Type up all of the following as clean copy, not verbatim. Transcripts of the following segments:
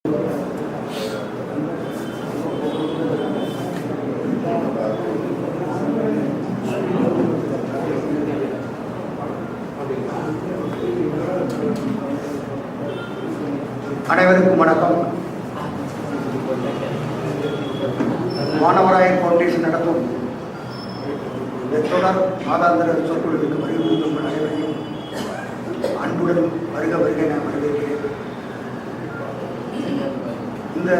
அனைவருக்கும் வணக்கம். வானவராயர் ஃபவுண்டேஷன் நடத்தும் தொடர் மாதாந்திர சொற்பொழிவுக்கு வருகின்ற அனைவரையும் அன்புடன் வருக வருகை நான் வரவேற்கிறேன். இந்த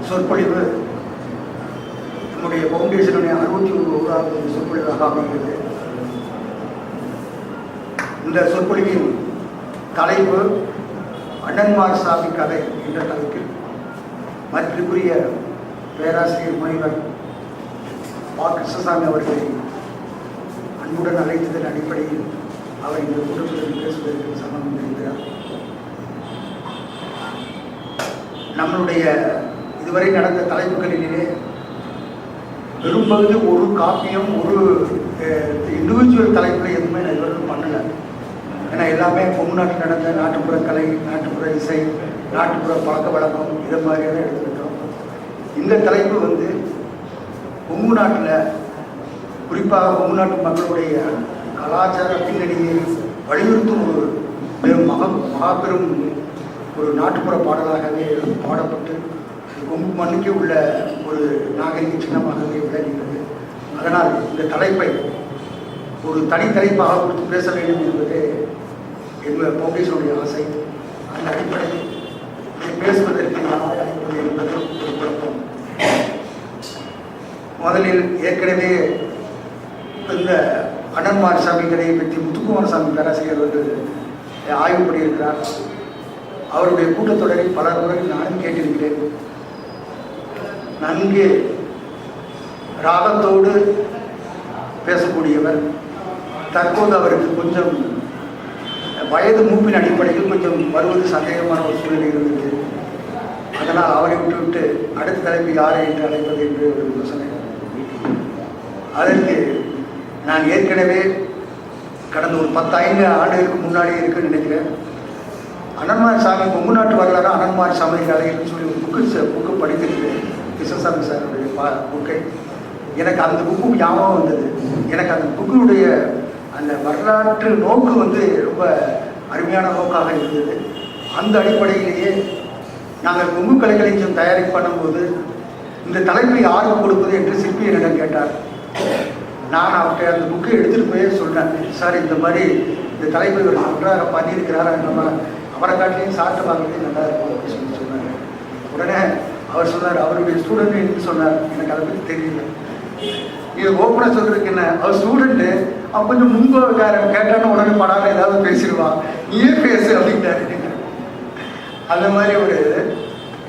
சொற்பொழிவு நம்முடைய ஃபவுண்டேஷனுடைய 61வது சொற்பொழிவாக அமைகிறது. இந்த சொற்பொழிவின் தலைப்பு அண்ணன்மார்சாமி கதை என்ற தலைப்பில் மதிப்பிற்குரிய பேராசிரியர் முனைவர் கிருஷ்ணசாமி அவர்களை அன்புடன் அழைத்ததன் அடிப்படையில் அவர் இந்த கூட்டத்தில் பேசுவதற்கு சம்மதம் தெரிவிக்கிறார். நம்மளுடைய இதுவரை நடந்த தலைப்புகளிலே பெரும்பகுதி ஒரு காப்பியம் ஒரு இண்டிவிஜுவல் தலைப்பில் எதுவுமே நான் இதுவரைக்கும் பண்ணலை. ஏன்னா எல்லாமே கொங்கு நாட்டில் நடந்த நாட்டுப்புற கலை, நாட்டுப்புற இசை, நாட்டுப்புற பழக்க வழக்கம் இதை மாதிரியான எடுத்துக்கிட்டோம். இந்த தலைப்பு கொங்கு நாட்டில் குறிப்பாக கொங்கு நாட்டு மக்களுடைய கலாச்சார பின்னணியை வலியுறுத்தும் ஒரு மகாபெரும் ஒரு நாட்டுப்புற பாடலாகவே பாடப்பட்டு கொங்கு மண்ணுக்கு உள்ள ஒரு நாகரிக சின்னமாகவே விளங்குகிறது. அதனால் இந்த தலைப்பை ஒரு தனித்தலைப்பாக கொடுத்து பேச வேண்டும் என்பது எங்கள் ஃபவுண்டேஷனுடைய ஆசை. அந்த அடிப்படையில் பேசுவதற்கு நான் அழைப்பது என்பது ஒரு குழப்பம். முதலில் ஏற்கனவே இந்த அண்ணன்மார்சாமி கதையை பற்றி முத்துக்குமாரசாமி பேராசிரியர் ஆய்வு பண்ணியிருக்கிறார். அவருடைய கூட்டத்தொடரில் பல முறை நானும் கேட்டிருக்கிறேன். நன்கு ராகத்தோடு பேசக்கூடியவர். தற்போது அவருக்கு கொஞ்சம் வயது மூப்பின் அடிப்படையில் கொஞ்சம் வருவது சந்தேகமான ஒரு சூழ்நிலை இருந்தது. அதனால் அவரை விட்டுவிட்டு அடுத்த தலைப்பு யாரை என்று அழைப்பது என்று ஒரு யோசனை. அதற்கு நான் ஏற்கனவே கடந்த ஒரு 15 ஆண்டுகளுக்கு முன்னாடி இருக்குன்னு நினைக்கிறேன். அண்ணன்மார்சாமி கொங்கு நாட்டு வரலாறு அண்ணன்மார்சாமி கதைன்னு சொல்லி ஒரு புக்கு படித்திருக்கிறேன். கிருஷ்ணசாமி சாருடைய புக்கை. எனக்கு அந்த புக்கு ஞாபகம் வந்தது. எனக்கு அந்த புக்கினுடைய அந்த வரலாற்று நோக்கு ரொம்ப அருமையான நோக்காக இருந்தது. அந்த அடிப்படையிலேயே நாங்கள் கொங்கு கலைக்களஞ்சியம் தயாரிப்பு பண்ணும்போது இந்த தலைப்பை யாருக்கு கொடுப்பது என்று சிற்பி என்னிடம் கேட்டார். நான் அவர்கிட்ட அந்த புக்கை எடுத்துகிட்டு போய் சொல்கிறேன், சார் இந்த மாதிரி இந்த தலைப்பை ஒரு நன்றாக பண்ணியிருக்கிறார், நம்ம அவரை காட்டிலையும் சாப்பிட்டு வாங்கவே நல்லா இருக்கும் அப்படின்னு சொன்னாங்க. உடனே அவர் சொன்னார், அவருடைய ஸ்டூடெண்ட் என்று சொன்னார். எனக்கு அதை பற்றி தெரியல. இது ஓப்பனாக சொல்றதுக்கு என்ன, அவர் ஸ்டூடெண்ட்டு அவன் கொஞ்சம் முன்பு கேட்டான்னு உடனே படாமல் ஏதாவது பேசிடுவான், நீயே பேசு அப்படின்ட்டாரு. அந்த மாதிரி ஒரு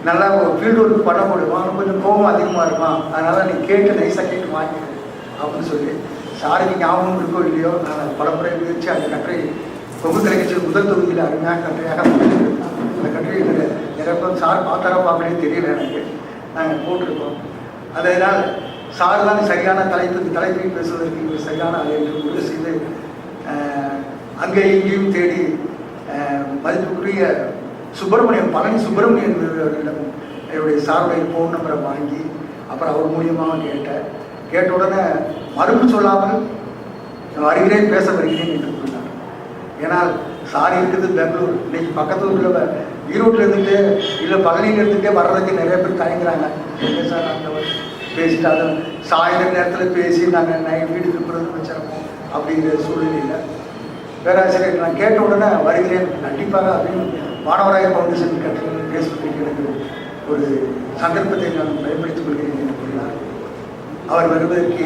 நல்லா ஒரு ஃபீல்டு ஒர்க் பண்ண போடுவான், கொஞ்சம் கோபம் அதிகமாக இருப்பான். அதனால் நீ கேட்டு நைஸாக கேட்டு வாங்கிடு அப்படின்னு சொல்லி சாருக்கு ஞாபகம் இருக்கோ இல்லையோ, நான் பலமுறை முயற்சி அந்த கட்டுரை கொங்கு கலைஞர் முதல் தொகுதியில் அருமையாக கட்டுரையாக அந்த கட்டுரை நிறைய சார் பார்த்தாரோ பார்க்கவே தெரியல எனக்கு. நாங்கள் போட்டிருக்கோம். அதனால் சார் தான் சரியான தலைப்பை பேசுவதற்கு சரியான என்று முடிவு செய்து அங்கே இங்கேயும் தேடி மதிப்புக்குரிய பழனி சுப்பிரமணியன் அவர்களிடம் என்னுடைய சாருடைய ஃபோன் நம்பரை வாங்கி அப்புறம் அவர் மூலியமாக கேட்ட உடனே மறுப்பு சொல்லாமல் வருகிறேன், பேச வருகிறேன் என்று கூறினார். ஏன்னால் சார் இருக்குது பெங்களூர். இன்னைக்கு பக்கத்து ஊரில் ஈரோட்டில் இருந்துட்டு இல்லை பழனியில் இருந்துகிட்டே வர்றதுக்கு நிறைய பேர் தயங்குறாங்க. சார் அந்த பேசிட்டு அதை சாயந்தர நேரத்தில் பேசி நாங்கள் வீடு திருப்புறது வச்சிருப்போம். அப்படிங்கிற சூழ்நிலையில் பேராசிரியர் நான் கேட்ட உடனே வருகிறேன் கண்டிப்பாக அப்படின்னு வானவராயர் ஃபவுண்டேஷன் கட்சியில் பேசுவதற்கு எனக்கு ஒரு சந்தர்ப்பத்தை நான் பயன்படுத்திக் கொள்கிறேன் என்று கூறினார். அவர் வருவதற்கு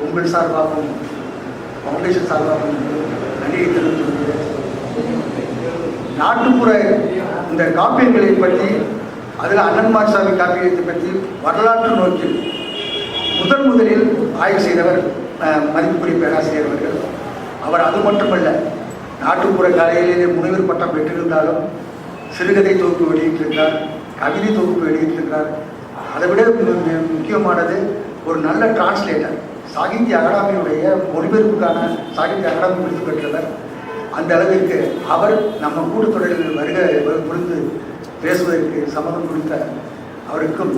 உங்கள் சார்பாகவும் ஃபவுண்டேஷன் சார்பாகவும் நன்றியை தெரிவித்துக் கொள்கிறேன். நாட்டுப்புற இந்த காப்பியங்களை பற்றி, அதில் அண்ணன்மார்சாமி காப்பியத்தை பற்றி வரலாற்று நோக்கில் முதலில் ஆய்வு செய்தவர் மதிப்புக்குரிய பேராசிரியர் அவர்கள். அவர் அது மட்டுமல்ல, நாட்டுப்புற கலையிலே முனைவர் பட்டம் பெற்றிருந்தாலும் சிறுகதை தொகுப்பு வெளியிட்டிருக்கிறார், கவிதை தொகுப்பு வெளியிட்டிருக்கிறார். அதை விட முக்கியமானது ஒரு நல்ல டிரான்ஸ்லேட்டர். சாகித்ய அகாடமியுடைய மொழிபெயர்ப்புக்கான சாகித்ய அகாடமி விருது பெற்றவர். அந்த அளவிற்கு அவர் நம்ம கூட்டத்தொடரில் வருகை பொழுது பேசுவதற்கு சம்மதம் கொடுத்த அவருக்கும்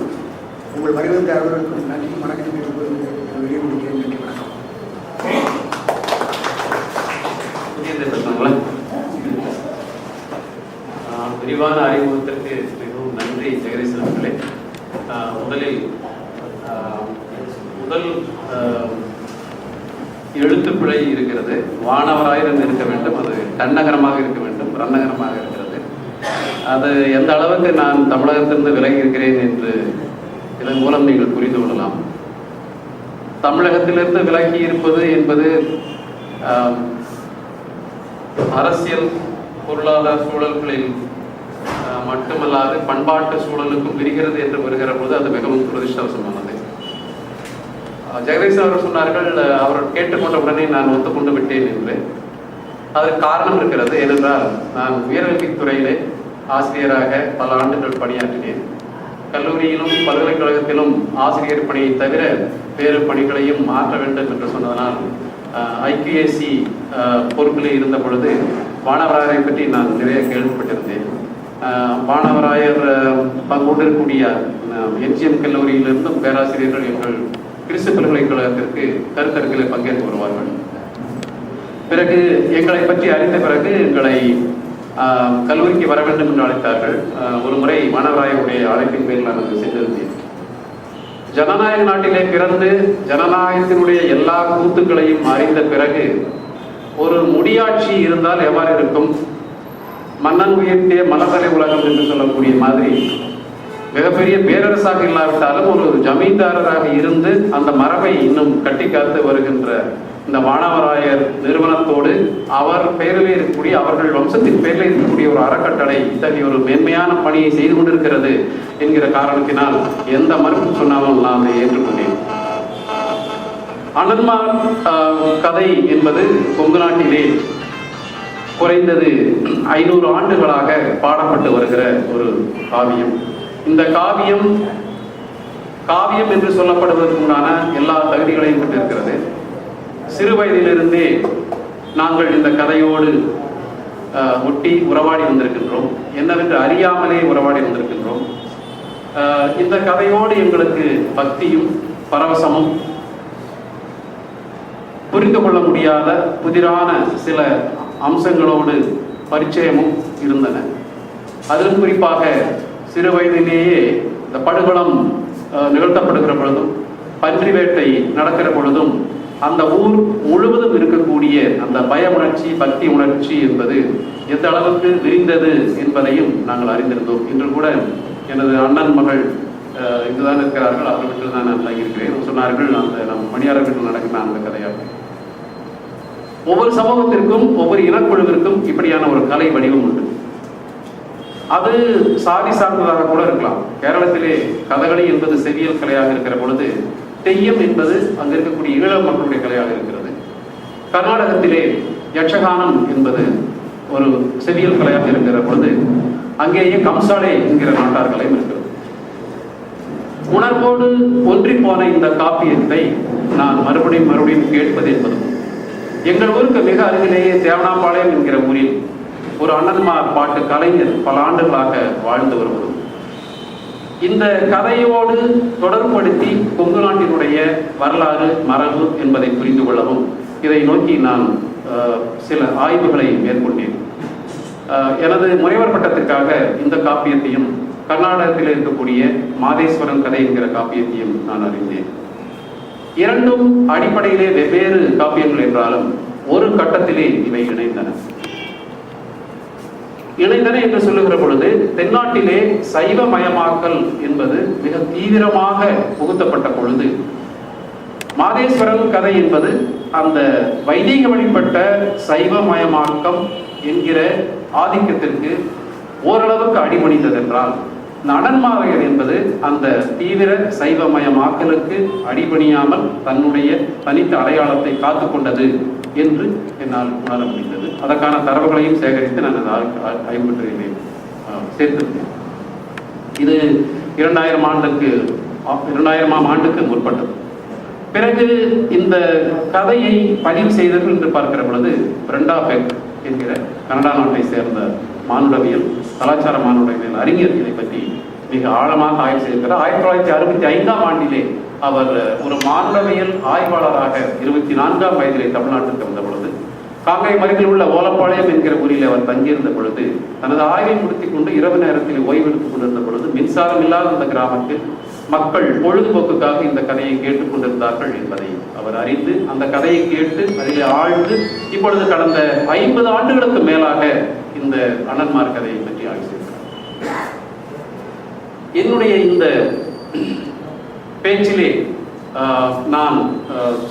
உங்கள் வருகின்ற அவர்களுக்கும் நன்றி வணக்கம் வெளியே முடிக்கிறேன். நன்றி வணக்கம். விரிவான அறிமுகத்திற்கு மிகவும் நன்றி ஜெகதீசன் அவர்களே. முதல் எழுத்துப்பிழை இருக்கிறது. வானவராயர் இருக்க வேண்டும், அது தன்னகரமாக இருக்க வேண்டும், ரன்னகரமாக இருக்கிறது. அது எந்த அளவுக்கு நான் தமிழகத்திலிருந்து விலகி இருக்கிறேன் என்று இதன் மூலம் நீங்கள் புரிந்து கொள்ளலாம். தமிழகத்திலிருந்து விலகி இருப்பது என்பது அரசியல் பொருளாதார சூழல்களில் மட்டுமல்லாது பண்பாட்டு சூழலுக்கும் விரிகிறது என்று வருகிற போது அது மிகவும் துரதிர்ஷ்டவசமானது. ஜெகதீசன் அவர்கள் சொன்னார்கள், அவர் கேட்டுக்கொண்ட உடனே நான் ஒத்துக்கொண்டு விட்டேன் என்று. அதற்கு காரணம் இருக்கிறது. ஏனென்றால் நான் உயர்கல்வித்துறையிலே ஆசிரியராக பல ஆண்டுகள் பணியாற்றினேன். கல்லூரியிலும் பல்கலைக்கழகத்திலும் ஆசிரியர் பணியை தவிர வேறு பணிகளையும் மாற்ற வேண்டும் என்று சொன்னதனால் ஐக்யூஏசி பொறுப்பில் இருந்த பொழுது வானவராயரை பற்றி நான் நிறைய கேள்விப்பட்டிருந்தேன். வானவராயர் கொண்டிருக்கக்கூடிய எம்ஜிஎம் கல்லூரியிலிருந்தும் பேராசிரியர்கள் எங்கள் கிறிஸ்து பல்கலைக்கழகத்திற்கு கருத்தரங்கில் பங்கேற்று வருவார்கள். பிறகு எங்களை பற்றி அறிந்த பிறகு எங்களை கல்லூரிக்கு வர வேண்டும் என்று அழைத்தார்கள். ஒரு முறை வானவராயருடைய அழைப்பின் பேரில் நான் சென்றிருந்தேன். ஜனநாயக நாட்டிலே பிறந்து ஜனநாயகத்தினுடைய எல்லா கூத்துக்களையும் அறிந்த பிறகு ஒரு முடியாட்சி இருந்தால் எவ்வாறு இருக்கும், மன்னன் உயர்த்திய மலர்தலை உலகம் என்று சொல்லக்கூடிய மாதிரி மிகப்பெரிய பேரரசாக இல்லாவிட்டாலும் ஒரு ஜமீன்தாரராக இருந்து அந்த மரபை இன்னும் கட்டி காத்து வருகின்ற இந்த வானவராயர் நிறுவனத்தோடு அவர் பெயரிலே இருக்கக்கூடிய, அவர்கள் வம்சத்தின் பெயரில் இருக்கக்கூடிய ஒரு அறக்கட்டளை இத்தகைய ஒரு மேன்மையான பணியை செய்து கொண்டிருக்கிறது என்கிற காரணத்தினால் எந்த மறுப்பும் சொன்னாலும் நான் அதை ஏற்றுக்கொண்டேன். அண்ணன்மார் கதை என்பது கொங்கு நாட்டிலே குறைந்தது 500 ஆண்டுகளாக பாடப்பட்டு வருகிற ஒரு காவியம். இந்த காவியம் என்று சொல்லப்படுவதற்குண்டான எல்லா தகுதிகளையும் பெற்றிருக்கிறது. சிறு வயதிலிருந்தே நாங்கள் இந்த கதையோடு ஒட்டி உறவாடி வந்திருக்கின்றோம். என்னவென்று அறியாமலே உறவாடி வந்திருக்கின்றோம். இந்த கதையோடு எங்களுக்கு பக்தியும் பரவசமும் புரிந்து கொள்ள முடியாத புதிரான சில அம்சங்களோடு பரிச்சயமும் இருந்தன. அதிலும் குறிப்பாக சிறு வயதிலேயே இந்த படுகளம் நிகழ்த்தப்படுகிற பொழுதும் பன்றி வேட்டை நடக்கிற பொழுதும் அந்த ஊர் முழுவதும் இருக்கக்கூடிய அந்த பய உணர்ச்சி, பக்தி உணர்ச்சி என்பது எந்த அளவுக்கு விரிந்தது என்பதையும் நாங்கள் அறிந்திருந்தோம். இன்று கூட எனது அண்ணன் மகள் இங்குதான் இருக்கிறார்கள். அவர்கள் வீட்டில் தான் நான் தங்கியிருக்கிறேன். சொன்னார்கள், அந்த நம் பணியாளர் வீட்டில் நடக்கிற அந்த கதையாக ஒவ்வொரு சமூகத்திற்கும் ஒவ்வொரு இனக்குழுவிற்கும் இப்படியான ஒரு கலை வடிவம் உண்டு. அது சாதி சார்ந்ததாக கூட இருக்கலாம். கேரளத்திலே கதகளி என்பது செவியல் கலையாக இருக்கிற பொழுது தெய்யம் என்பது அங்க இருக்கக்கூடிய ஈழ மக்களுடைய கலையாக இருக்கிறது. கர்நாடகத்திலே யட்சகானம் என்பது ஒரு செவியல் கலையாக இருக்கிற பொழுது அங்கேயே கம்சாலே என்கிற நாட்டார் கலையும் இருக்கிறது. உணர்வோடு ஒன்றி போன இந்த காப்பியத்தை நான் மறுபடியும் கேட்பது என்பதும், எங்கள் ஊருக்கு மிக அருகிலேயே தேவனாம்பாளையம் என்கிற ஊரில் ஒரு அண்ணன்மார் பாட்டு கலைஞர் பல ஆண்டுகளாக வாழ்ந்து வருவதும், இந்த கதையோடு தொடர்புபடுத்தி கொங்கு நாட்டினுடைய வரலாறு மரபு என்பதை புரிந்து கொள்ளவும் இதை நோக்கி நான் சில ஆய்வுகளை மேற்கொண்டேன். எனது முனைவர் பட்டத்திற்காக இந்த காப்பியத்தையும் கர்நாடகத்தில் இருக்கக்கூடிய மாதேஸ்வரன் கதை என்கிற காப்பியத்தையும் நான் அறிந்தேன். இரண்டும் அடிப்படையிலே வெவ்வேறு காப்பியங்கள் என்றாலும் ஒரு கட்டத்திலே இவை இணைந்தன என்று சொல்லுகிற பொழுது தென்னாட்டிலே சைவமயமாக்கல் என்பது மிக தீவிரமாக புகுத்தப்பட்ட பொழுது மாதேஸ்வரன் கதை என்பது அந்த வைதிக வழிபட்ட சைவமயமாக்கம் என்கிற ஆதிக்கத்திற்கு ஓரளவுக்கு அடிபணிந்தது என்றால், அண்ணன்மாரையர் என்பது அந்த தீவிர சைவமயமாக்கலுக்கு அடிபணியாமல் தன்னுடைய தனித்த அடையாளத்தை காத்து கொண்டது என்று என்னால் உணர முடிந்தது. அதற்கான தரவுகளையும் சேகரித்து நான் ஐம்பற்றினை சேர்த்திருந்தேன். இது 2000ஆம் ஆண்டுக்கு முற்பட்டது. பிறகு இந்த கதையை பதிவு செய்தவர்கள் என்று பார்க்கிற பொழுது பிரெண்டா பெக் என்கிற கனடா நாட்டை சேர்ந்த மானுடவியல் கலாச்சார மானுடவியல் அறிஞர் இதை பற்றி மிக ஆழமாக ஆய்வு செய்திருக்கிறார். 1965ஆம் ஆண்டிலே அவர் ஒரு மானுடவியல் ஆய்வாளராக 24ஆம் வயதிலே தமிழ்நாட்டிற்கு வந்த பொழுது, காங்கேயம் அருகில் உள்ள ஓலப்பாளையம் என்கிற ஊரில் அவர் தங்கியிருந்த பொழுது, தனது ஆய்வை முடித்துக் கொண்டு இரவு நேரத்தில் ஓய்வெடுத்துக் கொண்டிருந்த பொழுது, மின்சாரம் இல்லாத அந்த கிராமத்தில் மக்கள் பொழுதுபோக்குக்காக இந்த கதையை கேட்டுக் கொண்டிருந்தார்கள் என்பதை அவர் அறிந்து, அந்த கதையை கேட்டு அதில் ஆழ்ந்து இப்பொழுது கடந்த 50 ஆண்டுகளுக்கு மேலாக இந்த அண்ணன்மார் கதையை பற்றி ஆய்வு செய்கிறார். என்னுடைய இந்த பேச்சிலே நான்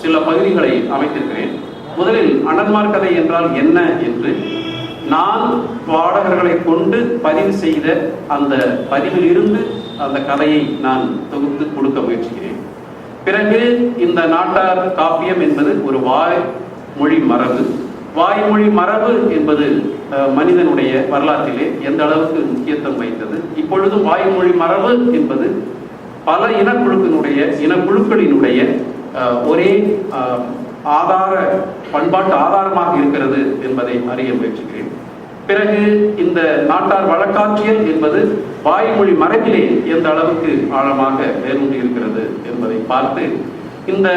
சில பகுதிகளை அமைத்திருக்கிறேன். முதலில் அண்ணன்மார் கதை என்றால் என்ன என்று நான் பாடகர்களை கொண்டு பதிவு செய்த அந்த பதிவில் இருந்து அந்த கதையை நான் தொகுத்து கொடுக்க முயற்சிக்கிறேன். பிறகு இந்த நாட்டார் காப்பியம் என்பது ஒரு வாய்மொழி மரபு. வாய்மொழி மரபு என்பது மனிதனுடைய வரலாற்றிலே எந்த அளவுக்கு முக்கியத்துவம் வைத்தது. இப்பொழுதும் வாய்மொழி மரபு என்பது பல இனக்குழுக்களினுடைய ஒரே பண்பாட்டு ஆதாரமாக இருக்கிறது என்பதை அறிய முயற்சிக்கிறேன். பிறகு இந்த நாட்டார் வழக்காட்சியல் என்பது வாய்மொழி மரபிலே எந்த அளவுக்கு ஆழமாக வேரூன்றி இருக்கிறது என்பதை பார்த்து, இந்த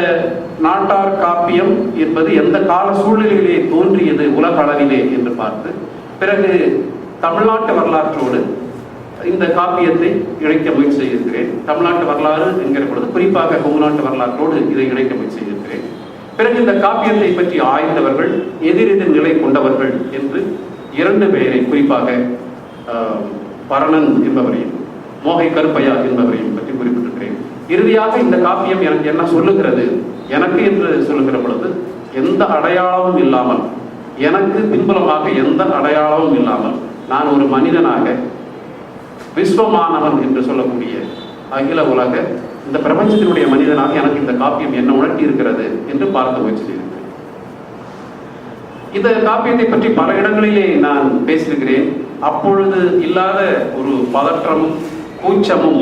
நாட்டார் காப்பியம் என்பது எந்த கால சூழ்நிலையிலே தோன்றியது உலக அளவிலே என்று பார்த்து, பிறகு தமிழ்நாட்டு வரலாற்றோடு இந்த காப்பியத்தை இணைக்க முயற்சி செய்திருக்கிறேன். தமிழ்நாட்டு வரலாறு என்கிற பொழுது குறிப்பாக கொங்கு நாட்டு வரலாற்றோடு இதை இணைக்க முயற்சி செய்திருக்கிறேன். பிறகு இந்த காப்பியத்தை பற்றி ஆய்ந்தவர்கள், எதிரெதிர் நிலை கொண்டவர்கள் என்று 2 பேரை, குறிப்பாக பரணன் என்பவரையும் மோகை கருப்பையா என்பவரையும் பற்றி குறிப்பிட்டிருக்கிறேன். இறுதியாக இந்த காப்பியம் எனக்கு என்ன சொல்லுகிறது, எனக்கு என்று சொல்லுகிற பொழுது எந்த அடையாளமும் இல்லாமல், எனக்கு பின்புலமாக எந்த அடையாளமும் இல்லாமல், நான் ஒரு மனிதனாக விஸ்வமானவன் என்று சொல்லக்கூடிய அகில உலக இந்த பிரபஞ்சத்தினுடைய மனிதனாக எனக்கு இந்த காப்பியம் என்ன உணர்த்தி இருக்கிறது என்று பார்க்க முயற்சி செய்திருக்கிறேன். இந்த காப்பியத்தை பற்றி பல இடங்களிலே நான் பேசியிருக்கிறேன். அப்பொழுது இல்லாத ஒரு பதற்றமும் கூச்சமும்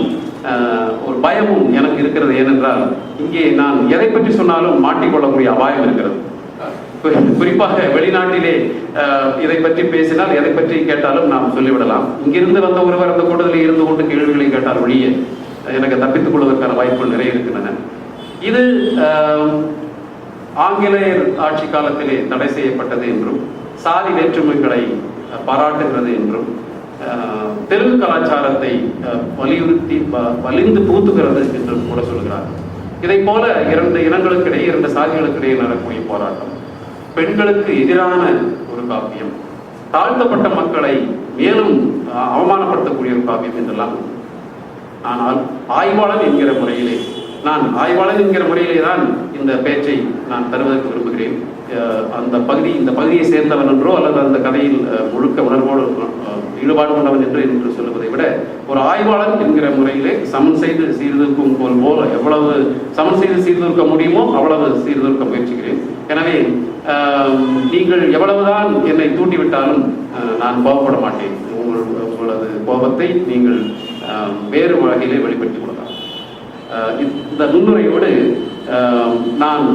ஒரு பயமும் எனக்கு இருக்கிறது. ஏனென்றால் இங்கே நான் எதை பற்றி சொன்னாலும் மாட்டிக்கொள்ளக்கூடிய அபாயம் இருக்கிறது. குறிப்பாக வெளிநாட்டிலே இதை பற்றி பேசினால், எதை பற்றி கேட்டாலும் நாம் சொல்லிவிடலாம். இங்கிருந்து வந்த ஒருவர் அந்த கூட்டத்தில் இருந்து கொண்டு கேள்விகளை கேட்டால் ஒழிய எனக்கு தப்பித்துக் கொள்வதற்கான வாய்ப்புகள் நிறைய இருக்கின்றன. இது ஆங்கிலேயர் ஆட்சி காலத்திலே தடை செய்யப்பட்டது என்றும், சாதி வேற்றுமைகளை பாராட்டுகிறது என்றும், தெலுங்கு கலாச்சாரத்தை வலியுறுத்தி வலிந்து பூத்துகிறது என்றும் கூட சொல்கிறார். இதை போல 2 இனங்களுக்கிடையே, 2 சாதிகளுக்கிடையே நடக்கக்கூடிய போராட்டம், பெண்களுக்கு எதிரான ஒரு காப்பியம், தாழ்த்தப்பட்ட மக்களை மேலும் அவமானப்படுத்தக்கூடிய ஒரு காப்பியம் என்றெல்லாம். ஆனால் ஆய்வாளன் என்கிற முறையிலே தான் இந்த பேச்சை நான் தருவதற்கு விரும்புகிறேன். இந்த பகுதியை சேர்ந்தவன் என்றோ அல்லது அந்த கதையில் முழுக்க உணர்வோடு ஈடுபாடு கொண்டவன் என்று சொல்லுவதை விட, ஒரு ஆய்வாளன் என்கிற முறையிலே சமன் செய்து சீர்தூக்கும் போல் எவ்வளவு சமன் செய்து சீர்தூக்க முடியுமோ அவ்வளவு சீர்தூக்க முயற்சிக்கிறேன். எனவே நீங்கள் எவ்வளவுதான் என்னை தூண்டிவிட்டாலும் நான் கோபப்பட மாட்டேன். உங்களது கோபத்தை நீங்கள் வேறு வகையிலே வெளிப்படுத்திக் கொள்ளலாம். இந்த முன்னுரையோடு நான்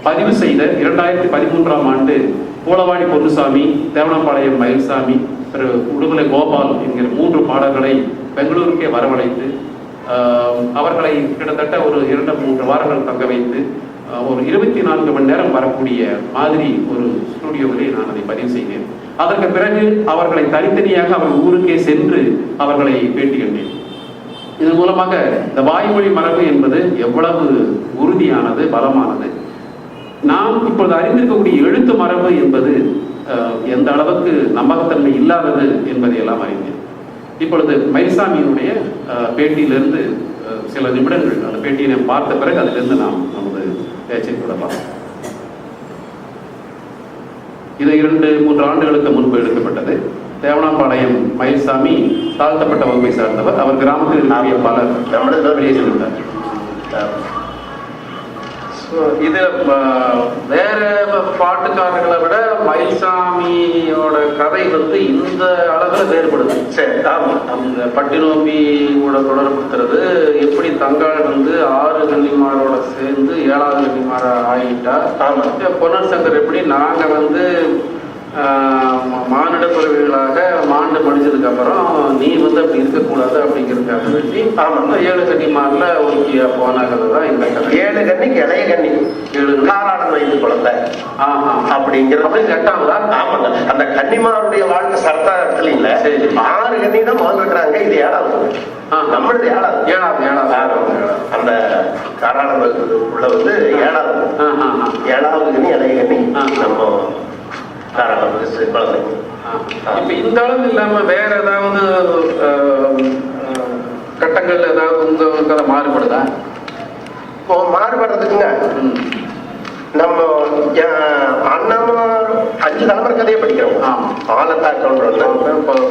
பதிவு செய்த 2013ஆம் ஆண்டு பூளவாடி பொன்னுசாமி, தேவனம்பாளையம் மயில்சாமி, திரு உடுமலை கோபால் என்கிற 3 பாடல்களை பெங்களூருக்கே வரவழைத்து அவர்களை கிட்டத்தட்ட ஒரு 2-3 வாரங்கள் தங்க வைத்து ஒரு 24 மணி நேரம் வரக்கூடிய மாதிரி ஒரு ஸ்டுடியோவிலே நான் அதை பதிவு செய்தேன். அதற்கு பிறகு அவர்களை தனித்தனியாக அவர் ஊருக்கே சென்று அவர்களை பேட்டி கண்டேன். இதன் மூலமாக இந்த வாய்மொழி மரபு என்பது எவ்வளவு உறுதியானது, பலமானது, நாம் இப்பொழுது அறிந்திருக்கக்கூடிய எழுத்து மரபு என்பது எந்த அளவுக்கு நம்பகத்தன்மை இல்லாதது என்பதை எல்லாம் அறிந்தேன். இப்பொழுது மயில்சாமியினுடைய பேட்டியிலிருந்து சில நிமிடங்கள் அந்த பேட்டியை நாம் பார்த்த பிறகு அதிலிருந்து நாம் நமது பேச்சை தொடரலாம். இது 2-3 ஆண்டுகளுக்கு முன்பு எடுக்கப்பட்டது. தேவனாம்பாளையம் மயில்சாமி தாழ்த்தப்பட்ட வகுப்பை சார்ந்தவர். அவர் கிராமத்தில் நிறைய பலர் வெளியே சென்றார். இது வேற பாட்டுக்காரர்களை விட மயில்சாமியோட கதை இந்த அளவுல வேறுபடுது. சரி, அந்த பட்டினோம்பியோட தொடர்புத்துறது எப்படி தங்காள் 6 கன்னிமாரோட சேர்ந்து 7வது கன்னிமார ஆகிட்டா, பொன்னர் சங்கர் எப்படி நாங்க மானிட பிறவிகளாக மாண்டு முடிஞ்சதுக்கு அப்புறம் நீ வந்து அப்படி இருக்கக்கூடாது அப்படிங்கிறதுக்காக வேண்டி ஆமாம் 7 கன்னிமார்ல ஒதுக்கிய போன கதை தான் இந்த கதை. 7 கன்னிக்கு இளைய கன்னி 7 காலாடன் வயது குழந்தை அப்படிங்கிறது அப்படி 8ஆவதா? ஆமாங்க. அந்த கன்னிமாருடைய வாழ்க்கை சர்த்தாரத்துல இல்ல. 6 கன்னி தான் முதல் இருக்கிறாங்க. இது 7ஆவது. நம்மளது 7ஆவது. அந்த காலாடன் உள்ள வந்து 7ஆவது கன்னி இளைய கன்னி நம்ம குழந்தை. இப்ப இந்த அளவு இல்லாம வேற ஏதாவது கட்டங்கள் ஏதாவது உங்க கதை மாறுபடுதா? இப்போ மாறுபடுறதுக்குங்க நம்ம அண்ணாமார் 5 தலைமுறை கதையை படிக்கிறோம். ஆலத்தா கவுண்டர்,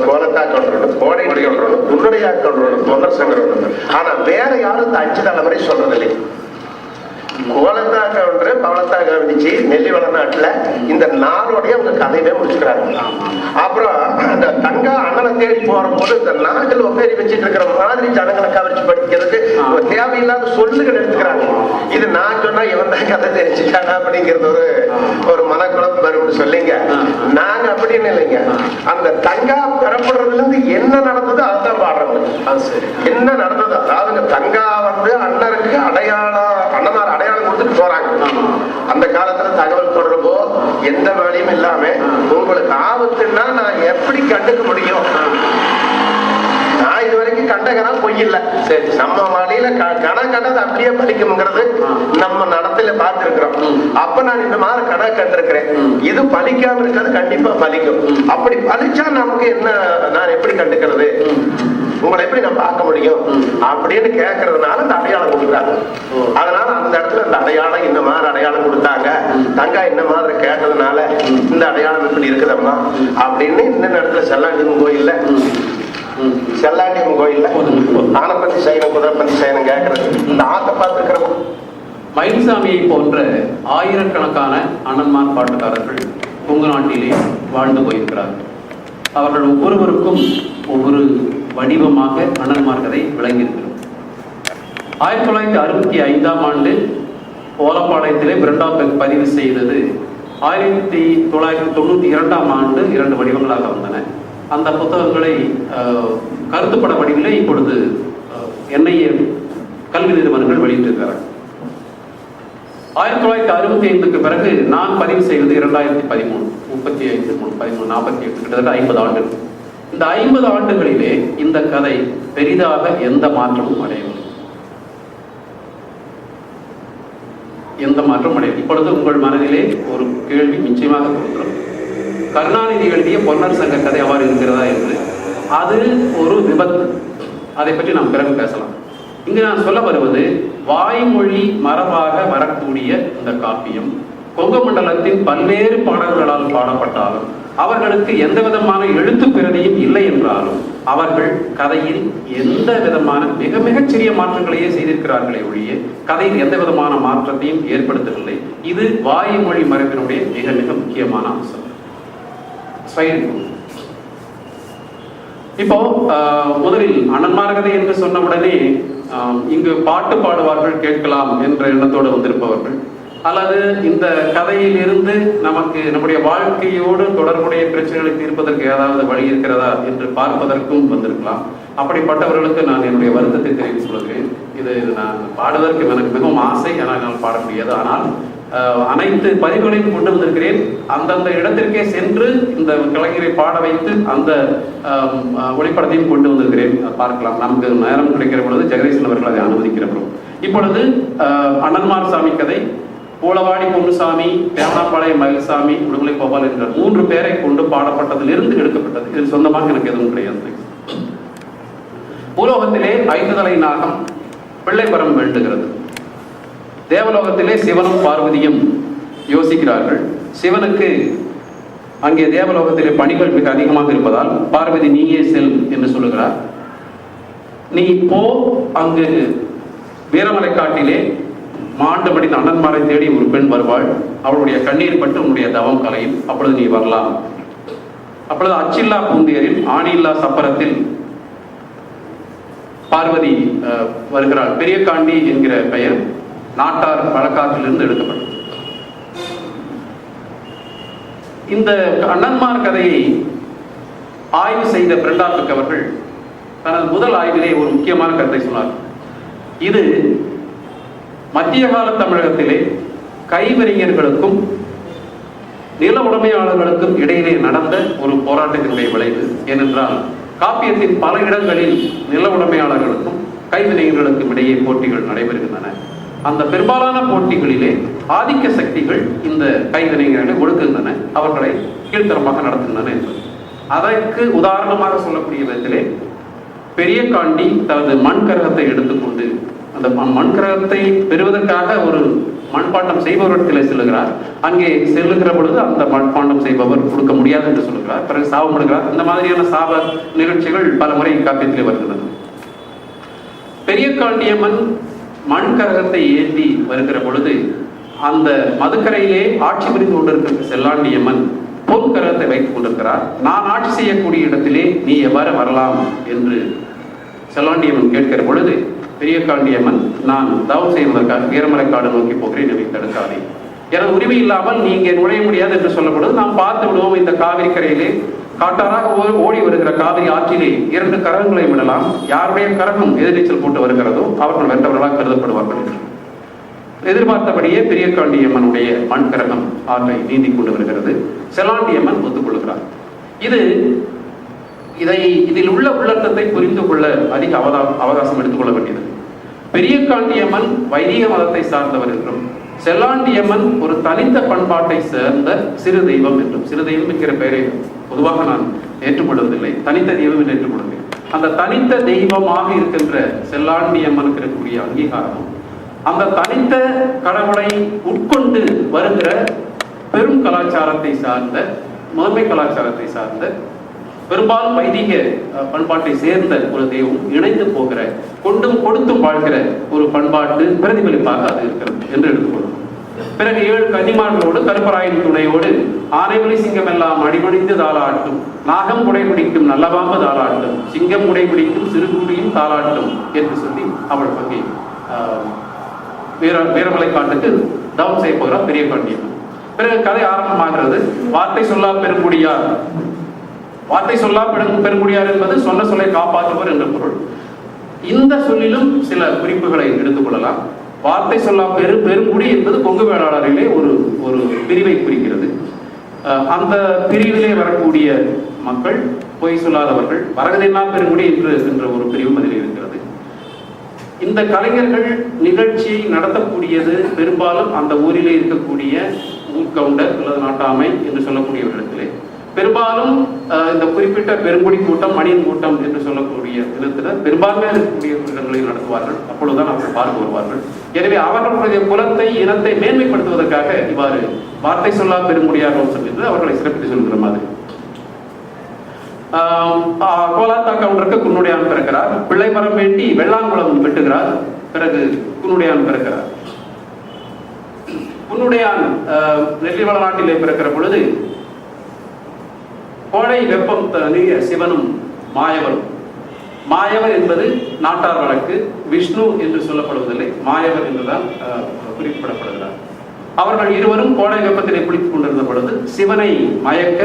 கோலத்தா கவுண்டர், கோடை கவுண்டர், உன்னுடைய கவுண்டர், பொன்னர் சங்கர். ஆனா வேற யாரும் இந்த 5 தலைமுறை சொல்றதில்லை. கோலத்தா கவுண்டர், பவளத்தா கவனிச்சு நெல்லி வளநாட்டுல இந்த நாளோடைய அவங்க கதையவே முடிச்சுக்கிறாங்க. அப்புறம் அந்த தங்கா அண்ணனை தேடி போற போது இந்த நாட்டில் ஒப்பேரி வச்சுட்டு இருக்கிற மாதிரி ஜனங்களை கவர்ச்சி படிக்கிறதுக்கு தேவையில்லாத சொல்லுகள் எடுத்துக்கிறாங்க. இது நான் சொன்னா இவன் தான் கதை தெரிஞ்சுட்டாங்க அப்படிங்கிறது ஒரு மனக்குழப்பம் வரும்னு சொல்லிங்க. நாங்க அப்படின்னு இல்லைங்க. அந்த தங்கா பெறப்படுறதுல இருந்து என்ன நடந்தது அதுதான் பாடுறாங்க. என்ன நடந்தது, அதாவது தங்கா வந்து அண்ணனுக்கு அண்ணனார் அடையாளம் கொடுத்துட்டு போறாங்க. அந்த காலத்துல தகவல் தொடர்போ எந்த வேலையும் இல்லாம உங்களுக்கு ஆபத்துன்னா நான் எப்படி கண்டுக்க முடியும்? நான் இது வரைக்கும் கண்டகனா பொய் இல்ல. சரி, நம்ம வழியில கணக்கு கண்டது அப்படியே பலிக்கும்ங்கிறது நம்ம நடத்தில பார்த்திருக்கிறோம். அப்ப நான் இந்த மாதிரி கணக்கு கண்டிருக்கிறேன். இது பலிக்காம இருக்கிறது கண்டிப்பா பலிக்கும். அப்படி பலிச்சா நமக்கு என்ன, நான் எப்படி கண்டுக்கிறது, உங்களை எப்படி நான் பார்க்க முடியும் அப்படின்னு கேட்கறதுனால இந்த அடையாளம் கொடுக்குறாங்க. அதனால அந்த இடத்துல இந்த அடையாளம் இந்த மாதிரி அடையாளம் கொடுத்தாங்க. தங்கா இந்த மாதிரி கேட்டதுனால இந்த அடையாளம் இப்படி இருக்குதம்மா அப்படின்னு இந்த இடத்துல செல்லாண்டியம்மன் கோயில்ல ஆனப்பத்தி சைனம் குதிரப்பத்தி சைனம் கேட்கறது இந்த ஆத்த பார்த்துருக்கிறோம். மயில்சாமியை போன்ற ஆயிரக்கணக்கான அண்ணன்மார் பாட்டுக்காரர்கள் கொங்கு நாட்டிலே வாழ்ந்து போயிருக்கிறார்கள். அவர்கள் ஒவ்வொருவருக்கும் ஒவ்வொரு வடிவமாக அண்ணன்மார் கதை விளங்கியிருக்கிறது. 1965ஆம் ஆண்டு ஓலப்பாளையத்திலே பிரண்டாப் பதிவு செய்தது. 1992ஆம் ஆண்டு 2 வடிவங்களாக வந்தன. அந்த புத்தகங்களை கருத்துப்பட வடிவிலே இப்பொழுது NIA கல்வி நிறுவனங்கள் வெளியிட்டிருக்கிறார்கள். 1965க்கு பிறகு நான் பதிவு செய்வது 2013, 35, 13, 48, கிட்டத்தட்ட 50 ஆண்டுகள். இந்த 50 ஆண்டுகளிலே இந்த கதை பெரிதாக எந்த மாற்றமும் அடையவில்லை. எந்த மாற்றமும் அடையவில்லை. இப்பொழுது உங்கள் மனதிலே ஒரு கேள்வி நிச்சயமாக தோன்றும். கருணாநிதி எழுதிய பொன்னர் சங்க கதை அவ்வாறு இருக்கிறதா என்று. அது ஒரு விபத்து. அதை பற்றி நாம் பிறகு பேசலாம். இங்கு நான் சொல்ல வருவது, வாய்மொழி மரபாக வரக்கூடிய இந்த காப்பியம் கொங்கு மண்டலத்தின் பல்வேறு பாடல்களால் பாடப்பட்டாலும் அவர்களுக்கு எந்த விதமான எழுத்து பிரதியும் இல்லை என்றாலும் அவர்கள் கதையில் எந்த விதமான மிக மிகச் சிறிய மாற்றங்களையே செய்திருக்கிறார்களே ஒழிய கதையில் எந்த விதமான மாற்றத்தையும் ஏற்படுத்தவில்லை. இது வாய்மொழி மரபினுடைய மிக மிக முக்கியமான அம்சம். இப்போ முதலில் அண்ணன்மார் கதை என்று சொன்ன உடனே இங்கு பாட்டு பாடுவார்கள் கேட்கலாம் என்ற எண்ணத்தோடு வந்திருப்பவர்கள், அல்லது இந்த கதையில் இருந்து நமக்கு நம்முடைய வாழ்க்கையோடு தொடர்புடைய பிரச்சனைகளை தீர்ப்பதற்கு ஏதாவது வழி இருக்கிறதா என்று பார்ப்பதற்கும் வந்திருக்கலாம். அப்படிப்பட்டவர்களுக்கு நான் என்னுடைய வருத்தத்தை தெரிவித்துக் கொள்கிறேன். இது நான் பாடுவதற்கு எனக்கு மிகவும் ஆசை, ஆனால் பாட முடியாது. ஆனால் அனைத்து பதிவுகளையும் கொண்டு வந்திருக்கிறேன். அந்தந்த இடத்திற்கே சென்று இந்த கலைஞரை பாட வைத்து அந்த ஒளிப்படத்தையும் கொண்டு வந்திருக்கிறேன். பார்க்கலாம், நமக்கு நேரம் கிடைக்கிற பொழுது ஜெகதீசன் அவர்கள் அதை அனுமதிக்கிறோம். இப்பொழுது அண்ணன்மார்சாமி கதை பூளவாடி பொன்னுசாமி, தேவனாப்பாளையம் மயில்சாமி, உடுமலை கோபால் என்ற 3 பேரை கொண்டு பாடப்பட்டதிலிருந்து எடுக்கப்பட்டது. இது சொந்தமாக எனக்கு எதுவும் கிடையாது. பூலோகத்திலே 5 தலை நாகம் பிள்ளைப்பரம் வேண்டுகிறது. தேவலோகத்திலே சிவனும் பார்வதியும் யோசிக்கிறார்கள். சிவனுக்கு அங்கே தேவலோகத்திலே பணிகள் மிக அதிகமாக இருப்பதால் பார்வதி நீயே செல் என்று சொல்லுகிறார். நீ போ, அங்கு வீரமலை காட்டிலே மாண்டபடி அண்ணன்மாரை தேடி ஒரு பெண் வருவாள். அவளுடைய கண்ணீர் பட்டு உன்னுடைய தவம் கலையும், அப்பொழுது நீ வரலாம். அப்பொழுது அச்சில்லா பூந்தியரில் ஆணியில்லா சப்பரத்தில் பார்வதி வருகிறாள். பெரிய காண்டி என்கிற பெயர் நாட்டார் வழக்காற்றிலிருந்து எடுக்கப்பட்டது. இந்த அண்ணன்மார் கதையை ஆய்வு செய்த பிரண்டாபிக் அவர்கள் தனது முதல் ஆய்விலே ஒரு முக்கியமான கருத்தை சொன்னார். இது மத்திய கால தமிழகத்திலே கைவினைஞர்களுக்கும் நில உடைமையாளர்களுக்கும் இடையிலே நடந்த ஒரு போராட்டத்தினுடைய விளைவு. ஏனென்றால் காப்பியத்தின் பல இடங்களில் நில உடைமையாளர்களுக்கும் கைவினைஞர்களுக்கும் இடையே போட்டிகள் நடைபெறுகின்றன. அந்த பெரும்பாலான போட்டிகளிலே ஆதிக்க சக்திகள் இந்த கைவினைஞர்களை ஒடுக்குகின்றன, அவர்களை கீழ்த்தரமாக நடத்துகின்றன என்பது. அதற்கு உதாரணமாக சொல்லக்கூடிய விதத்திலே பெரிய காண்டி தனது மண்கரகத்தை எடுத்துக்கொண்டு அந்த மண்கரகத்தை பெறுவதற்காக ஒரு மண்பாண்டம் செய்பவரிடத்தில் செல்லுகிறார். அங்கே செல்லுகிற பொழுது அந்த மண்பாண்டம் செய்பவர் கொடுக்க முடியாது என்று சொல்லுகிறார். பிறகு சாபமிடுகிறார். இந்த மாதிரியான சாப நிகழ்ச்சிகள் பல முறை காப்பியத்திலே வருகின்றன. பெரிய காண்டியம்மன் மண்கரகத்தை ஏந்தி வருகிற பொழுது அந்த மதுக்கரையிலே ஆட்சி புரிந்து கொண்டிருக்கிற செல்லாண்டியம்மன் பொன் கரகத்தை வைத்துக் கொண்டிருக்கிறார். நான் ஆட்சி செய்யக்கூடிய இடத்திலே நீ எவ்வாறு வரலாம் என்று செல்லாண்டியம்மன் கேட்கிற பொழுது பெரிய காண்டியம்மன், நான் தவம் செய்வதற்காக வீரமலைக்காடு நோக்கி போகிறேன், என்னை தடுக்காதே, எனது உரிமை இல்லாமல் நீங்க நுழைய முடியாது என்று சொல்லப்படுது. நாம் பார்த்து விடுவோம், இந்த காவிரி கரையிலே காட்டாராக ஓடி வருகிற காவிரி ஆற்றிலே 2 கரகங்களை விடலாம், யாருடைய கரகம் எதிர்நீச்சல் போட்டு வருகிறதோ அவர்கள் வென்றவர்களாக கருதப்படுவார்கள் என்று எதிர்பார்த்தபடியே பெரிய காண்டியம்மனுடைய மண்கரகம் ஆற்றை நீந்தி கொண்டு வருகிறது. செல்லாண்டியம்மன் ஒத்துக்கொள்கிறார். இதில் உள்ள உள்ளர்த்தத்தை புரிந்து கொள்ள அதிக அவகாசம் எடுத்துக்கொள்ள வேண்டியது. பெரிய காண்டியம்மன் வைதிக மதத்தை சார்ந்தவர் என்றும், செல்லாண்டியம்மன் ஒரு தனித்த பண்பாட்டை சேர்ந்த சிறு தெய்வம் என்றும், சிறு தெய்வம் என்கிற பெயரை பொதுவாக நான் ஏற்றுக்கொள்வதில்லை, தனித்த தெய்வம் என்று ஏற்றுக்கொள்வேன். அந்த தனித்த தெய்வமாக இருக்கின்ற செல்லாண்டியம்மனுக்கு இருக்கக்கூடிய அங்கீகாரமும், அந்த தனித்த கடவுளை உட்கொண்டு வருகிற பெரும் கலாச்சாரத்தை சார்ந்த, முதன்மை கலாச்சாரத்தை சார்ந்த, பெரும்பாலும் வைதிக பண்பாட்டை சேர்ந்த ஒரு தெய்வம் இணைந்து போகிற, கொண்டும் கொடுத்தும் வாழ்கிற ஒரு பண்பாட்டு பிரதிபலிப்பாக அது இருக்கிறது என்று எடுத்துக்கொள்ளும். பிறகு 7 கன்னிமார்களோடு கருப்பராயின் துணையோடு ஆனைவழி சிங்கம் எல்லாம் அடிபணிந்து தாளாட்டும், நாகம் குடைபிடிக்கும் நல்லபாம்பு தாளாட்டும், சிங்கம் குடைபிடிக்கும் சிறுகுடியும் தாளாட்டும் என்று சொல்லி அவள் அங்கே வீரமலை காட்டுக்கு தவம் செய்ய போகிறார் பெரிய காண்டியம்மன். பிறகு கதை ஆரம்பமாகிறது. வார்த்தை சொல்லா பெருங்குடியார், வார்த்தை சொல்லா பெருங்குடியார் என்பது சொன்ன சொல்லை காப்பாற்றுவர் என்ற பொருள். இந்த சொல்லிலும் சில குறிப்புகளை எடுத்துக்கொள்ளலாம். வார்த்தை சொல்லா பெருங்குடி என்பது கொங்கு வேளாளரிலே ஒரு பிரிவை குறிக்கிறது. அந்த பிரிவிலே வரக்கூடிய மக்கள் பொய் சொல்லாதவர்கள், வரகதென்னா பெருங்குடி என்ற ஒரு பிரிவும் அதில் இருக்கிறது. இந்த கலைஞர்கள் நிகழ்ச்சியை நடத்தக்கூடியது பெரும்பாலும் அந்த ஊரிலே இருக்கக்கூடிய ஊர்கவுண்டர் அல்லது நாட்டாமை என்று சொல்லக்கூடியவர்களிடத்திலே, பெரும்பாலும் இந்த குறிப்பிட்ட பெருங்குடி கூட்டம், மணியன் கூட்டம் என்று சொல்லக்கூடிய விதத்தில் பெரும்பான்மையாக இருக்கக்கூடிய இடங்களை நடத்துவார்கள். அப்பொழுதுதான் அவர்கள் பார்க்க வருவார்கள். எனவே அவர்களுடைய குலத்தை, இனத்தை மேன்மைப்படுத்துவதற்காக இவ்வாறு வார்த்தை சொல்லா பெருங்குடியார் வம்சம் என்று அவர்களை சிறப்பித்து சொல்கிற மாதிரி. கோலாத்தா கவுண்டருக்கு குன்னுடையான் பிறக்கிறார். பிள்ளை மரம் வேண்டி வெள்ளாங்குளம் வெட்டுகிறார். பிறகு குன்னுடையான் பிறக்கிறார். குன்னுடையான் நெல்லிவள நாட்டிலே பிறக்கிற பொழுது கோடை வெப்பம் தணிய சிவனும் மாயவரும், மாயவர் என்பது நாட்டார் வழக்கு, விஷ்ணு என்று சொல்லப்படுவதில்லை, மாயவர் என்றுதான் குறிப்பிடப்படுகிறார். அவர்கள் இருவரும் கோடை வெப்பத்திலே குளித்துக் கொண்டிருந்த பொழுது சிவனை மயக்க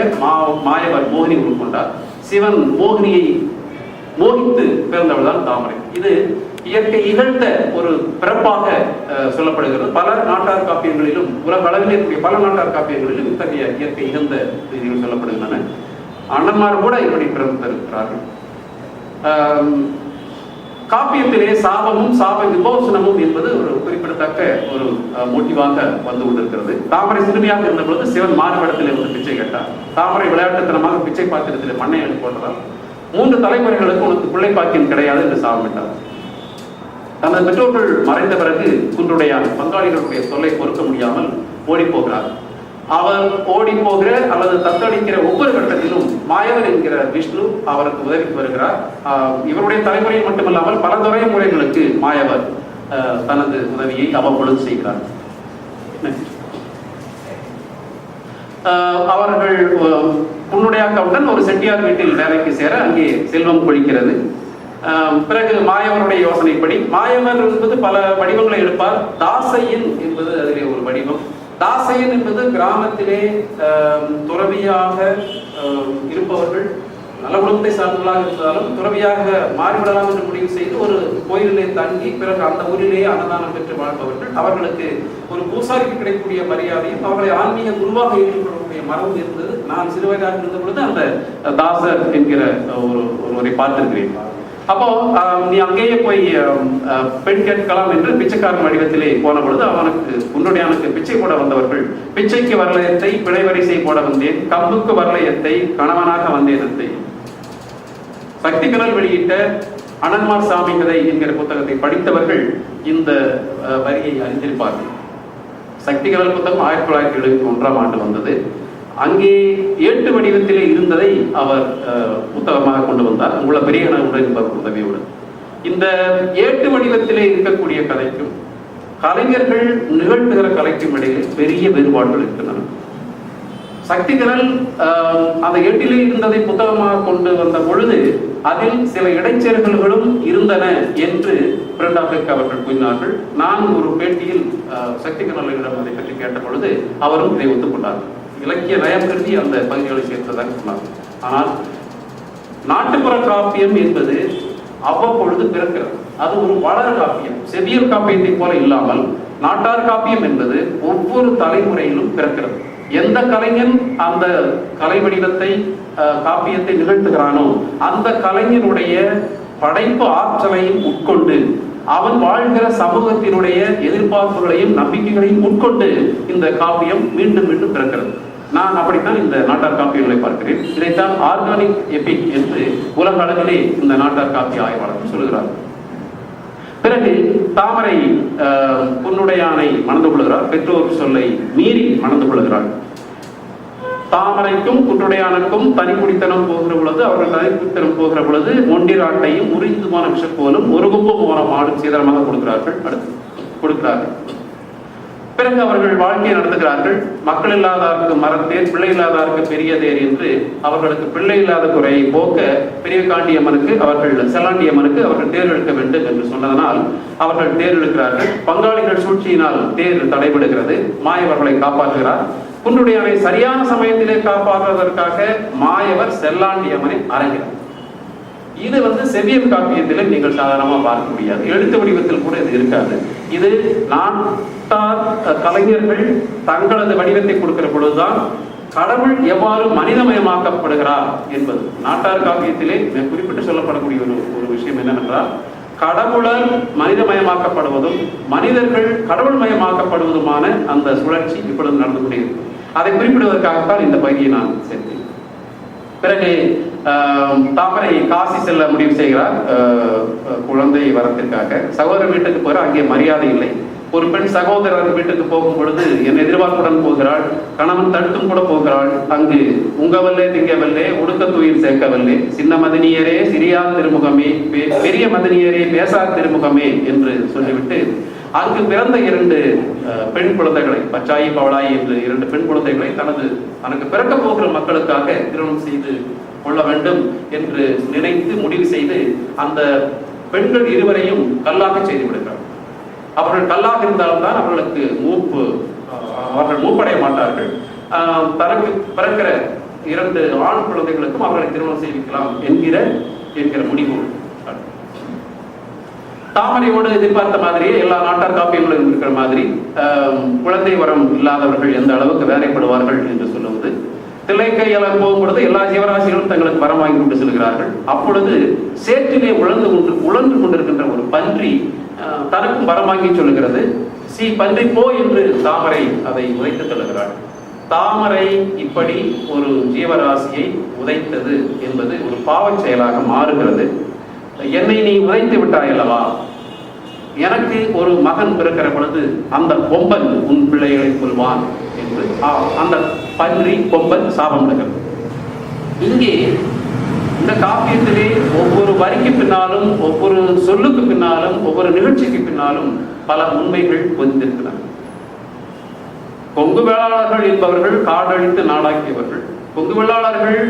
மாயவர் மோகினி உட்கொண்டார். சிவன் மோகினியை மோகித்து பிறந்தவள் தான் தாமரை. இது இயற்கை இகழ்ந்த ஒரு பிறப்பாக சொல்லப்படுகிறது. பல நாட்டார் காப்பியங்களிலும், உலக அளவில் இருக்கக்கூடிய பல நாட்டார் காப்பியங்களிலும் இத்தகைய இயற்கை இகழ்ந்த செய்திகள் சொல்லப்படுகின்றன. அண்ணன்மார் கூட இப்படி பிறந்திருக்கிறார்கள். காப்பியத்திலே சாபமும் சாப விமோசனமும் என்பது ஒரு குறிப்பிடத்தக்க ஒரு மோட்டிவாக வந்து கொண்டிருக்கிறது. தாமரை சிறுமியாக இருந்த பொழுது சிவன் மாறுபடத்தில் வந்து பிச்சை கேட்டார். தாமரை விளையாட்டுத்தனமாக பிச்சை பாத்திரத்தில் மண்ணை எடுத்து போட்டதால் 3 தலைமுறைகளுக்கு உனக்கு பிள்ளை பாக்கியம் கிடையாது என்று சாபமிட்டார். தனது பெற்றோர்கள் மறைந்த பிறகு குன்றுடையான் பங்காளிகளுடைய சொல்லை பொறுக்க முடியாமல் ஓடி போகிறார். அவர் ஓடி போகிற அல்லது தத்தளிக்கிற ஒவ்வொரு கட்டத்திலும் மாயவர் என்கிற விஷ்ணு அவருக்கு உதவிக்கு வருகிறார். இவருடைய தலைமுறையில் மட்டுமல்லாமல் பல தலைமுறைகளுக்கு மாயவர் தனது உதவியை அவ்வப்பொழுது செய்கிறார். அவர்கள் குன்னுடையாக்கவுடன் ஒரு செட்டியார் வீட்டில் வேலைக்கு சேர அங்கே செல்வம் கொழிக்கிறது. பிறகு மாயவருடைய யோசனைப்படி, மாயவர் என்பது பல வடிவங்களை எடுப்பார். தாசையின் என்பது அதிலே ஒரு வடிவம். தாசையன் என்பது கிராமத்திலே துறவியாக இருப்பவர்கள் நல்ல குடும்பத்தை சார்ந்தவர்களாக இருந்தாலும் துறவியாக மாறிவிடலாம் என்று முடிவு செய்து ஒரு கோயிலிலே தங்கி பிறகு அந்த ஊரிலேயே அன்னதானம் பெற்று வாழ்பவர்கள். அவர்களுக்கு ஒரு பூசாரிக்கு கிடைக்கக்கூடிய மரியாதையும் அவர்களை ஆன்மீக குருவாக ஏற்றுக்கொள்ளக்கூடிய மரபு இருந்தது. நான் சிறுவயதாக இருந்த பொழுது அந்த தாசர் என்கிற ஒருவரை பார்த்திருக்கிறேன். அப்போ நீ அங்கேயே போய் பெண் கேட்கலாம் என்று பிச்சைக்காரன் வடிவத்திலே போன பொழுது அவனுக்கு உன்னுடையானுக்கு பிச்சை போட வந்தவர்கள், பிச்சைக்கு வரலயத்தை பிழைவரிசை போட வந்தேன், கம்புக்கு வரலயத்தை கணவனாக வந்தேனத்தை. சக்தி கனல் வெளியிட்ட அனன்மார்சாமி கதை என்கிற புத்தகத்தை படித்தவர்கள் இந்த வரியை அறிந்திருப்பார்கள். சக்தி கனல் புத்தகம் 1971 வந்தது. அங்கே ஏட்டு வடிவத்திலே இருந்ததை அவர் புத்தகமாக கொண்டு வந்தார், உள்ள பெரிய என்பவர் உதவியுடன். இந்த ஏட்டு வடிவத்திலே இருக்கக்கூடிய கதைக்கும் கலைஞர்கள் நிகழ்த்துகிற கலைக்கும் இடையே பெரிய வேறுபாடுகள் இருக்கின்றன. சக்தி கனல் அந்த ஏட்டிலே இருந்ததை புத்தகமாக கொண்டு வந்த பொழுது அதில் சில இடைச்செருகல்களும் இருந்தன என்று பிரண்டாபிக் அவர்கள் கூறினார்கள். நான் ஒரு பேட்டியில் சக்தி கனலிடம் அதை பற்றி கேட்ட பொழுது அவரும் இதை ஒத்துக்கொண்டார்கள். இலக்கிய நயம் கருதி அந்த பகுதிகளை சேர்த்ததாக சொன்னார். ஆனால் நாட்டுப்புற காப்பியம் என்பது அவ்வப்பொழுது பிறக்கிறது. அது ஒரு வளர காப்பியம், செவியல் காப்பியத்தை போல இல்லாமல் நாட்டார் காப்பியம் என்பது ஒவ்வொரு தலைமுறையிலும் பிறக்கிறது. எந்த கலைஞன் அந்த கலை வடிவத்தை காப்பியத்தை நிகழ்த்துகிறானோ அந்த கலைஞனுடைய படைப்பு ஆற்றலையும் உட்கொண்டு அவன் வாழ்கிற சமூகத்தினுடைய எதிர்பார்ப்புகளையும் நம்பிக்கைகளையும் உட்கொண்டு இந்த காப்பியம் மீண்டும் மீண்டும் பிறக்கிறது. நான் அப்படித்தான் இந்த நாட்டார் காப்பியங்களை பார்க்கிறேன். இதைத்தான் ஆர்கானிக் எபிக் என்று உலக அளவிலே இந்த நாட்டார் காப்பிய ஆய்வாளர்கள் சொல்கிறார். பிறகு தாமரை பொன்னுடையானை மணந்து கொள்கிறார், பெற்றோர் சொல்லை மீறி மணந்து கொள்கிறார். தாமரைக்கும் குன்றுடையானுக்கும் தனி குடித்தனம் போகிற பொழுது அவர்கள் தனி குடித்தனம் போகிற பொழுது ஒண்டிராட்டையும் முறிந்து போன விஷப்போலும் ஒரு கும்பு போன மாடும் சீதனமாக கொடுக்கிறார்கள். பிறகு அவர்கள் வாழ்க்கையை நடத்துகிறார்கள். மக்கள் இல்லாதாருக்கு மரத்தேர், பிள்ளை இல்லாதாருக்கு பெரிய தேர் என்று அவர்களுக்கு பிள்ளை இல்லாத குறையை போக்க பெரிய காண்டியம்மனுக்கு அவர்கள் செல்லாண்டியம்மனுக்கு அவர்கள் தேர் இழுக்க வேண்டும் என்று சொன்னதனால் அவர்கள் தேர் இழுக்கிறார்கள். பங்காளிகள் சூழ்ச்சியினால் தேர் தடைபடுகிறது. மாயவர்களை காப்பாற்றுகிறார். குன்றுடையானை சரியான சமயத்திலே காப்பாற்றுவதற்காக மாயவர் செல்லாண்டியம்மனை அறைகிறார். இது செவியல் காப்பியத்திலே நீங்கள் சாதாரணமாக பார்க்க முடியாது. எழுத்து வடிவத்தில் கூட இது இருக்காது. இது நாட்டார் கலைஞர்கள் தங்களது வடிவத்தை கொடுக்கிற பொழுதுதான் கடவுள் எவ்வாறு மனிதமயமாக்கப்படுகிறார் என்பது நாட்டார் காப்பியத்திலே குறிப்பிட்டு சொல்லப்படக்கூடிய ஒரு விஷயம் என்னவென்றால், கடவுளர் மனிதமயமாக்கப்படுவதும் மனிதர்கள் கடவுள் மயமாக்கப்படுவதுமான அந்த சுழற்சி இப்பொழுது நடந்து கொண்டிருக்கிறது. அதை குறிப்பிடுவதற்காகத்தான் இந்த பகுதியை நான் சேர்த்தேன். பிறகு தாமரை காசி செல்ல முடிவு செய்கிறார் குழந்தை வரத்திற்காக. சகோதரர் வீட்டுக்கு போகிற, அங்கே மரியாதை இல்லை. ஒரு பெண் சகோதரர் வீட்டுக்கு போகும் பொழுது என் எதிர்பார்ப்புடன் போகிறாள். கணவன் தடுத்தும் கூட போகிறாள். அங்கு உங்கவல்லே திங்கவல்லே உடுக்கத்துயிர் சேர்க்கவல்லே, சின்ன மதினியரே சிறியா திருமுகமே, பெரிய மதினியரே பேசா திருமுகமே என்று சொல்லிவிட்டு அங்கு பிறந்த 2 பெண் குழந்தைகளை, பச்சாயி பவளாயி என்று 2 பெண் குழந்தைகளை தனக்கு பிறக்க போகிற மக்களுக்காக திருமணம் செய்து கொள்ள வேண்டும் என்று நினைத்து முடிவு செய்து அந்த பெண்கள் இருவரையும் கல்லாக செய்து விடுகிறார். அவர்கள் கல்லாக இருந்தால்தான் அவர்களுக்கு அவர்கள் மூப்படைய மாட்டார்கள். தனக்கு பிறக்கிற 2 ஆண் குழந்தைகளுக்கும் அவர்களை திருமணம் செய்விக்கலாம் என்கிற முடிவு. தாமரையோடு எதிர்பார்த்த மாதிரியே எல்லா நாட்டார் காப்பியங்களும் இருக்கிற மாதிரி குழந்தை வரம் இல்லாதவர்கள் எந்த அளவுக்கு வேலைப்படுவார்கள் என்று சொல்லுவது. திளைக்கையால் போகும் பொழுது எல்லா ஜீவராசிகளும் தங்களுக்கு வரம் வாங்கி கொண்டு செல்கிறார்கள். அப்பொழுது சேற்றிலே உழந்து கொண்டிருக்கின்ற ஒரு பன்றி தனக்கும் வரம் வாங்கி சொல்லுகிறது. பன்றி போ என்று தாமரை அதை உதைத்து தள்ளுகிறாள். தாமரை இப்படி ஒரு ஜீவராசியை உதைத்தது என்பது ஒரு பாவச் செயலாக மாறுகிறது. என்னை நீ உதைத்து விட்டாய் அல்லவா, எனக்கு ஒரு மகன் பிறக்கிற பொழுது அந்த கொம்பன் உன் பிள்ளைகளை கொள்வான் என்று அந்த பன்றி கொம்பன் சாபம் எடுக்கிறது. இங்கே இந்த காப்பியத்திலே ஒவ்வொரு வரிக்கு பின்னாலும், ஒவ்வொரு சொல்லுக்கு பின்னாலும், ஒவ்வொரு நிகழ்ச்சிக்கு பின்னாலும் பல உண்மைகள் பொதிந்திருக்கின்றன. கொங்கு வேளாளர்கள் என்பவர்கள் காடழித்து நாடாக்கியவர்கள். கொங்கு வேளாளர்கள்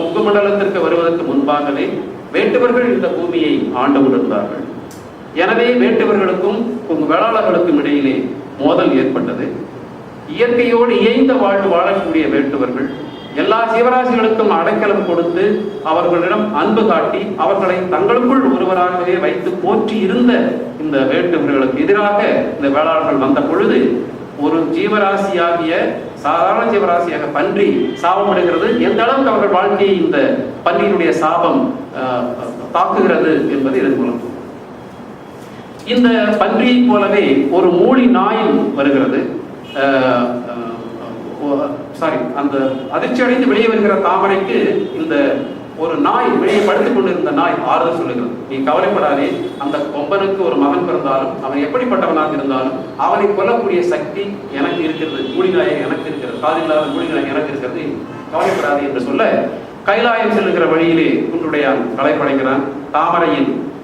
கொங்கு மண்டலத்திற்கு வருவதற்கு முன்பாகவே வேட்டுவர்கள் இந்த பூமியை ஆண்டு கொண்டிருந்தார்கள். எனவே வேட்டுவர்களுக்கும் வேளாளர்களுக்கும் இடையிலே மோதல் ஏற்பட்டது. இயற்கையோடு இயைந்த வாழ்வு வாழக்கூடிய வேட்டுவர்கள், எல்லா ஜீவராசிகளுக்கும் அடைக்கலம் கொடுத்து அவர்களிடம் அன்பு காட்டி அவர்களை தங்களுக்குள் ஒருவராகவே வைத்து போற்றி இருந்த இந்த வேட்டுவர்களுக்கு எதிராக இந்த வேளாளர்கள் வந்த பொழுது ஒரு ஜீவராசியாகிய சாதாரண ஜீவராசியாக பன்றி சாபமடைகிறது. எந்த அளவுக்கு அவர்கள் வாழ்க்கையை இந்த பன்றியினுடைய சாபம் தாக்குகிறது என்பது இதன் மூலம். இந்த பன்றியை போலவே ஒரு மூலி நாயும் வருகிறது. அந்த அதிர்ச்சி அடைந்து வெளியே வருகிற தாமரைக்கு இந்த ஒரு நாய், வெளியே படுத்துக் கொண்டிருந்த நாய் ஆறுதல் சொல்லுகிறது. நீ கவலைப்படாதே, அந்த கொம்பனுக்கு ஒரு மகன் பிறந்தாலும் அவன் எப்படிப்பட்டவனாக இருந்தாலும் அவனை கொல்லக்கூடிய சக்தி எனக்கு இருக்கிறது, மூலி நாயை எனக்கு இருக்கிறது, காதில்லாத மூலி நாய் எனக்கு இருக்கிறது, கவலைப்படாதே என்று சொல்ல கைலாயம் செல்லுகிற வழியிலே குன்றுடையான் களைப்படைகிறான்.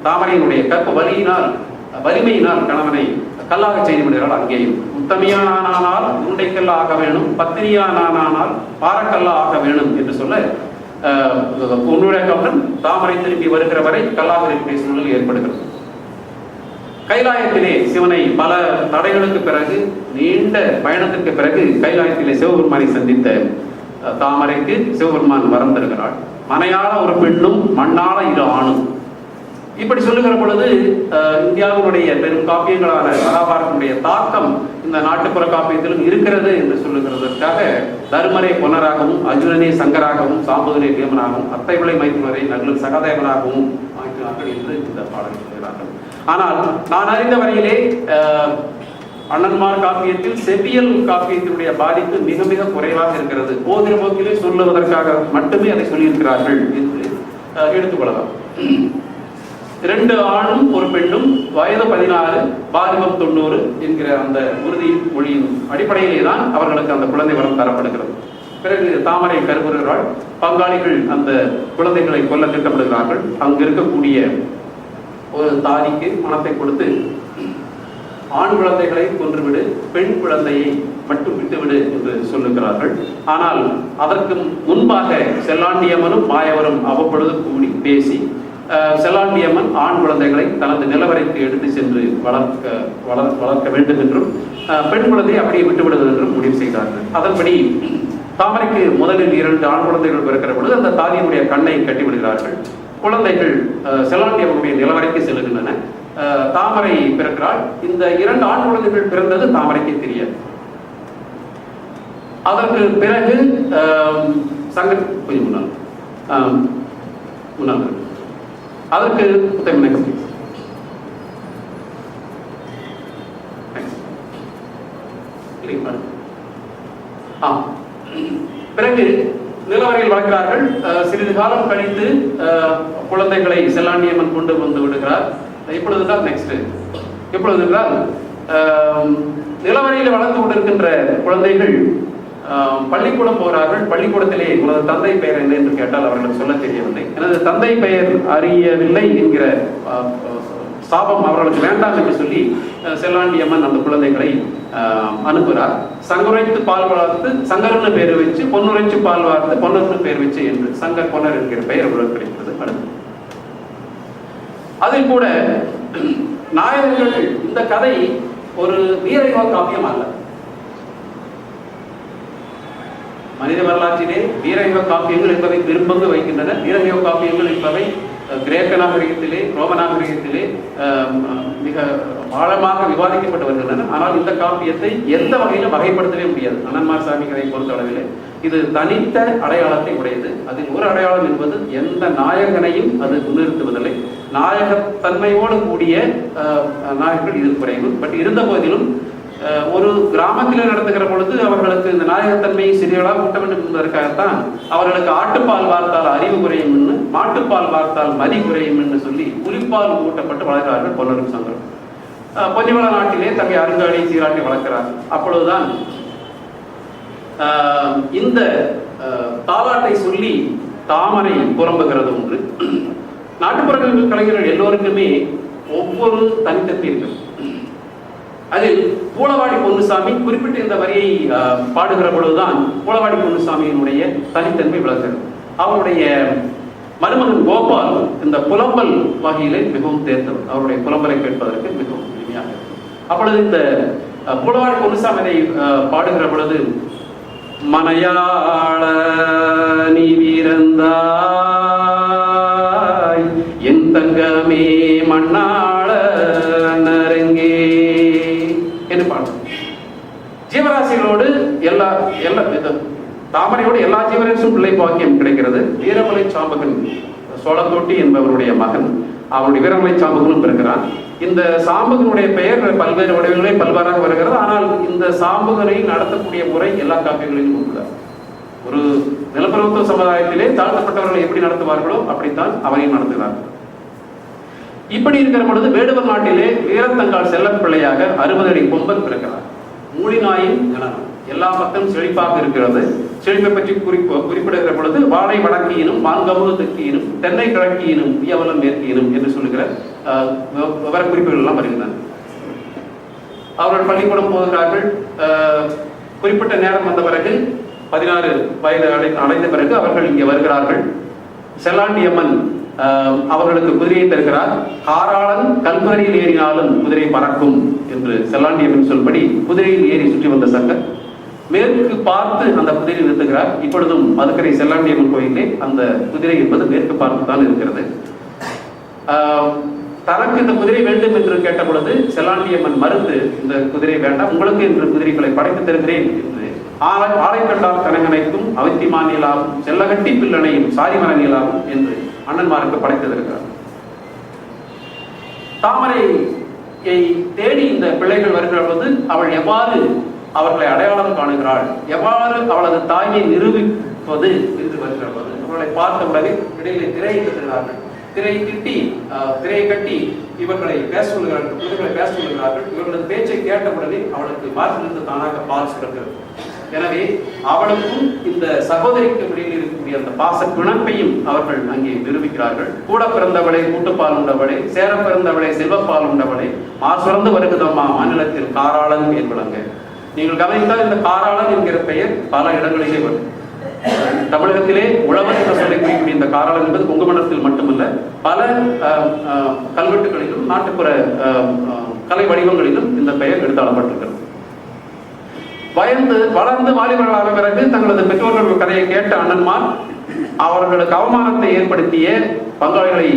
தாமரையினுடைய கற்ப வலிமையினால் கணவனை கல்லாக செய்து விடுகிறாள். அங்கேயும் உத்தமியானால் உருண்டைக்கல்லா ஆக வேணும், பத்தினியானால் பாறக்கல்லா ஆக வேணும் என்று சொல்ல உன்னுடைய கவனம் தாமரை திரும்பி வருகிற வரை கல்லாக இருக்கிற சூழல் ஏற்படுகிறது. கைலாயத்திலே சிவனை பல தடைகளுக்கு பிறகு, நீண்ட பயணத்திற்கு பிறகு கைலாயத்திலே சிவபெருமானை சந்தித்த தாமரைக்கு சிவபெருமான் வரம் தருகிறாள். மனையாள ஒரு பெண்ணும் மண்ணாள இரு ஆணும். இப்படி சொல்லுகிற பொழுது இந்தியாவினுடைய பெரும் காப்பியங்களான மகாபாரதனுடைய தாக்கம் இந்த நாட்டுப்புற காப்பியத்திலும் இருக்கிறது என்று சொல்லுகிறதற்காக தருமரை பொன்னராகவும், அர்ஜுனனே சங்கராகவும், சாம்புதனே பீமனாகவும், அத்தைவிளை மைத்துனரை நல்ல சகதேவனாகவும் ஆக்கினார்கள் என்று இந்த பாடல் சொல்கிறார்கள். ஆனால் நான் அறிந்த வரையிலே அண்ணன்மார் காப்பியத்தில் செவ்வியல் காப்பியத்தினுடைய பாதிப்பு மிக மிக குறைவாக இருக்கிறது. போதிர போக்கிலே சொல்லுவதற்காக மட்டுமே அதை சொல்லியிருக்கிறார்கள் என்று எடுத்துக்கொள்ளலாம். 2 ஆணும் ஒரு பெண்ணும், வயது 16, பாலிபம் 90 என்கிற அந்த உறுதி மொழியின் அடிப்படையிலே தான் அவர்களுக்கு அந்த குழந்தை வரம் தரப்படுகிறது. பிறகு தாமரை கருவுறுகிறாள். பங்காளிகள் அந்த குழந்தைகளை கொல்ல திட்டமிடுகிறார்கள். அங்கு இருக்கக்கூடிய ஒரு தாதிக்கு பணத்தை கொடுத்து ஆண் குழந்தைகளை கொன்றுவிடு, பெண் குழந்தையை மட்டும் விட்டுவிடு என்று சொல்லுகிறார்கள். ஆனால் அதற்கு முன்பாக செல்லாண்டியம்மனும் மாயவரும் அவ்வப்பொழுது கூடி பேசி செல்லாண்டியம்மன் ஆண் குழந்தைகளை தனது நிலவரைக்கு எடுத்து சென்று வளர்க்க வேண்டும் என்றும் பெண் குழந்தையை அப்படியே விட்டுவிடுவது என்றும் முடிவு செய்தார்கள். அதன்படி தாமரைக்கு முதலில் 2 ஆண் குழந்தைகள் பிறக்கிற பொழுது அந்த தாதியினுடைய கண்ணை கட்டிவிடுகிறார்கள். குழந்தைகள் செல்லாண்டியம்மனுடைய நிலவரைக்கு செல்லுகின்றன. தாமரை பிறக்கிறாள். இந்த 2 ஆண் குழந்தைகள் பிறந்தது தாமரைக்கு தெரியாது. அதற்கு பிறகு கொஞ்சம் முன்னால் அதற்கு பிறகு நிலவரையில் வளர்க்கிறார்கள். சிறிது காலம் கழித்து குழந்தைகளை செல்லாண்டியம்மன் கொண்டு வந்து விடுகிறார். இப்பொழுதுதான் நிலவரையில் வளர்ந்து கொண்டிருக்கின்ற குழந்தைகள் பள்ளிக்கூடம் போகிறார்கள். பள்ளிக்கூடத்திலே உனது தந்தை பெயர் என்ன என்று கேட்டால் அவர்களுக்கு சொல்ல தெரியவில்லை. எனது தந்தை பெயர் அறியவில்லை என்கிற சாபம் அவர்களுக்கு வேண்டாம் என்று சொல்லி செல்லாண்டியம்மன் அந்த குழந்தைகளை அனுப்புகிறார். சங்குரைத்து பால் வளர்த்து சங்கர்னு பெயர் வச்சு, பொன்னுரைச்சு பால் வளர்த்து பொன்னர்னு பெயர் வச்சு என்று சங்கர் பொன்னர் என்கிற பெயர் அவர்களுக்கு கிடைக்கிறது. அடுத்து அதில் கூட நாயகர்கள் இந்த கதை ஒரு வீரயுக காப்பியம் அல்ல. மனித வரலாற்றிலே வீரயுக காப்பியங்கள் என்பவை விரும்பங்கு வைக்கின்றன. வீரயுக காப்பியங்கள் என்பவை கிரேக்க நாகரிகத்திலே, ரோம நாகரிகத்திலே மிக ஆழமாக விவாதிக்கப்பட்டு வருகின்றன. ஆனால் இந்த காப்பியத்தை எந்த வகையிலும் வகைப்படுத்தவே முடியாது. அண்ணன்மார்சாமி கதை பொறுத்தளவிலே இது தனித்த அடையாளத்தை உடையது. அதில் ஒரு அடையாளம் என்பது எந்த நாயகனையும் அது முன்னிறுத்துவதில்லை. நாயகத்தன்மையோடு கூடிய நாயகர்கள் இதில் குறைவு. பட் இருந்த போதிலும் ஒரு கிராமத்தில் நடத்துகிற பொழுது அவர்களுக்கு இந்த நாயகத்தன்மையை சிறியளவாக ஊட்ட வேண்டும் என்பதற்காகத்தான் அவர்களுக்கு ஆட்டுப்பால் வார்த்தால் அறிவு குறையும் என்று, மாட்டுப்பால் வார்த்தால் மதி குறையும் என்று சொல்லி புலிப்பால் ஊட்டப்பட்டு வளர்க்கிறார்கள் பொன்னரும் சங்கரும். பொன்னிவள நாட்டிலே தங்கை அருங்காடி சீராட்டி வளர்க்கிறார். அப்பொழுதுதான் இந்த தாலாட்டை சொல்லி தாமரை புறம்புகிறது ஒன்று. நாட்டுப்புற கலைஞர்கள் எல்லோருக்குமே ஒவ்வொரு தனித்தன்மை இருக்கிறது. அதில் பூளவாடி பொன்னுசாமி குறிப்பிட்ட இந்த வரியை பாடுகிற பொழுதுதான் பூளவாடி பொன்னுசாமியினுடைய தனித்தன்மை விளங்குகிறது. அவருடைய மருமகன் கோபால் இந்த புலம்பல் வகையிலே மிகவும் தேர்ந்தவர். அவருடைய புலம்பலை கேட்பதற்கு மிகவும் எளிமையாக இருக்கும். அப்பொழுது இந்த புலவாடி பொன்னுசாமி பாடுகிற பொழுது, மனையாள நீ வீரந்தாய் என் தங்கமே மண்ணாள நரங்கே என்று பாடுறோம். ஜீவராசிகளோடு எல்லா தாமரையோடு எல்லா ஜீவராசியும் பிள்ளை பாக்கியம் கிடைக்கிறது. வீரமலை சாம்பகன் சோழத்தோட்டி என்பவருடைய மகன், அவருடைய வீரமலை சாம்பகனும் பிறக்கிறான். இந்த சாம்பகனுடைய பெயர் பல்வேறு வடிவங்களில் பல்வேறாக வருகிறது. ஆனால் இந்த சாம்பகனை நடத்தக்கூடிய முறை எல்லா காப்பியங்களிலும் உள்ளது. ஒரு நிலப்பிரபுத்துவ சமுதாயத்திலே தாழ்த்தப்பட்டவர்களை எப்படி நடத்துவார்களோ அப்படித்தான் அவரையும் நடத்துகிறார்கள். இப்படி இருக்கிற பொழுது வேடுவர் நாட்டிலே வீரத்தங்கால் செல்ல பிள்ளையாக 60 அடி கொம்பன் பிறக்கிறார். மூலிநாயின் கணவன். எல்லா பக்கம் செழிப்பாக இருக்கிறது. செழிப்பை பற்றி குறிப்பிடுகிற பொழுது வாழை வடக்கியினும் மாங்கமுறு தெற்கியினும் தென்னை கிழக்கியினும் வியவலம் மேற்கியினும் என்று சொல்லுகிற விவர குறிப்புகள் எல்லாம் வருகின்றன. அவர்கள் பள்ளிக்கூடம் போகிறார்கள். குறிப்பிட்ட நேரம் வந்த பிறகு 16 வயது அடைந்த பிறகு அவர்கள் இங்கே வருகிறார்கள். செல்லாண்டியம்மன் அவர்களுக்கு குதிரையை தருகிறார். காராளன் கல்குதிரையில் ஏறினாலும் குதிரை பறக்கும் என்று செல்லாண்டியம்மன் சொல்படி குதிரையில் ஏறி சுற்றி வந்த சங்கர் மேற்கு பார்த்து அந்த குதிரையை நிறுத்துகிறார். இப்பொழுதும் மதுக்கரை செல்லாண்டியம்மன் கோயிலே அந்த குதிரை என்பது மேற்கு பார்த்து தான் இருக்கிறது. தனக்கு இந்த குதிரை வேண்டும் என்று கேட்ட பொழுது செல்லாண்டியம்மன் மறுத்து, இந்த குதிரை வேண்டாம், உங்களுக்கு என்று குதிரைகளை படைத்து தருகிறேன் என்று ஆலை கண்டால் கனகனைக்கும் அவித்தி மாநிலாகும் செல்லகட்டி பிள்ளனையும் சாரிமர நீலாகும் என்று அண்ணன்மாருக்கு படைத்திருக்கிறார். தாமரையை தேடி இந்த பிள்ளைகள் வருகிற பொழுது அவள் எவ்வாறு அவர்களை அடையாளம் காணுகிறாள், எவ்வாறு அவளது தாயை நிரூபிப்பது என்று வருகிற போது அவர்களை பார்த்த உடனே இடையிலே திரையை கட்டுகிறார்கள். திரையை கட்டி இவர்களை பேச சொல்கிறார்கள், குழந்தைகளை பேச சொல்கிறார்கள். இவர்களது பேச்சை கேட்டவுடனே அவளுக்கு மாற்றிலிருந்து தானாக பால் சுரக்கிறது. எனவே அவளுக்கும் இந்த சகோதரிக்கு இடையில் இருக்கக்கூடிய அந்த பாச பிணப்பையும் அவர்கள் அங்கே நிரூபிக்கிறார்கள். கூட பிறந்தவளை கூட்டுப்பால் உண்டவளை, சேர பிறந்தவளை செல்வப்பால் உண்டவளை, மாசுறந்து வருகிறதம்மா மாநிலத்தில் காராளன் என்பளங்க. நீங்கள் கவனித்தால் இந்த காராளன் என்கிற பெயர் பல இடங்களிலே வரும். தமிழகத்திலே உழவர் என்று சொல்லக்கூடிய இந்த காராளன் என்பது குங்குமணத்தில் மட்டுமல்ல, பல கல்வெட்டுகளிலும் நாட்டுப்புற கலை வடிவங்களிலும் இந்த பெயர் எடுத்தாளப்பட்டிருக்கிறது. வளர்ந்து வாலிபர்களாக பிறகு தங்களது பெற்றோர்கள் கதையை கேட்ட அண்ணன்மார் அவர்களுக்கு அவமானத்தை ஏற்படுத்திய பங்காளிகளை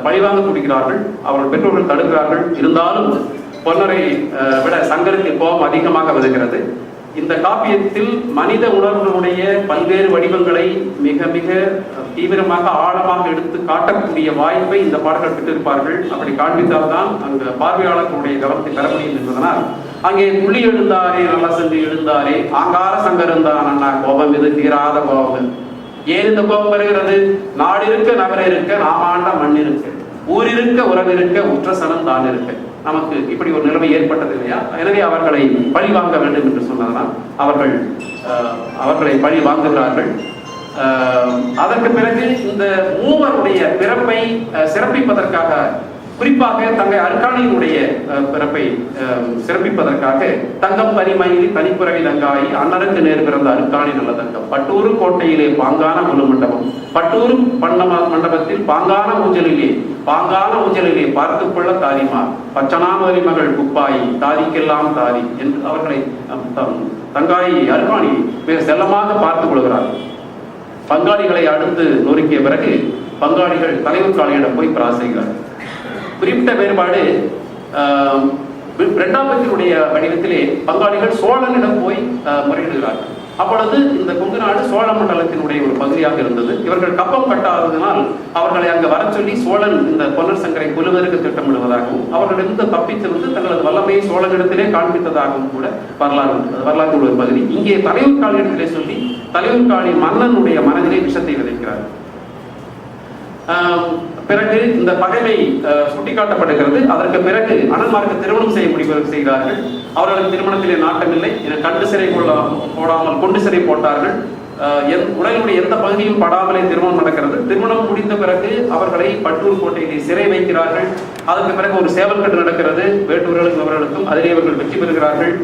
பழிவாங்க துடிக்கிறார்கள். அவர்கள் பெற்றோர்கள் தடுக்கிறார்கள். இருந்தாலும் பொன்னரை விட சங்கருக்கு கோபம் அதிகமாக வருகிறது. இந்த காப்பியத்தில் மனித உணர்வுகளுடைய பல்வேறு வடிவங்களை மிக மிக தீவிரமாக ஆழமாக எடுத்து காட்டக்கூடிய வாய்ப்பை இந்த பாடல்கள் பெற்றிருப்பார்கள். அப்படி காண்பித்தால்தான் அந்த பார்வையாளர்களுடைய கவனத்தை பெற முடியும் என்பதனால் அங்கே புள்ளி எழுந்தாரே நல்ல சென்று எழுந்தாரே ஆங்கார சங்கருந்தான் அண்ணா கோபம் இது தீராத கோபம். ஏன் இந்த கோபம் வருகிறது? நாடு இருக்க நகர இருக்க நாமாண்ட மண் இருக்க ஊர் இருக்க உறவு இருக்க உற்ற சனம் தான் இருக்க நமக்கு இப்படி ஒரு நிலைமை ஏற்பட்டது இல்லையா? எனவே அவர்களை பழி வாங்க வேண்டும் என்று சொன்னதனால் அவர்களை பழி வாங்குகிறார்கள். அதற்கு பிறகு இந்த மூவருடைய பிறப்பை சிறப்பிப்பதற்காக, குறிப்பாக தங்கை அருக்காணியினுடைய பிறப்பை சிறப்பிப்பதற்காக தங்கம் பனிமயிலி தனிப்புறவி தங்காயி அண்ணனுக்கு நேர் பிறந்த அருக்காணி நல்ல தங்கம் பட்டூரு கோட்டையிலே பாங்கான முழு மண்டபம் பட்டூரு மண்டபத்தில் பாங்கான ஊஞ்சலிலே பார்த்து கொள்ள தாரிமார் பச்சனாமரி மகள் குப்பாயி தாரிக்கெல்லாம் தாரி என்று அவர்களை தங்காயி அருக்காணி மிக செல்லமாக பார்த்துக் கொள்கிறார். பங்காளிகளை அடுத்து நொறுக்கிய பிறகு பங்காளிகள் தலைவர் காளியிடம் போய் பிரார்த்திக்கிறார். குறிப்பிட்ட வேறுபாடு இரண்டாபத்தினுடைய வடிவத்திலே பங்காளிகள் சோழனிடம் போய் முறையிடுகிறார்கள். அப்பொழுது இந்த கொங்கு நாடு சோழ மண்டலத்தினுடைய ஒரு பகுதியாக இருந்தது. இவர்கள் கப்பம் கட்டாததினால் அவர்களை அங்கு வர சொல்லி சோழன் இந்த பொன்னர் சங்கரை கொல்லுவதற்கு திட்டமிடுவதாகவும் அவர்களிருந்து தப்பித்திருந்து தங்களது வல்லமையை சோழனிடத்திலே காண்பித்ததாகவும் கூட வரலாற்று ஒரு பகுதி. இங்கே தலைவர் காளியிடத்திலே சொல்லி தலைவர் காளி மன்னனுடைய மனதிலே விஷத்தை விதைக்கிறார். பிறகு இந்த பகைமை சுட்டிக்காட்டப்படுகிறது. அதற்கு பிறகு அண்ணன்மாருக்கு திருமணம் செய்ய முடிவு செய்கிறார்கள். அவர்களுக்கு திருமணத்திலே நாட்டமில்லை. கண்டு சிறை போடாமல் கொண்டு சிறை போட்டார்கள். உடலுடைய எந்த பகுதியும் படாமலே திருமணம் நடக்கிறது. திருமணம் முடிந்த பிறகு அவர்களை பட்டூர் கோட்டையிலே சிறை வைக்கிறார்கள். அதற்கு பிறகு ஒரு சேவல்கட்டு நடக்கிறது வேட்டூர்களுக்கும் அவர்களுக்கும். அதிலே இவர்கள் வெற்றி பெறுகிறார்கள்.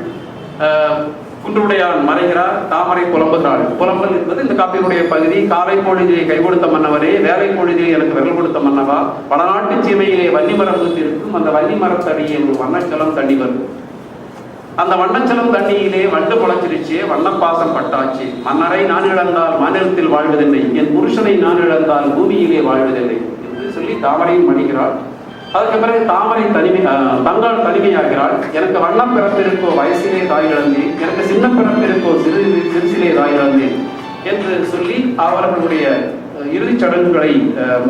குன்றுடையான் மறைகிறார், தாமரை புலம்புகிறாள். புலம்பல் என்பது இந்த காப்பியினுடைய பகுதி. காலை பொழுதிலே கை கொடுத்த மன்னவரே, வேலை பொழுதிலே எனக்கு விரல் கொடுத்த மன்னவா, வடநாட்டு சீமையிலே வன்னி மரம் இருக்கும், அந்த வன்னி மரத்தடியே ஒரு வண்ணச்சலம் தண்ணி வரும். அந்த வண்ணச்சலம் தண்ணியிலே வண்டு முளைச்சிருச்சே, வண்ணப்பாசம் பட்டாச்சு, மன்னரை நான் இழந்தால் மாநிலத்தில் வாழ்வதில்லை, என் புருஷனை நான் இழந்தால் பூமியிலே வாழ்வதில்லை என்று சொல்லி தாமரையும் மணிகிறாள். அதுக்கு பிறகு தாமரை தங்காள் தனிமையாகிறாள். எனக்கு வண்ணம் பிறப்பிருக்கோ வயசிலே தாய் இழந்தேன், எனக்கு சின்ன பிறப்பிருக்கோ சிறுசிலே தாய் இழந்தேன் என்று சொல்லி அவர்களுடைய இறுதிச் சடங்குகளை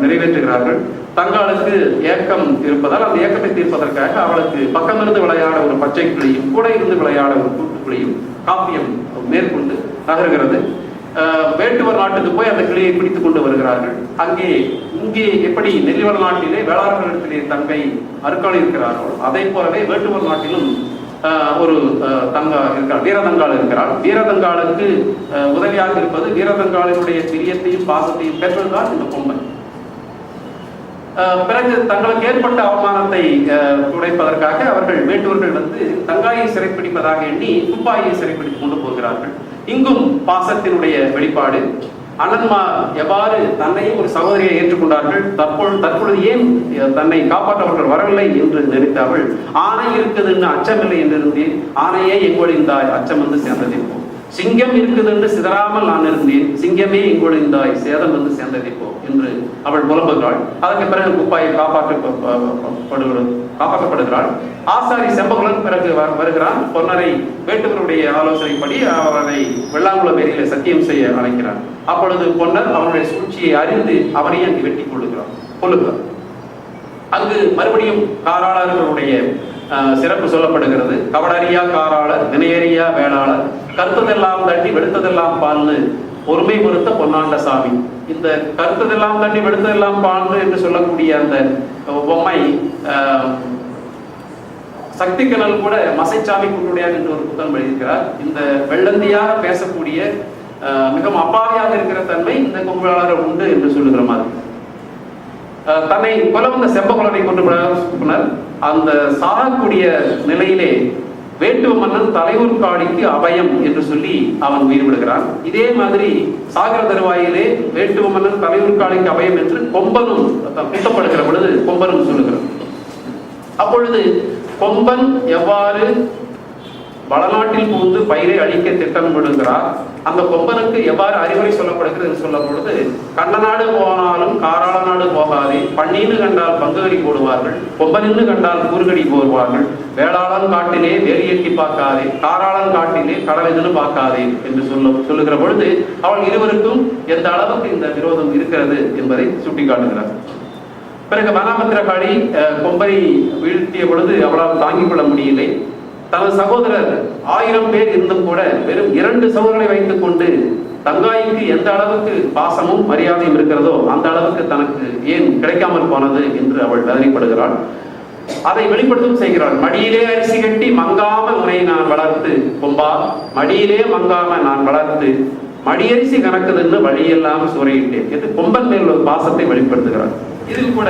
நிறைவேற்றுகிறார்கள். தங்காளுக்கு ஏக்கம் இருப்பதால் அந்த ஏக்கத்தை தீர்ப்பதற்காக அவளுக்கு பக்கமிருந்து விளையாட ஒரு பச்சை கிளியும் கூட இருந்து விளையாட ஒரு கூட்டுக்கிளியும் காப்பியம் மேற்கொண்டு நகர்கிறது. வேட்டுவர் நாட்டுக்கு போய் அந்த கிளியை பிடித்துக் கொண்டு வருகிறார்கள். இங்கே எப்படி நெல்லிவள நாட்டிலே வேளாளர்களிடத்திலே தங்கை அருக்காள் இருக்கிறார்களோ அதை போலவே வேட்டுவர் நாட்டிலும் ஒரு தங்கா இருக்கிறார், வீரதங்காள் இருக்கிறாள். வீரதங்காளுக்கு உதவியாக இருப்பது வீரதங்காளினுடைய பிரியத்தையும் பாசத்தையும் பெற்றதுதான் இந்த கொம்பன். பிறகு தங்களுக்கு ஏற்பட்ட அவமானத்தை துடைப்பதற்காக அவர்கள் வேட்டுவர்கள் தங்காயை சிறைப்பிடிப்பதாக எண்ணி துப்பாயை சிறைப்பிடித்துக் கொண்டு போகிறார்கள். இங்கும் பாசத்தினுடைய வெளிப்பாடு. அண்ணன்மார் எவ்வாறு தன்னையும் ஒரு சகோதரியை ஏற்றுக்கொண்டார்கள், தற்பொழுது ஏன் தன்னை காப்பாற்றவர்கள் வரவில்லை என்று நினைத்த அவள், ஆணை இருக்குதுன்னு அச்சமில்லை என்றிருந்தேன், ஆணையே எங்கொழிந்தாய் அச்சம் வந்து சேர்ந்ததைப்போ, சிங்கம் இருக்குது என்று சிதறாமல் நான் இருந்தேன், சிங்கமே எங்கொழிந்தாய் சேதம் வந்து சேர்ந்ததைப்போ என்று அவள் புலம்புகிறாள். அதற்கு பிறகு குப்பாயை காப்பாற்றப்படுகிறாள். ஆசாரி செம்பகுலன் பிறகு வருகிறான். பொன்னரை வேட்டுவருடைய ஆலோசனைப்படி அவரை வெள்ளாங்குளம் ஏரியில சத்தியம் செய்ய அழைக்கிறார். அப்பொழுது பொன்னர் அவனுடைய சூழ்ச்சியை அறிந்து அவரையே அங்கு வெட்டி கொள்ளுகிறார். அங்கு மறுபடியும் காராளர்களுடைய சிறப்பு சொல்லப்படுகிறது. கவடறியா காராளர், வினையறியா வேளாளர், கருத்ததெல்லாம் தட்டி வெளுத்ததெல்லாம் பால்னு ஒருமை பொறுத்த பொன்னாண்ட சாமி. இந்த கருத்ததெல்லாம் தட்டி வெளுத்ததெல்லாம் பால்னு என்று சொல்லக்கூடிய அந்த பொம்மை சக்திக்கனல் கூட மசைச்சாமி குன்றுடையார் என்று ஒரு புத்தகம் எழுதியிருக்கிறார். இந்த வெள்ளந்தியாக பேசக்கூடிய மிகவும் அப்பாவியாக இருக்கிற தன்மை இந்த கொம்புளாளர் உண்டு என்று சொல்லுகிற மாதிரி. தன்னை கொல வந்த செம்பகுலனை கொண்டு அந்த சாகக்கூடிய நிலையிலே வேட்டுவ மன்னன் தலையூர் காளிக்கு அபயம் என்று சொல்லி அவன் உயிர் விடுகிறான். இதே மாதிரி சாகர தருவாயிலே வேட்டுவ மன்னன் தலையூர் காளிக்கு அபயம் என்று கொம்பனும் குத்தப்படுகிற பொழுது கொம்பனும் சொல்லுகிறான். அப்பொழுது கொம்பன் எவ்வாறு வளநாட்டில் புகுந்து பயிரை அழிக்க திட்டமிடுகிறார், அந்த கொம்பனுக்கு எவ்வாறு அறிவுரை சொல்லப்படுகிறது என்று சொல்லும் பொழுது, கண்ணநாடு போனாலும் காராள நாடு போகாதே, பண்ணின்னு கண்டால் பங்குகடி போடுவார்கள், கொம்பனின்னு கண்டால் கூறுகடி போடுவார்கள், வேளாளன் காட்டிலே வேலி எட்டி பார்க்காதே, காராளன் காட்டிலே கடலைதுன்னு பார்க்காதே என்று சொல்லுகிற பொழுது அவள் இருவருக்கும் எந்த அளவுக்கு இந்த விரோதம் இருக்கிறது என்பதை சுட்டிக்காட்டுகிறார். பிறகு வனபத்திரகாளி கொம்பனை வீழ்த்திய பொழுது அவளால் தாங்கிக் கொள்ள முடியலை. தனது சகோதரர் 1000 பேர் இருந்தும் கூட வெறும் 2 சகோதரர்களை வைத்துக் கொண்டு தங்காய்க்கு எந்த அளவுக்கு பாசமும் மரியாதையும் இருக்கிறதோ அந்த அளவுக்கு தனக்கு ஏன் கிடைக்காமல் போனது என்று அவள் வேதனைப்படுகிறாள். அதை வெளிப்படுத்தும் செய்கிறாள். மடியிலே அரிசி கட்டி மங்காம உன்னை நான் வளர்த்து, கொம்பா மடியிலே மங்காம நான் வளர்த்து, மடியரிசி கணக்குதுன்னு வழியெல்லாம் சூறையிட்டேன் என்று கொம்பன் மேல் ஒரு பாசத்தை வெளிப்படுத்துகிறாள். இதில் கூட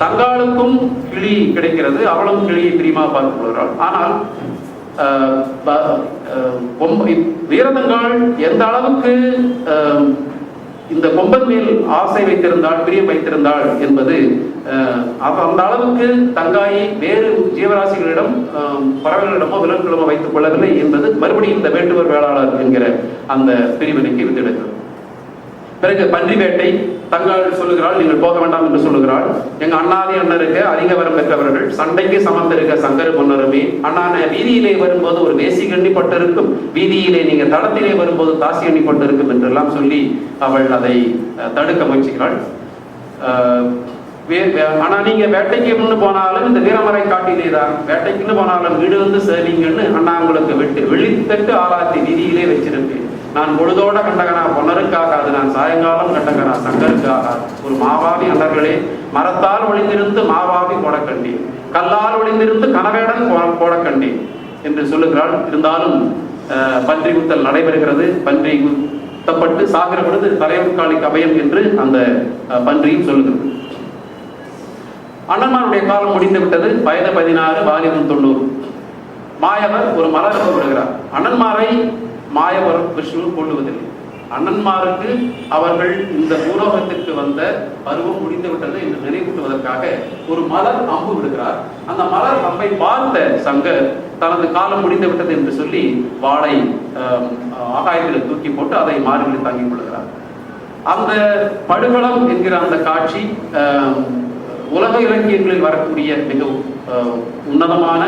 தங்காளுக்கும் கிளி கிடைக்கிறது, அவளும் கிளியை பிரியமா பார்த்துக் கொள்கிறாள். ஆனால் வீரதங்காள் எந்த அளவுக்கு இந்த கொம்பன் மேல் ஆசை வைத்திருந்தாள், பிரியம் வைத்திருந்தாள் என்பது அந்த அளவுக்கு தங்காயை வேறு ஜீவராசிகளிடம் பறவைகளிடமோ விலங்குகளிடமோ வைத்துக் கொள்ளவில்லை என்பது மறுபடியும் இந்த வேட்டுவர் வேளாளர் என்கிற அந்த பிரிவினைக்கு வித்திடுகிறது. பிறகு பன்றி வேட்டை. தங்காள் சொல்லுகிறாள், நீங்கள் போக வேண்டாம் என்று சொல்லுகிறாள். எங்க அண்ணாதி அண்ணருக்கு அதிக வரம் பெற்றவர்கள், சண்டைக்கு சமந்திருக்க சங்கரு பொன்னருமே, அண்ணான வீதியிலே வரும்போது ஒரு வேசி எண்ணிப்பட்டிருக்கும், வீதியிலே நீங்க தடத்திலே வரும்போது தாசி எண்ணிப்பட்டிருக்கும் என்றெல்லாம் சொல்லி அவள் அதை தடுக்க முயற்சிக்கிறாள். ஆனா நீங்க வேட்டைக்கு முன்னு போனாலும் இந்த வீரமரை காட்டிலே தான், வேட்டைக்குன்னு போனாலும் வீடு வந்து சேவிங்கன்னு அண்ணா உங்களுக்கு வெளித்தட்டு ஆளாத்தி வீதியிலே வச்சிருப்பேன். நான் பொழுதோட கண்டகனா பொன்னருக்காகாது, நான் சாயங்காலம் கண்டகனா சங்கருக்காகாது. ஒரு மாவாவி அண்ணர்களே, மரத்தால் ஒளிந்திருந்து மாவாவி போடக்கண்டேன், கல்லால் ஒளிந்திருந்து கனவேடன் போடக்கண்டேன் என்று சொல்லுகிறாள். இருந்தாலும் பன்றி குத்தல் நடைபெறுகிறது. பன்றி குத்தப்பட்டு சாகிற பொழுது தலைவர் காளிக்கு அபயம் என்று அந்த பன்றியும் சொல்லுகிறது. அண்ணன்மாருடைய காலம் முடிந்து விட்டது. வயது 16, வாலிபம் 90. மாயவர் ஒரு மலர் விடுகிறார். அண்ணன்மாரை மாயவர் விஷ்ணு கொள்ளுவதில்லை. அண்ணன்மாருக்கு அவர்கள் இந்த பூலோகத்திற்கு வந்த பருவம் முடிந்து விட்டது என்று நினைவூட்டுவதற்காக ஒரு மலர் அம்பு விடுகிறார். அந்த மலர் அம்பை பார்த்த சங்கர் தனது காலம் முடிந்து விட்டது என்று சொல்லி வாளை ஆகாயத்தில் தூக்கி போட்டு அதை மார்பில் தாங்கிக் கொள்கிறார். அந்த படுகளம் என்கிற அந்த காட்சி உலக இலக்கியங்களில் வரக்கூடிய மிகவும் உன்னதமான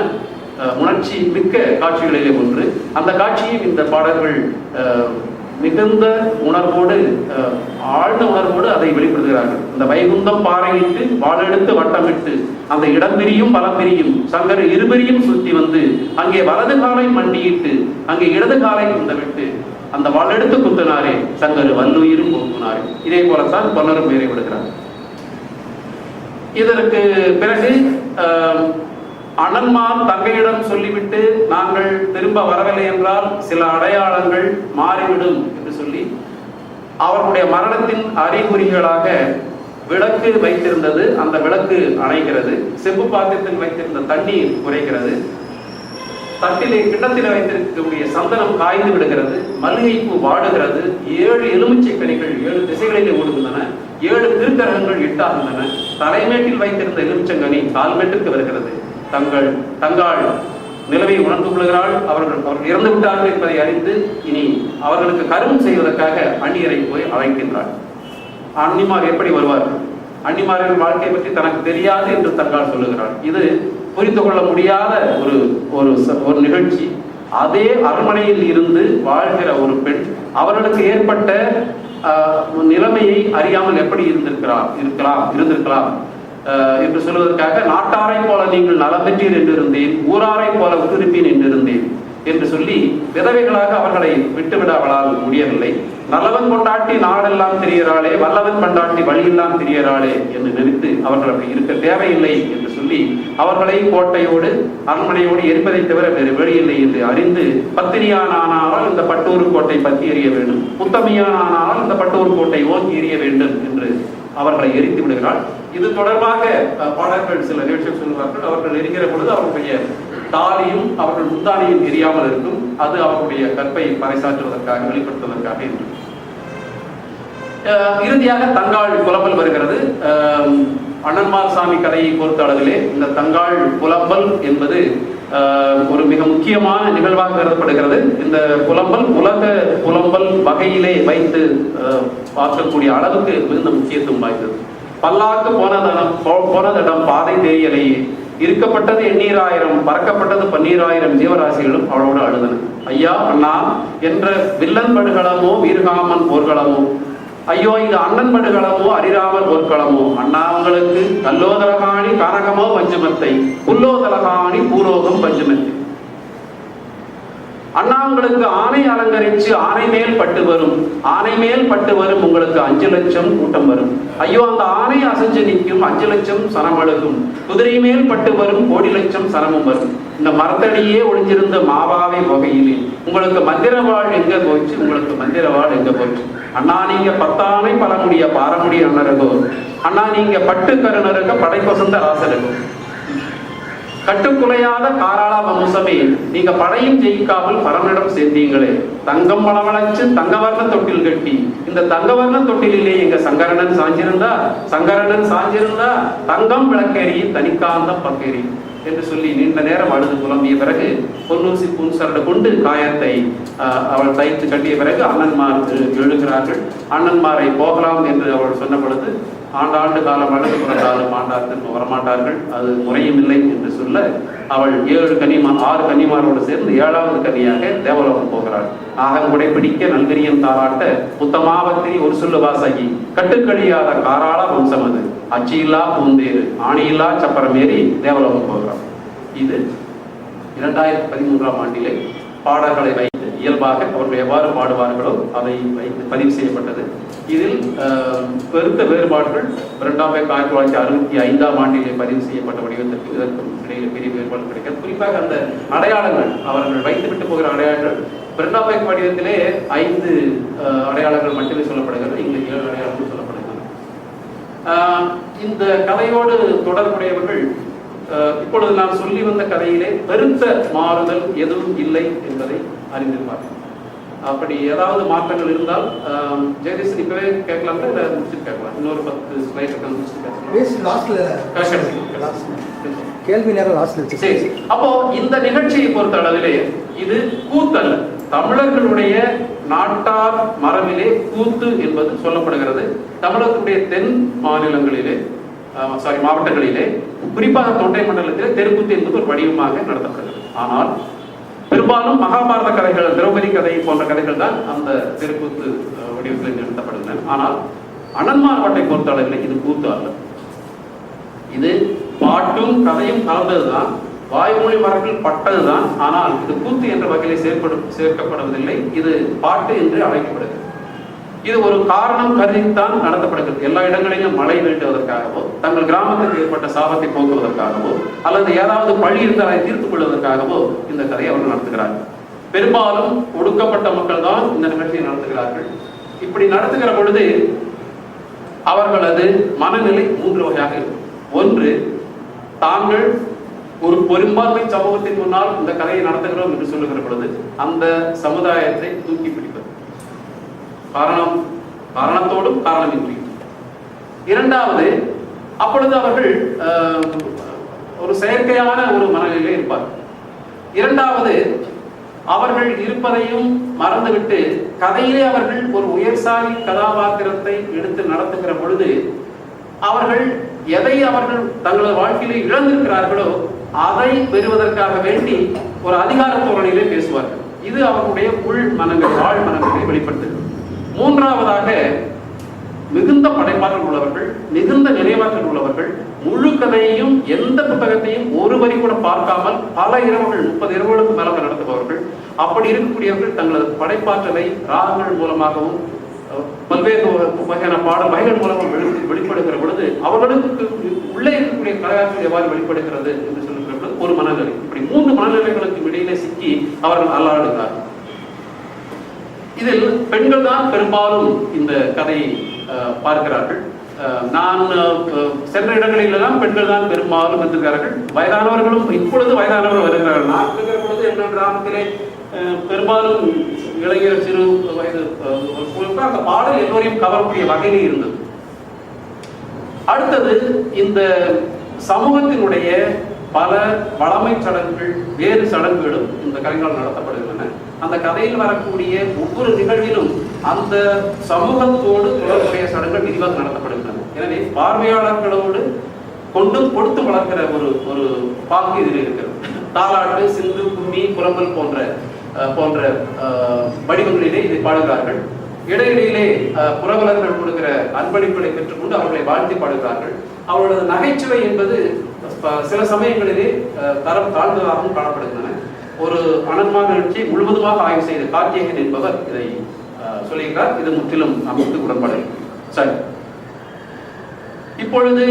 உணர்ச்சி மிக்க காட்சிகளிலே ஒன்று. அந்த காட்சியும் இந்த பாடல்கள் மிகுந்த உணர்வோடு, ஆழ்ந்த உணர்வோடு அதை வெளிப்படுத்துகிறார்கள். அந்த வைகுந்தம் பாறையிட்டு வாழெடுத்து வட்டமிட்டு அந்த இடம் பிரியும் பலம் பிரியும் சங்கர் இருபெரியும் சுற்றி வந்து அங்கே வலது காலை மண்டியிட்டு அங்கே இடது காலை குந்தவிட்டு அந்த வாழெடுத்து குத்தினாரே சங்கர் வல்லுயிரும் போக்குனாரே. இதே போலத்தான் பொன்னரும் பேரை விடுகிறார். இதற்கு பிறகு அண்ணன்மார் தங்கையிடம் சொல்லிவிட்டு நாங்கள் திரும்ப வரவில்லை என்றால் சில அடையாளங்கள் மாறிவிடும் என்று சொல்லி அவர்களுடைய மரணத்தின் அறிகுறிகளாக விளக்கு வைத்திருந்தது. அந்த விளக்கு அணைகிறது. செம்பு பாத்திரத்தில் வைத்திருந்த தண்ணீர் குறைகிறது. தட்டிலே கிண்ணத்தில் வைத்திருக்கக்கூடிய சந்தனம் காய்ந்து விடுகிறது. மல்லிகைப்பூ வாடுகிறது. 7 எலுமிச்சை கனிகள் 7 திசைகளிலே ஓடுகின்றன. 7 திருக்கரகங்கள் இட்டாகின்றன. தலைமேட்டில் வைத்திருந்த எலுமிச்சங்கனி கால்மேட்டுக்கு வருகிறது. தங்காள் நிலவை உணர்ந்து கொள்கிறாள். அவர்கள் இறந்து விட்டார்கள் என்பதை அறிந்து இனி அவர்களுக்கு கருமம் செய்வதற்காக அந்நியரை போய் அழைக்கின்றாள். அன்னிமார் எப்படி வருவார்கள்? அன்னிமாரின் வாழ்க்கை பற்றி தனக்கு தெரியாது என்று தங்காள் சொல்லுகிறாள். இது புரிந்து கொள்ள முடியாத ஒரு நிகழ்ச்சி. அதே அரண்மனையில் இருந்து வாழ்கிற ஒரு பெண் அவர்களுக்கு ஏற்பட்ட நிலைமையை அறியாமல் எப்படி இருந்திருக்கலாம் என்று சொல்வதற்காக நாட்டாரை போல நீங்கள் நலம் பெற்றீர் என்றிருந்தேன், ஊராரை போல உத்திருப்பேன் என்றிருந்தேன் என்று சொல்லி விதவைகளாக அவர்களை விட்டுவிட அவளால் முடியவில்லை. நல்லவன் கொண்டாட்டி நாடெல்லாம் தெரியறாளே, வல்லவன் கொண்டாட்டி வழியெல்லாம் தெரியறாளே என்று நினைத்து அவர்கள் அப்படி இருக்க தேவையில்லை என்று சொல்லி அவர்களை கோட்டையோடு அரண்மனையோடு எரிப்பதை தவிர வேறு வழியில்லை என்று அறிந்து பத்தினியானால் இந்த பட்டூர் கோட்டை பற்றி எறிய வேண்டும், உத்தமியானால் இந்த பட்டூர் கோட்டை ஓங்கி எறிய வேண்டும் என்று அவர்களை எரித்து விடுகிறாள். இது தொடர்பாக பாடல்கள் சில நிகழ்ச்சிகள் சொல்கிறார்கள். அவர்கள் எரிகிற பொழுது அவர்களுடைய தாலியும் அவர்கள் முந்தானியும் எரியாமல் இருக்கும். அது அவர்களுடைய கற்பை பறைசாற்றுவதற்காக, வெளிப்படுத்துவதற்காக என்று. இறுதியாக தங்காள் புலம்பல் வருகிறது. அண்ணன்மார்சாமி கதையை பொறுத்த அளவிலே இந்த தங்காள் புலம்பல் என்பது ஒரு மிக முக்கியமான நிகழ்வாக கருதப்படுகிறது. இந்த புலம்பல் உலக புலம்பல் வகையிலே வைத்து பார்க்கக்கூடிய அளவுக்கு மிகுந்த முக்கியத்துவம் வாய்ந்தது. பல்லாக்கு போனதிடம் பாதை தெரியலையே, இருக்கப்பட்டது 8,000 பறக்கப்பட்டது 12,000 ஜீவராசிகளும் அவளோடு அழுதன. ஐயா அண்ணா என்ற வில்லன் படுகளமோ வீரகாமன் போர்களமோ, ஐயோ இது அண்ணன் படுகளமோ அரிராமர் போர்க்களமோ, அண்ணா உங்களுக்கு கல்லோதலகாணி கனகமோ பஞ்சமத்தை, புல்லோதலகாணி பூலோகம் பஞ்சமத்தை. அண்ணா உங்களுக்கு ஆணை அலங்கரிச்சு ஆணை மேல் பட்டு வரும், ஆணை மேல் பட்டு வரும் உங்களுக்கு 5 லட்சம் கூட்டம் வரும். ஐயோ அந்த ஆணை அசைஞ்சு நிற்கும் 5 லட்சம் சனம் அழுகும், குதிரை மேல் பட்டு வரும் 1,00,00,000 லட்சம் சனமும் வரும். இந்த மரத்தடியே ஒளிஞ்சிருந்த மாவாவை வகையிலே உங்களுக்கு மந்திரவாள் எங்க போச்சு, உங்களுக்கு மந்திரவாள் எங்க போச்சு. அண்ணா நீங்க 10 ஆணை பலமுடிய பாரமுடிய அண்ணருகோ, அண்ணா நீங்க பட்டு கருணருக படைப்பசந்த ராசருகோ, கட்டுக்குலையாத காராள வம்சமே நீங்க படையும் ஜெயிக்காமல் பரமனிடம் சேர்ந்தீங்களே. தங்கம் பலவளைச்சு தங்கவர்ண தொட்டில் கட்டி, இந்த தங்கவர்ண தொட்டிலே எங்க சங்கரனன் சாஞ்சிருந்தா தங்கம் விளக்கேறி தனிக்காந்தம் பக்கேறி என்று சொல்லி நீண்ட நேரம் அழுது புலம்பிய பிறகு பொன்னூசி பூன்சரடு கொண்டு காயத்தை அவள் தைத்து கட்டிய பிறகு அண்ணன்மார் எழுகிறார்கள். அண்ணன்மாரை போகலாம் என்று அவள் சொன்ன பொழுது ஆண்டாண்டு காலம் அழுது பிறந்தாலும் ஆண்டாத்திற்கு வரமாட்டார்கள், அது முறையும் இல்லை என்று சொல்ல அவள் 6 கன்னிமாரோடு சேர்ந்து 7வது கன்னியாக தேவலோகம் போகிறாள். ஆகங்குடை பிடிக்க நல்கரியம் தாராட்ட உத்தமாவத்திரி ஒரு சொல்லு வாசகி, கட்டுக்கழியாத காராள வம்சம் அது, அச்சியில்லா பூந்தேறு ஆணியில்லா சப்பரமேறி தேவலோகம் போகிறாள். இது 2013ஆம் ஆண்டிலே பாடல்களை வைத்து இயல்பாக அவர்கள் எவ்வாறு பாடுவார்களோ அதை வைத்து பதிவு செய்யப்பட்டது. இதில் பெருத்த வேறுபாடுகள் 1965ஆம் ஆண்டிலே பதிவு செய்யப்பட்ட வடிவத்திற்கு இதற்கும் இடையில பெரிய வேறுபாடு கிடைக்கிறது. குறிப்பாக அந்த அடையாளங்கள், அவர்கள் வைத்துவிட்டு போகிற அடையாளங்கள் 2ஆம் வடிவத்திலே 5 அடையாளங்கள் மட்டுமே சொல்லப்படுகிறது. இங்கு 7 அடையாளங்கள் சொல்லப்படுகிறது. இந்த கதையோடு தொடர்புடையவர்கள் இப்பொழுது நான் சொல்லி வந்த கதையிலே பெருத்த மாறுதல் எதுவும் இல்லை என்பதை அறிந்திருப்பார்கள். அப்படி ஏதாவது மாற்றங்கள் இருந்தால் ஜெயதீசன் இப்பவே கேட்கலாம்னா இல்லை முடிச்சுட்டு கேட்கலாம். இன்னொரு 10 ஸ்லைட் கேள்வி நேரம் லாஸ்ட்ல. சரி, அப்போ இந்த நிகழ்ச்சியை பொறுத்த அளவிலே இது கூத்தல்ல, தமிழர்களுடைய நாட்டார் மரபிலே கூத்து என்பது சொல்லப்படுகிறது. தமிழகத்துடைய தென் மாநிலங்களிலே மாவட்டங்களிலே குறிப்பாக தொண்டை மண்டலத்திலே தெருக்கூத்து என்பது ஒரு வடிவமாக நடத்தப்படுகிறது. ஆனால் பெரும்பாலும் மகாபாரத கதைகள், திரௌபதி கதை போன்ற கதைகள் தான் அந்த தெருக்கூத்து வடிவத்தில் நிறுத்தப்படுகின்றன. ஆனால் அண்ணன்மார்பாட்டை பொறுத்த அளவில் இது கூத்து அல்ல, இது பாட்டும் கதையும் கலந்ததுதான், வாய்மொழி மரபில் பட்டதுதான். ஆனால் இது கூத்து என்ற வகையிலே சேர்க்கப்படுவதில்லை, இது பாட்டு என்று அழைக்கப்படுகிறது. இது ஒரு காரணம் கருதித்தான் நடத்தப்படுகிறது. எல்லா இடங்களிலும் மழை வேண்டுவதற்காகவோ, தங்கள் கிராமத்துக்கு ஏற்பட்ட சாபத்தை போக்குவதற்காகவோ, அல்லது ஏதாவது பழி இருந்தால் அதை தீர்த்துக் கொள்வதற்காகவோ இந்த கதையை அவர்கள் நடத்துகிறார்கள். பெரும்பாலும் ஒடுக்கப்பட்ட மக்கள் தான் இந்த நிகழ்ச்சியை நடத்துகிறார்கள். இப்படி நடத்துகிற பொழுது அவர்களது மனநிலை 3 வகையாக இருக்கும். ஒன்று, தாங்கள் ஒரு பெரும்பான்மை சமூகத்தின் முன்னால் இந்த கதையை நடத்துகிறோம் என்று சொல்லுகிற பொழுது அந்த சமுதாயத்தை தூக்கி பிடிப்பது, காரணத்தோடும் காரணமின்றி. இரண்டாவது, அப்பொழுது அவர்கள் ஒரு செயற்கையான ஒரு மனநிலையிலே இருப்பார்கள். இரண்டாவது, அவர்கள் இருப்பதையும் மறந்துவிட்டு கதையிலே அவர்கள் ஒரு உயர்சாலி கதாபாத்திரத்தை எடுத்து நடத்துகிற பொழுது அவர்கள் எதை அவர்கள் தங்களது வாழ்க்கையிலே இழந்திருக்கிறார்களோ அதை பெறுவதற்காக வேண்டி ஒரு அதிகார தோரணையிலே பேசுவார்கள். இது அவர்களுடைய உள் மனங்கள், ஆழ் மனங்களை வெளிப்படுத்துகிறது. மூன்றாவதாக, மிகுந்த படைப்பாற்றல் உள்ளவர்கள், மிகுந்த நினைவாற்றல் உள்ளவர்கள், முழு கதையையும் எந்த புத்தகத்தையும் ஒரு வரி கூட பார்க்காமல் பல இரவுகள், 30 இரவுகளுக்கு மேலாக நடத்துபவர்கள். அப்படி இருக்கக்கூடியவர்கள் தங்களது படைப்பாற்றலை ராகங்கள் மூலமாகவும் பல்வேறு வகையான பாடல் வகைகள் மூலமாக வெளிப்படுகிற பொழுது அவர்களுக்கு உள்ளே இருக்கக்கூடிய கலையாற்றல் எவ்வாறு வெளிப்படுகிறது என்று சொல்லுகிற பொழுது ஒரு மனநிலை. இப்படி 3 மனநிலைகளுக்கு இடையிலே சிக்கி அவர்கள் அல்லாடுகிறார்கள். இதில் பெண்கள் தான் பெரும்பாலும் இந்த கதையை பார்க்கிறார்கள். நான் சென்ற இடங்களிலெல்லாம் பெண்கள் தான் பெரும்பாலும் இருக்கிறார்கள். வயதானவர்களும் இப்பொழுது வயதானவர்கள் வருகிறார்கள். நான் இருக்கிற பொழுது எங்கள் கிராமத்திலே பெரும்பாலும் இளைஞர், சிறு வயது அந்த பாடல் எல்லோரையும் கவரக்கூடிய வகையிலே இருந்தது. அடுத்தது, இந்த சமூகத்தினுடைய பல வளமை சடங்குகள், வேறு சடங்குகளும் இந்த கதைகளால் நடத்தப்படுகின்றன. அந்த கதையில் வரக்கூடிய ஒவ்வொரு நிகழ்விலும் அந்த சமூகத்தோடு தொடர்புடைய சடங்குகள் விரிவாக நடத்தப்படுகின்றன. எனவே பார்வையாளர்களோடு கொண்டும் கொடுத்து வளர்க்கிற ஒரு பாக்கு இதில் இருக்கிறது. தாலாட்டு, சிந்து, கும்மி, புறம்பல் போன்ற வடிவங்களிலே இதை பாடுகிறார்கள். இடையிடையிலே புறவலர்கள் கொடுக்கிற அன்பளிப்புகளை பெற்றுக்கொண்டு அவர்களை வாழ்த்தி பாடுகிறார்கள். அவர்களது நகைச்சுவை என்பது சில சமயங்களிலே தரம் தாழ்ந்ததாகவும் காணப்படுகின்றன. ஒரு அனன்மார் நிகழ்ச்சியை முழுவதுமாக ஆய்வு செய்த கார்த்திகேயன் என்பவர் இதை சொல்லுகிறார். இது முற்றிலும் நமக்கு உடன்படை. சரி, இப்பொழுது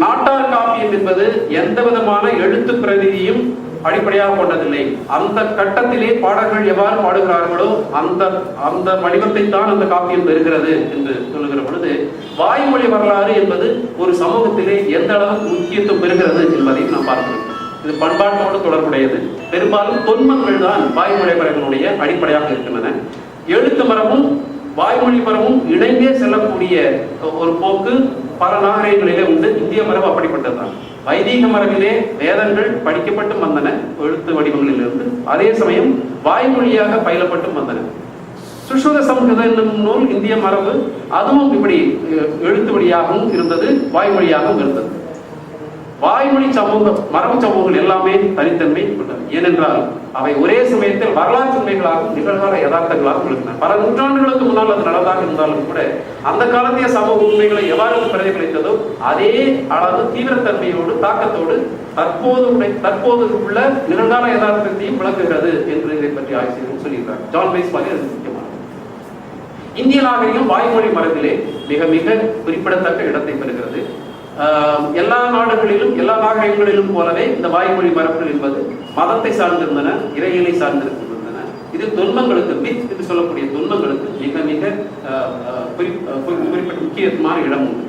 நாட்டார் காப்பியம் என்பது எந்த விதமான எழுத்து பிரதிநிதியும் அடிப்படையாக கொண்டதில்லை. அந்த கட்டத்திலே பாடல்கள் எவ்வாறு பாடுகிறார்களோ அந்த வடிவத்தை தான் அந்த காப்பியம் பெறுகிறது என்று சொல்லுகிற பொழுது வாய்மொழி வரலாறு என்பது ஒரு சமூகத்திலே எந்த அளவுக்கு முக்கியத்துவம் பெறுகிறது என்பதையும் நாம் பார்க்கிறோம். இது பண்பாட்டோடு தொடர்புடையது. பெரும்பாலும் தொன்மங்கள் தான் வாய்மொழி மரபினுடைய அடிப்படையாக இருக்கின்றன. எழுத்து மரபும் வாய்மொழி மரபும் இணைந்தே செல்லக்கூடிய ஒரு போக்கு பல நாகரிகங்களிலே உண்டு. இந்திய மரபு அப்படிப்பட்டதுதான். வைதீக மரபிலே வேதங்கள் படிக்கப்பட்டும் வந்தன எழுத்து வடிவங்களிலிருந்து. அதே சமயம் வாய்மொழியாக பயிலப்பட்டும் வந்தன. சுஷ்ருத சம்ஹித என்னும் நூல் இந்திய மரபு, அதுவும் இப்படி எழுத்து வழியாகவும் இருந்தது, வாய்மொழியாகவும் இருந்தது. வாய்மொழி சமூகம், மரபு சமூகங்கள் எல்லாமே தனித்தன்மை கொண்டது. ஏனென்றால் அவை ஒரே சமயத்தில் வரலாற்று உண்மைகளாகவும் நிகழ்கால யதார்த்தங்களாகவும் இருந்தன. பல நூற்றாண்டுகளுக்கு முன்னால் அது நடந்தாக இருந்தாலும் கூட அந்த காலத்திய சமூக உண்மைகளை எவ்வாறு பிரதிபலித்ததோ அதே அளவு தீவிரத்தன்மையோடு தாக்கத்தோடு தற்போது உள்ள நிகழ்கால யதார்த்தத்தையும் விளக்குகிறது என்று இதை பற்றி ஆய்வு செய்து சொல்லியிருக்கிறார். ஜான் வைஸ் மாதிரி அது முக்கியமானது. இந்திய நாகரிகம் வாய்மொழி மரபிலே மிக மிக குறிப்பிடத்தக்க இடத்தை பெறுகிறது. எல்லா நாடுகளிலும் எல்லா நாகரிகங்களிலும் போலவே இந்த வாய்மொழி மரபுகள் என்பது மதத்தை சார்ந்திருந்தன, இறையிலை சார்ந்திருக்கின்றன. இதில் தொன்மங்களுக்கு, மித் என்று சொல்லக்கூடிய தொன்மங்களுக்கு மிக மிக குறிப்பிட்ட முக்கியமான இடம் உண்டு.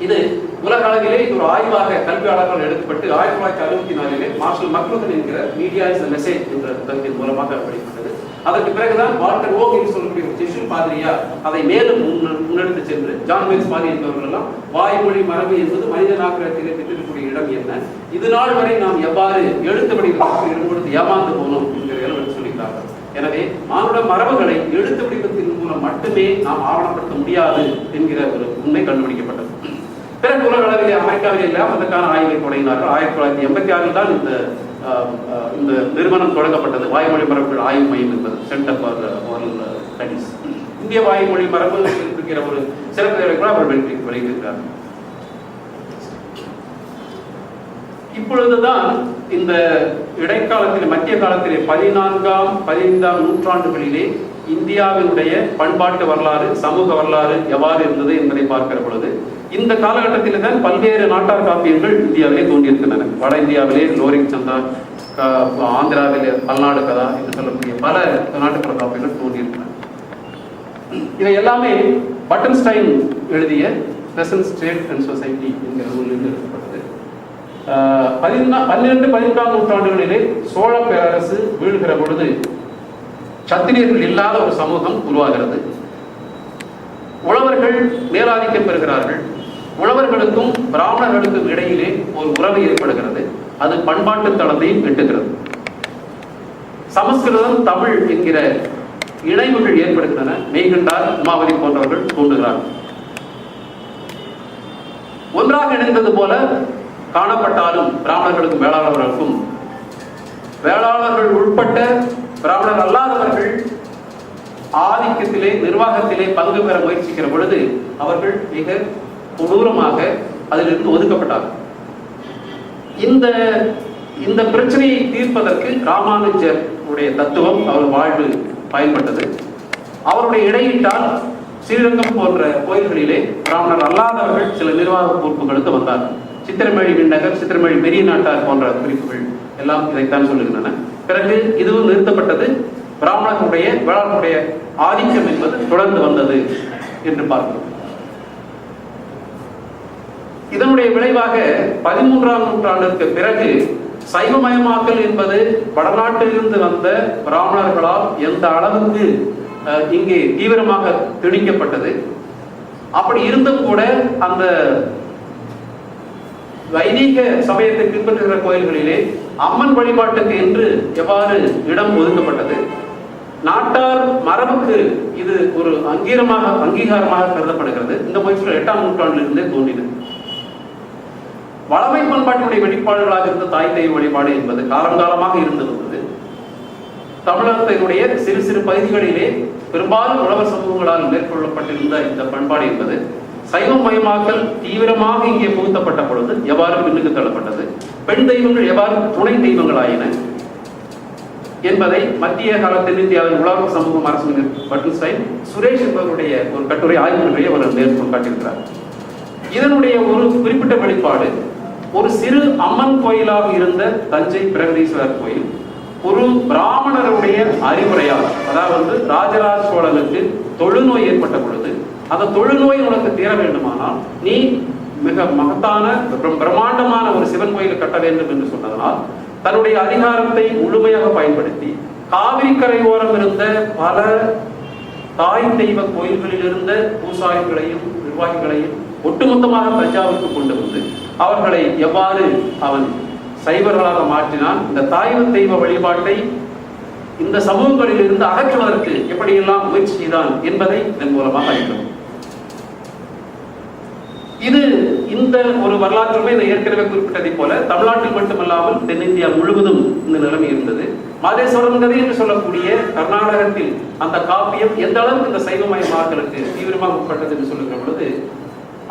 இது உலக அளவிலே இது ஒரு ஆய்வாக கல்வியாளர்கள் எடுக்கப்பட்டு 1964 மார்ஷல் மக்லூகன் என்கிற மீடியா இஸ் தி மெசேஜ் என்ற புத்தகத்தின் மூலமாக வெளிப்பட்டது. அதற்கு பிறகுதான் வால்டர் ஓக் என்று சொல்லக்கூடிய ஒரு ஜெசுட் பாதிரியார் அதை மேலும் முன்னெடுத்து சென்று ஜான் வெல்ஸ் மாதிரி என்பவர்கள் எல்லாம் வாய்மொழி மரபு என்பது மனித நாகரிகத்திலே பெற்றிருக்கக்கூடிய இடம் என்ன, இது நாள் வரை நாம் எவ்வாறு எழுத்து வடிவத்தில் இடம்பெடுத்து ஏமாந்து போனோம் என்கிற சொல்லியிருக்கிறார்கள். எனவே மானுட மரபுகளை எழுத்து வடிவத்தின் மூலம் மட்டுமே நாம் ஆவணப்படுத்த முடியாது என்கிற ஒரு உண்மை கண்டுபிடிக்கப்பட்டது. பிறகு உலக அளவிலே அமெரிக்காவிலே எல்லாம் அதற்கான ஆய்வை தொடங்கினார்கள். 1986 தான் இந்த நிறுவனம் தொடங்கப்பட்டது, வாய்மொழி மரபுகள் ஆய்வு மையம் என்பது, சென்டர் ஃபார் ஓரல் ஸ்டடீஸ். இந்திய வாய்மொழி மரபு இருக்கிற ஒரு சிறப்பு கூட அவர் வெளியிட்டிருக்கிறார். இப்பொழுதுதான் இந்த இடைக்காலத்தில் மத்திய காலத்திலே 14ஆம் 15ஆம் நூற்றாண்டுகளிலே இந்தியாவினுடைய பண்பாட்டு வரலாறு, சமூக வரலாறு எவ்வாறு இருந்தது என்பதை பார்க்கிற பொழுது இந்த காலகட்டத்தில் தான் பல்வேறு நாட்டார் காப்பியங்கள் இந்தியாவிலே தோன்றியிருக்கின்றன. வட இந்தியாவிலே லோரிக் சந்தா, ஆந்திராவிலே பல்நாடு கதா என்று சொல்லக்கூடிய பல நாட்டுப்புற காப்பியங்கள் தோன்றியிருக்கின்றன. இவை எல்லாமே பட்டன்ஸ்டைன் எழுதிய பெசன்ட் ஸ்டேட் அண்ட் சொசைட்டி என்கிற நூலில் எழுதப்பட்டது. 12-13ஆம் நூற்றாண்டுகளிலே சோழ பேரரசு வீழ்கிற பொழுது சத்திரியர்கள் இல்லாத ஒரு சமூகம் உருவாகிறது. உழவர்கள் மேலாதிக்கம் பெறுகிறார்கள். உழவர்களுக்கும் பிராமணர்களுக்கும் இடையிலே ஒரு உறவு ஏற்படுகிறது. அது பண்பாட்டு தளத்தையும் எட்டுகிறது. சமஸ்கிருதம் தமிழ் என்கிற இணைவுகள் ஏற்படுகின்றன. மெய்கண்டார், உமாவதி போன்றவர்கள் தோன்றுகிறார்கள். ஒன்றாக இணைந்தது போல காணப்பட்டாலும் பிராமணர்களுக்கும் வேளாளர்கள் உட்பட்ட பிராமணர் அல்லாதவர்கள் ஆதிக்கத்திலே நிர்வாகத்திலே பங்கு பெற முயற்சிக்கிற பொழுது அவர்கள் மிக கொடூரமாக அதிலிருந்து ஒதுக்கப்பட்டார்கள். இந்த பிரச்சனையை தீர்ப்பதற்கு ராமானுஜர் உடைய தத்துவம் அவர் வாழ்வு பயன்பட்டது. அவருடைய இடையிட்டால் ஸ்ரீரங்கம் போன்ற கோயில்களிலே பிராமணர் அல்லாதவர்கள் சில நிர்வாக பொறுப்புகளுக்கு வந்தார்கள். சித்திரமேழி விண்ணகர், சித்திரமேழி பெரிய நாட்டார் போன்ற குறிப்புகள் எல்லாம் இதைத்தான் சொல்லுகின்றன. பிறகு இதுவும் நிறுத்தப்பட்டது. பிராமணர்களுடைய வேளாளர்களுடைய ஆதிக்கம் என்பது தொடர்ந்து வந்தது என்று பார்க்கிறோம். இதனுடைய விளைவாக 13ஆம் நூற்றாண்டிற்கு பிறகு சைவமயமாக்கல் என்பது வடநாட்டிலிருந்து வந்த பிராமணர்களால் எந்த அளவுக்கு இங்கே தீவிரமாக திணிக்கப்பட்டது. அப்படி இருந்தும் கூட அந்த வைதிக சமயத்தை பின்பற்றுகிற கோயில்களிலே அம்மன் வழிபாட்டுக்கு என்று எவ்வாறு இடம் ஒதுக்கப்பட்டது, நாட்டார் மரபுக்கு இது ஒரு அங்கீகாரமாக கருதப்படுகிறது. இந்த முயற்சிகள் 8ஆம் நூற்றாண்டிலிருந்தே தோன்றின. வளமை பண்பாட்டினுடைய வெளிப்பாடுகளாக இருந்த தாய் தெய்வ வழிபாடு என்பது காலங்காலமாக இருந்து வந்தது. தமிழகத்தினுடைய சிறு சிறு பகுதிகளிலே பெரும்பாலும் உழவர் சமூகங்களால் மேற்கொள்ளப்பட்டிருந்த இந்த பண்பாடு என்பது சைவமயமாக்கல் தீவிரமாக இங்கே புகுத்தப்பட்ட பொழுது எவ்வாறு பின்னுக்கு தள்ளப்பட்டது, பெண் தெய்வங்கள் எவ்வாறு துணை தெய்வங்களாயின என்பதை மத்திய கால தென்னிந்தியாவின் உலக சமூகம் அரசு பட்டன்ஸ்டைன் சுரேஷ் என்பவருடைய ஒரு கட்டுரை ஆய்வுகளை அவர் மேற்கொண்டு காட்டியிருக்கிறார். இதனுடைய ஒரு குறிப்பிட்ட வெளிப்பாடு ஒரு சிறு அம்மன் கோயிலாக இருந்த தஞ்சை பிரகதீஸ்வரர் கோயில் ஒரு பிராமணருடைய அறிவுரையால், அதாவது ராஜராஜ சோழனுக்கு தொழுநோய் ஏற்பட்ட பொழுது அந்த தொழுநோய் உனக்கு தீர வேண்டுமானால் நீ மிக மகத்தான பிரம்மாண்டமான ஒரு சிவன் கோயிலை கட்ட வேண்டும் என்று சொன்னதனால் தன்னுடைய அதிகாரத்தை முழுமையாக பயன்படுத்தி காவிரி கரையோரம் இருந்த பல தாய் தெய்வ கோயில்களில் இருந்த பூசாரிகளையும் நிர்வாகிகளையும் ஒட்டுமொத்தமாக தஞ்சாவூருக்கு கொண்டு வந்து அவர்களை எவ்வாறு அவன் சைவர்களாக மாற்றினான், இந்த தாய் தெய்வ வழிபாட்டை இந்த சமூகங்களில் இருந்து அகற்றுவதற்கு எப்படியெல்லாம் முயற்சி செய்தான் என்பதை இதன் மூலமாக அறிகிறோம். இது இந்த ஒரு வரலாற்றுமே ஏற்கனவே குறிப்பிட்டதை போல தமிழ்நாட்டில் மட்டுமல்லாமல் தென்னிந்தியா முழுவதும் இந்த நிலைமை இருந்தது. மாதேஸ்வரன் கதை என்று சொல்லக்கூடிய கர்நாடகத்தில் அந்த காப்பியம் எந்த அளவுக்கு இந்த சைவமயமாக்கலுக்கு தீவிரமாக உட்பட்டது என்று சொல்லுகிற பொழுது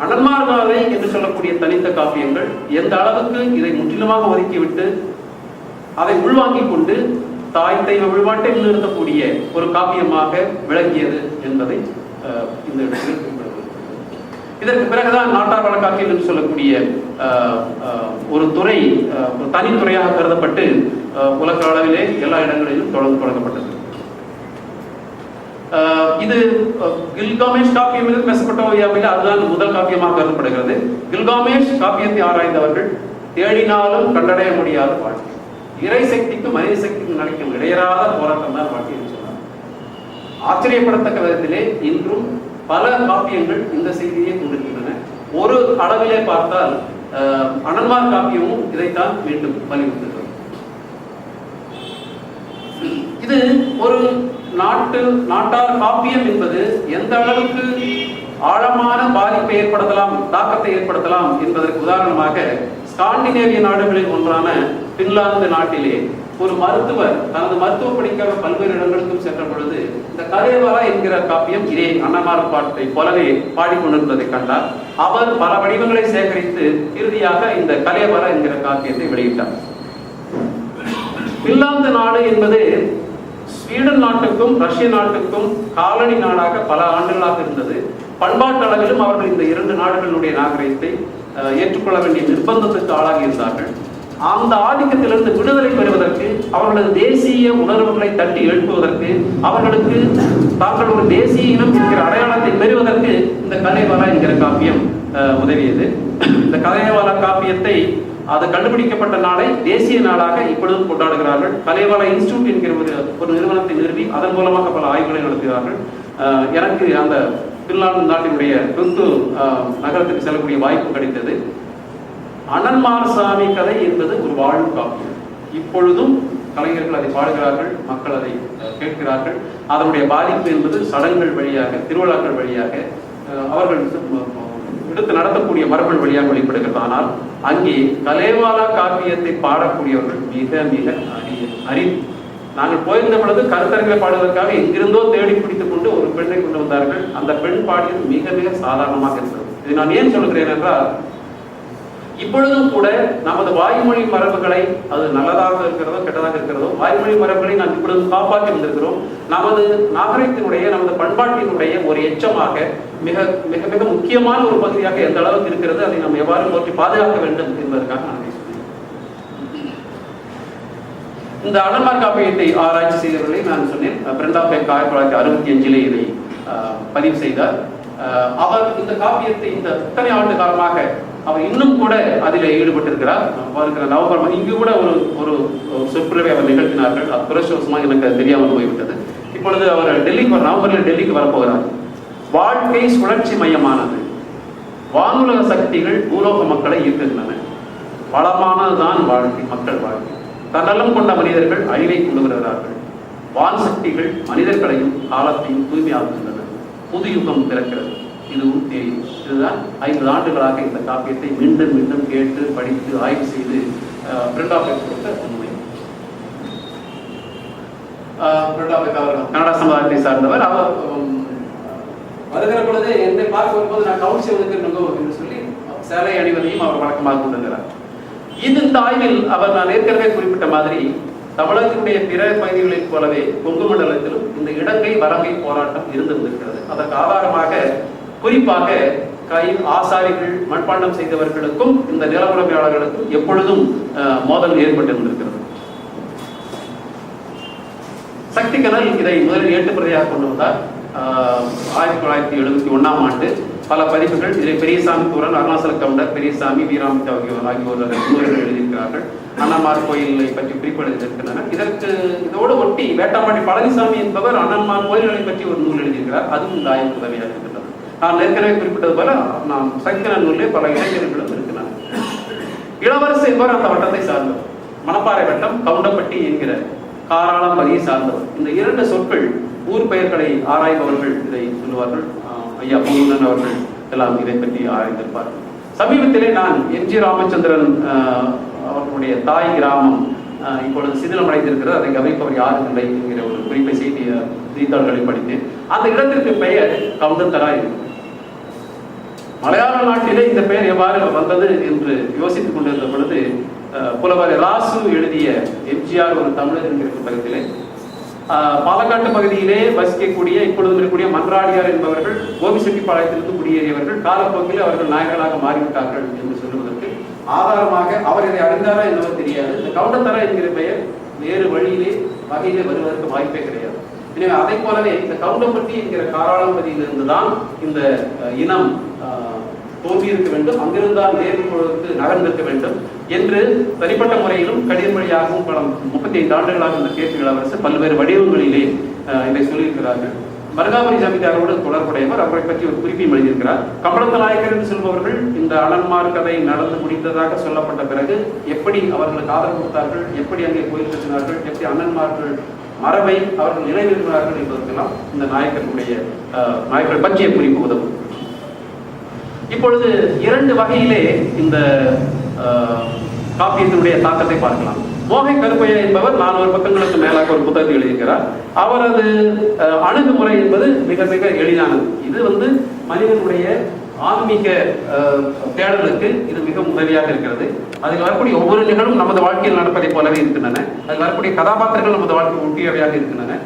அனன்மார்காதை என்று சொல்லக்கூடிய தனித்த காப்பியங்கள் எந்த அளவுக்கு இதை முற்றிலுமாக ஒதுக்கிவிட்டு அதை உள்வாங்கிக் கொண்டு தாய் தெய்வ வழிபாட்டை முன்னிறுத்தக்கூடிய ஒரு காப்பியமாக விளங்கியது என்பதை இந்த இடத்தில் குறிப்பிடுகிறது. இதற்கு பிறகுதான் நாட்டார் வழக்காக்கியல் என்று சொல்லக்கூடிய ஒரு துறை ஒரு தனித்துறையாக கருதப்பட்டு உலக அளவிலே எல்லா இடங்களிலும் தொடங்கப்பட்டது. இது கில்காமேஷ் காப்பியம் என்று மெசபடோமியாவில் அதுதான் முதல் காப்பியமாக கருதப்படுகிறது. கில்காமேஷ் காப்பியத்தை ஆராய்ந்தவர்கள் தேடினாலும் கண்டடைய முடியாத வாழ்க்கை, இறை சக்திக்கும் மனித சக்திக்கும் நடக்கும் இடையறாத போராட்டம் தான் வாழ்க்கை என்று சொன்னார். ஆச்சரியப்படத்தக்க விதத்திலே இன்றும் பல காப்பியங்கள் இந்த செய்தியை கொண்டிருக்கின்றன. ஒரு அளவிலே பார்த்தால் அனன்மார் காப்பியமும் இதைத்தான் மீண்டும் வலியுறுத்துகிறது. இது ஒரு நாட்டார் காப்பியம் என்பது எந்த அளவுக்கு ஆழமான பாதிப்பை ஏற்படுத்தலாம், தாக்கத்தை ஏற்படுத்தலாம் என்பதற்கு உதாரணமாக ஸ்காண்டினேவிய நாடுகளில் ஒன்றான பின்லாந்து நாட்டிலே ஒரு மருத்துவர் தனது மருத்துவ படிக்காக பல்வேறு இடங்களுக்கும் சென்ற பொழுது இந்த கலேவரா என்கிற காப்பியம் இதே அன்னமார் பாட்டை போலவே பாடிக்கொண்டிருந்ததை கண்டார். அவர் பல வடிவங்களை சேகரித்து இறுதியாக இந்த கலேவரா என்கிற காப்பியத்தை வெளியிட்டார். பின்லாந்து நாடு என்பது ஸ்வீடன் நாட்டுக்கும் ரஷ்ய நாட்டுக்கும் காலனி நாடாக பல ஆண்டுகளாக இருந்தது. பண்பாட்டு அளவிலும் அவர்கள் இந்த இரண்டு நாடுகளுடைய நாகரிகத்தை ஏற்றுக்கொள்ள வேண்டிய நிர்பந்தத்துக்கு ஆளாகி இருந்தார்கள். அந்த ஆதிக்கத்திலிருந்து விடுதலை பெறுவதற்கு, அவர்களது தேசிய உணர்வுகளை தட்டி எழுப்புவதற்கு, அவர்களுக்கு தாங்கள் ஒரு தேசிய இனம் என்கிற அடையாளத்தை பெறுவதற்கு இந்த கலேவரா என்கிற காப்பியம் உதவியது. இந்த கலேவரா காப்பியத்தை அது கண்டுபிடிக்கப்பட்ட நாளை தேசிய நாளாக இப்பொழுதும் கொண்டாடுகிறார்கள். கலேவரா இன்ஸ்டிடியூட் என்கிற ஒரு நிறுவனத்தை நிறுவி அதன் மூலமாக பல ஆய்வுகளை நடத்துகிறார்கள். எனக்கு அந்த பின்லாந்து நாட்டினுடைய ருத்து நகரத்துக்கு செல்லக்கூடிய வாய்ப்பு கிடைத்தது. அன்னன்மார்சாமி கதை என்பது ஒரு வாழ்வு காப்பியம். இப்பொழுதும் கலைஞர்கள் அதை பாடுகிறார்கள், மக்கள் அதை கேட்கிறார்கள். அதனுடைய பாதிப்பு என்பது சடங்குகள் வழியாக, திருவிழாக்கள் வழியாக, அவர்கள் எடுத்து நடத்தக்கூடிய மரபுகள் வழியாக வெளிப்படுகிறது. ஆனால் அங்கே கலேவாலா காப்பியத்தை பாடக்கூடியவர்கள் மிக மிக அரிது. நாங்கள் போயிருந்த பொழுது கருத்தரங்களை பாடுவதற்காக எங்கிருந்தோ தேடி பிடித்துக் கொண்டு ஒரு பெண்ணை கொண்டு வந்தார்கள். அந்த பெண் பாடியது மிக மிக சாதாரணமாக இருந்தது. இது நான் ஏன் சொல்கிறேன் என்றால், இப்பொழுதும் கூட நமது வாய்மொழி மரபுகளை, அது நல்லதாக இருக்கிறதோ கெட்டதாக இருக்கிறதோ, வாய்மொழி மரபுகளை நாம் இப்பொழுது காப்பாற்றி வந்திருக்கிறோம். நமது நாகரிகத்தினுடைய, நமது பண்பாட்டினுடைய ஒரு எச்சமாக, மிக மிக மிக முக்கியமான ஒரு பகுதியாக எந்த அளவுக்கு இருக்கிறது, அதை நாம் எவ்வாறு போற்றி பாதுகாக்க வேண்டும் என்பதற்காக நான் சொன்னேன். இந்த அன்னன்மார் காப்பியத்தை ஆராய்ச்சி செய்தவர்களை நான் சொன்னேன். பிரெண்டா பெக் 1965 இதை பதிவு செய்தார். அவர் இந்த காப்பியத்தை இந்த இத்தனை ஆண்டு காலமாக அவர் இன்னும் கூட அதில் ஈடுபட்டிருக்கிறார். நவம்பர் இங்கு கூட ஒரு சொற்பொழிவை அவர் நிகழ்த்தினார்கள். அது துரதிர்ஷ்டவசமாக எனக்கு தெரியாமல் போய்விட்டது. இப்பொழுது அவர் நவம்பரில் டெல்லிக்கு வரப்போகிறார். வாழ்க்கை சுழற்சி மையமானது. வானுலக சக்திகள் பூலோக மக்களை ஈர்க்கின்றன. வளமானதுதான் வாழ்க்கை, மக்கள் வாழ்க்கை. தன்னலம் கொண்ட மனிதர்கள் அழிவை கொண்டு வருகிறார்கள். வான் சக்திகள் மனிதர்களையும் காலத்தையும் தூய்மையாக்குகின்றன. புது யுகம் பிறக்கிறது. இதுவும் தெரியும். இதுதான் 50 ஆண்டுகளாக இந்த காப்பியத்தை மீண்டும் மீண்டும் கேட்டு படித்து ஆய்வு செய்து பிரெண்டா பெக் கொடுத்த உண்மை. பிரெண்டா பெக் அவர் கனடா சமுதாயத்தை சார்ந்தவர். அவர் வருகிற பொழுது என்னை பார்க்க வரும்போது நான் கவுன்சி ஒதுக்கணும் என்று சொல்லி சேலை அணிவதையும் அவர் வழக்கமாக கொண்டிருக்கிறார். இந்த ஆய்வில் அவர் நான் ஏற்கனவே குறிப்பிட்ட மாதிரி தமிழகத்தினுடைய பிற பகுதிகளைப் போலவே கொங்கு மண்டலத்திலும் இந்த இடங்கை வரம்பை போராட்டம் இருந்திருக்கிறது. அதற்கு ஆதாரமாக குறிப்பாக ஆசாரிகள், மண்பாண்டம் செய்தவர்களுக்கும் இந்த நிலவுரிமையாளர்களுக்கும் எப்பொழுதும் மோதல் ஏற்பட்டிருந்திருக்கிறது. சக்தி கனல் இதை முதலில் ஏட்டுப்பிரதியாக கொண்டு வந்தார். 1971ஆம் ஆண்டு பல பதிப்புகள் இதில் பெரியசாமி தூரன், அருணாசல கவுண்டர், பெரியசாமி, வீராமித்த ஆகியோர் நூல்கள் எழுதியிருக்கிறார்கள். அன்னன்மார் கோயிலை பற்றி குறிப்பு எழுதியிருக்கின்றனர். இதோடு ஒட்டி வேட்டாமாட்டி பழனிசாமி என்பவர் அன்னன்மார் கோயில்களை பற்றி ஒரு நூல் எழுதியிருக்கிறார். அதுவும் இந்த ஆய்வு உதவியாக இருக்கின்றது. நான் ஏற்கனவே குறிப்பிட்டது போல நாம் சக்தின நூலிலே பல இளைஞர்களும் இருக்கிறார். இளவரசு என்பவர் அந்த வட்டத்தை சார்ந்தவர். மணப்பாறை வட்டம், கவுண்டப்பட்டி என்கிற காராளம் பகுதியை சார்ந்தவர். இந்த இரண்டு சொற்கள் ஊர் பெயர்களை ஆராய்பவர்கள் இதை சொல்லுவார்கள். ஐயா பூர்ணன் அவர்கள் எல்லாம் இதை பற்றி ஆராய்ந்திருப்பார்கள். சமீபத்திலே நான் எம்ஜி ராமச்சந்திரன் அவர்களுடைய தாய் கிராமம் இப்பொழுது சிதிலமடைந்திருக்கிறது, அதை கவனிப்பவர் யாரும் இல்லை என்கிற ஒரு குறிப்பை செய்தித்தாள்களை படித்தேன். அந்த இடத்திற்கு பெயர் கவுண்டத்தரா இருக்கு. மலையாள நாட்டிலே இந்த பெயர் எவ்வாறு வந்தது என்று யோசித்துக் கொண்டிருந்த பொழுது புலவர் ராசு எழுதிய எம்ஜிஆர் ஒரு தமிழர் என்கிற புத்தகத்திலே பாலக்காட்டு பகுதியிலே வசிக்கக்கூடிய இப்பொழுது இருக்கக்கூடிய மன்றாடியார் என்பவர்கள் கோபிசெட்டிப்பாளையத்திலிருந்து குடியேறியவர்கள் காலப்போக்கில் அவர்கள் நாயகர்களாக மாறிவிட்டார்கள் என்று சொல்லுவதற்கு ஆதாரமாக அவர் இதை அறிந்தாரா என்னவோ தெரியாது. இந்த கவுண்டத்தரா என்கிற பெயர் வேறு வழியிலே வகையிலே வருவதற்கு வாய்ப்பே கிடையாது. எனவே அதை போலவே இந்த கவுண்டம்பட்டி என்கிற காராளம்பதியிலிருந்து தான் இந்த இனம் தோன்றியிருக்க வேண்டும், அங்கிருந்தால் நேருக்கு நகர்ந்திருக்க வேண்டும் என்று தனிப்பட்ட முறையிலும் கடித மொழியாகவும் பல 35 ஆண்டுகளாக இந்த கேட்டு இளவரசர் பல்வேறு வடிவங்களிலே இதை சொல்லியிருக்கிறார்கள். மருகாபுரி ஜமீன்தாரோடு தொடர்புடையவர். அவரை பற்றி ஒரு குறிப்பையும் எழுதியிருக்கிறார். கம்பளத்த நாயக்கர் என்று சொல்பவர்கள் இந்த அனன்மார் கதை நடந்து முடிந்ததாக சொல்லப்பட்ட பிறகு எப்படி அவர்களுக்கு ஆதரவு கொடுத்தார்கள், எப்படி அங்கே கோயில் கட்டினார்கள், எப்படி அண்ணன்மார்கள் மரபை அவர்கள் நிலைநிறுத்தினார்கள் என்பதற்கெல்லாம் இந்த நாயக்கர்கள் பற்றிய குறிப்பு உதவும். இப்பொழுது 2 வகையிலே இந்த காப்பியத்தினுடைய தாக்கத்தை பார்க்கலாம். மோகை கருப்பையா என்பவர் 400 பக்கங்களுக்கு மேலாக ஒரு புத்தகத்தை எழுதியிருக்கிறார். அவரது அணுகுமுறை என்பது மிக மிக எளிதானது. இது மனிதனுடைய ஆன்மீக தேடலுக்கு இது மிக உதவியாக இருக்கிறது. அதில் வரக்கூடிய ஒவ்வொரு நிகழ்வும் நமது வாழ்க்கையில் நடப்பதை போலவே இருக்கின்றன. அதில் வரக்கூடிய கதாபாத்திரங்கள் நமது வாழ்க்கை ஒட்டியவையாக இருக்கின்றன.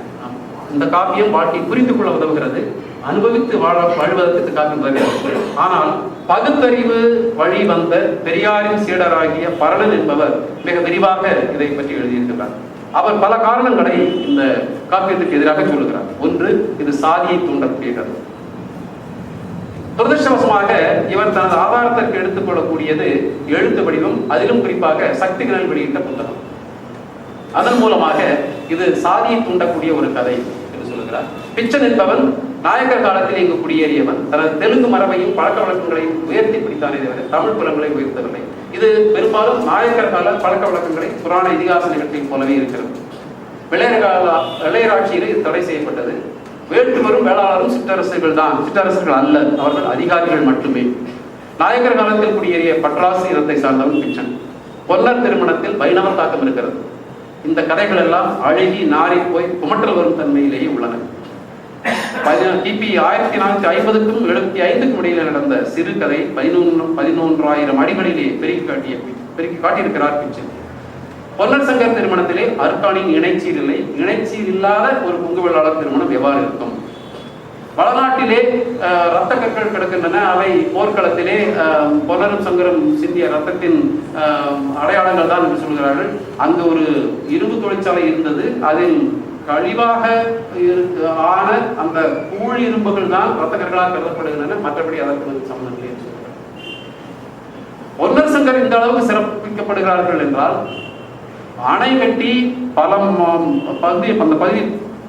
இந்த காப்பியம் வாழ்க்கையை புரிந்து கொள்ள உதவுகிறது. அனுபவித்து வாழ்வதற்கு காப்பியம் உதவுகிறது. ஆனால் பகுத்தறிவு வழி வந்த பெரியாரின் சீடராகிய பரணன் என்பவர் மிக விரிவாக இதை பற்றி எழுதியிருக்கிறார். அவர் பல காரணங்களை இந்த காப்பியத்துக்கு எதிராக சொல்லுகிறார். ஒன்று, இது சாதியை தூண்டக்கூடிய கதை. துரதிருஷ்டவசமாக இவர் தனது ஆதாரத்திற்கு எடுத்துக் கொள்ளக்கூடியது எழுத்து வடிவம், அதிலும் குறிப்பாக சக்திகள் வெளியிட்ட புத்தகம். அதன் மூலமாக இது சாதியை தூண்டக்கூடிய ஒரு கதை என்று சொல்லுகிறார். பிச்சன் என்பவன் நாயக்கர் காலத்தில் இங்கு குடியேறியவன். தனது தெலுங்கு மரபையும் பழக்க வழக்கங்களையும் உயர்த்தி பிடித்தானே தவிர தமிழ் புலங்களை உயர்த்தவில்லை. இது பெரும்பாலும் நாயக்கர் கால பழக்க வழக்கங்களை புராண இதிகாச நிகழ்ச்சியை போலவே இருக்கிறது. வெள்ளையராட்சியில் இது தடை செய்யப்பட்டது. வேட்டுவரும் வேளாளரும் சிற்றரசர்கள் அல்ல, அவர்கள் அதிகாரிகள் மட்டுமே. நாயக்கர் காலத்தில் குடியேறிய பட்ராசி இனத்தை சார்ந்தவன் பிச்சன். பொன்னர் திருமணத்தில் வைணவ தாக்கம் இருக்கிறது. இந்த கதைகள் எல்லாம் அழுகி நாரி போய் குமற்றல் வரும் தன்மையிலேயே உள்ளன. கிபி 1450க்கும் 75க்கும் இடையில நடந்த சிறு கதை 11,000 அடிகளிலே பெருக்கி காட்டியிருக்கிறார் பிச்சன். பொன்னர் சங்கர் திருமணத்திலே அர்கானின் இணைச்சீர் இல்லை. இணைச்சீர் இல்லாத ஒரு பொங்கு வெள்ளாளர் திருமணம் எவ்வாறு இருக்கும்? வடநாட்டிலே இரத்த கற்கள் கிடக்கின்றன. அவை போர்க்களத்திலே பொன்னரும் சங்கரும் சிந்திய ரத்தத்தின் அடையாளங்கள் தான் என்று சொல்கிறார்கள். அங்கு ஒரு இரும்பு தொழிற்சாலை இருந்தது. அதில் கழிவாக ஆன அந்த கூழ் இரும்புகள் தான் இரத்த கற்களாக கருதப்படுகின்றன. மற்றபடி அதற்கு சம்பந்தம் இல்லை. பொன்னர் சங்கர் இந்த அளவுக்கு சிறப்பிக்கப்படுகிறார்கள் என்றால், அணை கட்டி அந்த பகுதி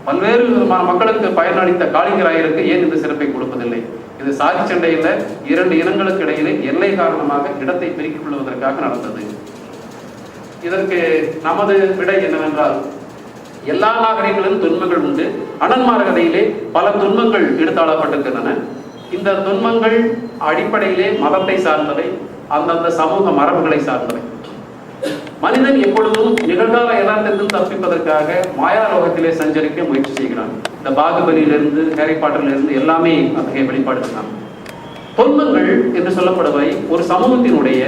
பல்வேறு விதமான மக்களுக்கு பயனளித்த காளிங்கராயருக்கு ஏன் இந்த சிறப்பை கொடுப்பதில்லை? இது சாதி சண்டையில் 2 இனங்களுக்கு இடையிலே எல்லை காரணமாக இடத்தை பிரித்துக் கொள்வதற்காக நடந்தது. இதற்கு நமது விடை என்னவென்றால், எல்லா நாகரிகங்களிலும் துன்பங்கள் உண்டு. அனன்மார் கதையிலே பல துன்பங்கள் எடுத்தாளப்பட்டிருக்கின்றன. இந்த துன்பங்கள் அடிப்படையிலே மதத்தை சார்ந்தவை, அந்தந்த சமூக மரபுகளை சார்ந்தவை. மனிதன் எப்பொழுதும் நிகழ்கால யதார்த்தத்தில் தப்பிப்பதற்காக மாயாலோகத்திலே சஞ்சரிக்க முயற்சி செய்கிறான். இந்த பாகுபலியிலிருந்து ஹாரி பாட்டரிலிருந்து எல்லாமே அத்தகைய வெளிப்பாடுகள். துன்பங்கள் என்று சொல்லப்படுவை ஒரு சமூகத்தினுடைய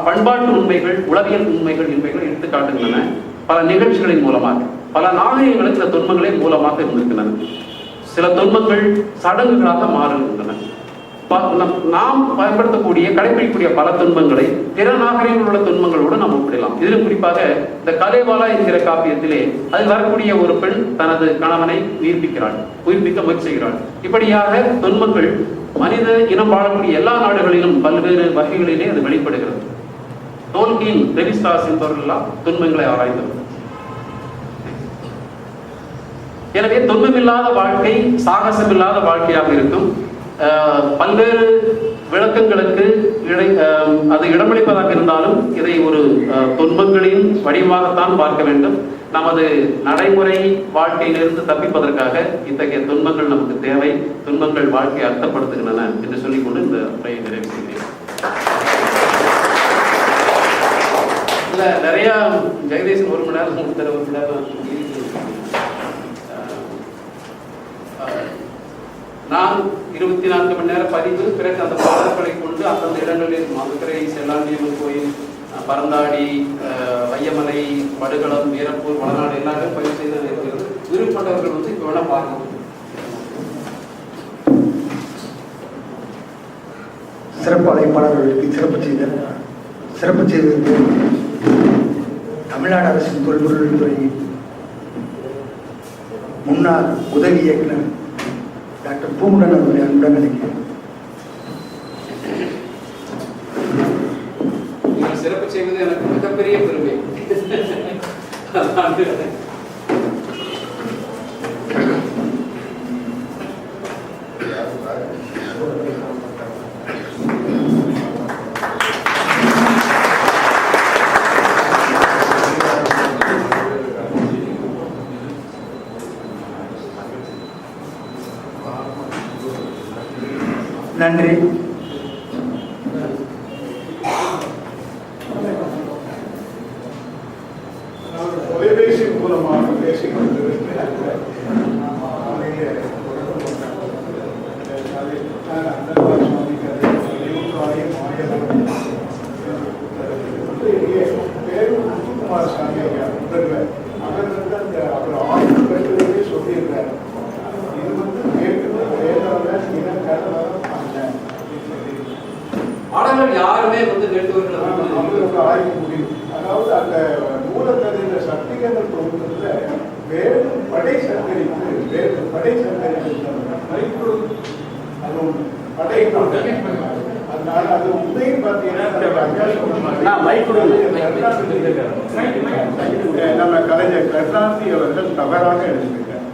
பண்பாட்டு உண்மைகள், உளவியல் உண்மைகள் என்பவைகளை எடுத்து காட்டுகின்றன. பல நிகழ்ச்சிகளின் மூலமாக பல நாகரிகங்களுக்கு இந்த துன்பங்களே மூலமாக இருந்திருக்கின்றன. சில துன்பங்கள் சடங்குகளாக மாறுகின்றன. நாம் பயன்படுத்தக்கூடிய கடைபிடிக்கக்கூடிய பல துன்பங்களை பிற நாகரிகங்கள் உள்ள துன்பங்களோடு நாம் ஒப்பிடலாம். இதிலும் குறிப்பாக இந்த கலேவாலா என்கிற காப்பியத்திலே அதில் வரக்கூடிய ஒரு பெண் தனது கணவனை உயிர்ப்பிக்க முயற்சி செய்கிறாள். இப்படியாக துன்பங்கள் மனித இனம் வாழக்கூடிய எல்லா நாடுகளிலும் பல்வேறு வகைகளிலே அது வெளிப்படுகிறது. டோல்கின், ரெவிஸ்டாஸ் என்பவர்களெல்லாம் துன்பங்களை ஆராய்ந்தவர். எனவே துன்பமில்லாத வாழ்க்கை சாகசமில்லாத வாழ்க்கையாக இருக்கும். பல்வேறு விளக்கங்களுக்கு அது இடமளிப்பதாக இருந்தாலும் இதை ஒரு துன்பங்களின் வடிவமாகத்தான் பார்க்க வேண்டும். நமது நடைமுறை வாழ்க்கையிலிருந்து தப்பிப்பதற்காக இத்தகைய துன்பங்கள் நமக்கு தேவை. துன்பங்கள் வாழ்க்கையை அர்த்தப்படுத்துகின்றன என்று சொல்லிக்கொண்டு இந்த உரையை நிறைவு செய்கிறேன். இல்ல நிறைய ஜெகதீசன் 1 மணி நேரம் 1 மணி நேரம் நான் 24 மணி நேரம் பதிவு. பிறகு அந்த பாடல்களை கொண்டு அந்தந்த இடங்களில் மதுரை செல்லாண்டியம்மன் கோயில், பரந்தாடி, வையமலை, படுகளம், வீரப்பூர், வடநாடு எல்லாமே பதிவு செய்து இருக்கிறது. விருப்பப்பட்டவர்கள் இப்போ வேணா பார்க்கணும். சிறப்பு அழைப்பாளர்களுக்கு சிறப்பு செய்ததற்கு தமிழ்நாடு அரசின் தொல்பொருள் துறை முன்னாள் உதவி இயக்குனர் டாக்டர் பூமுடன் அவர்களை அன்புடன் நினைக்கிறேன். சிறப்பு செய்வது எனக்கு மிகப்பெரிய பெருமை. நன்றி. தொலைபேசி மூலமாக பேசிக்கொண்டிருக்கிறேன். சாமி ஐயா முதல்வர் அவர் வந்து அந்த அவர் ஆய்வு பெற்றதே சொல்லியிருக்காரு. இது வந்து பாடல்கள் யாருமே வந்து அவங்களோட ஆய்வு முடியும். அதாவது அந்த மூலக்கதையில சக்திகள் தொகுப்புல வேறு படை சங்கரிப்பு அது ஒன்று படை. அதனால அது உண்மையும் பார்த்தீங்கன்னா நம்ம கலைஞர் கருணாநிதி அவர்கள் தவறாக எழுதியிருக்கார்.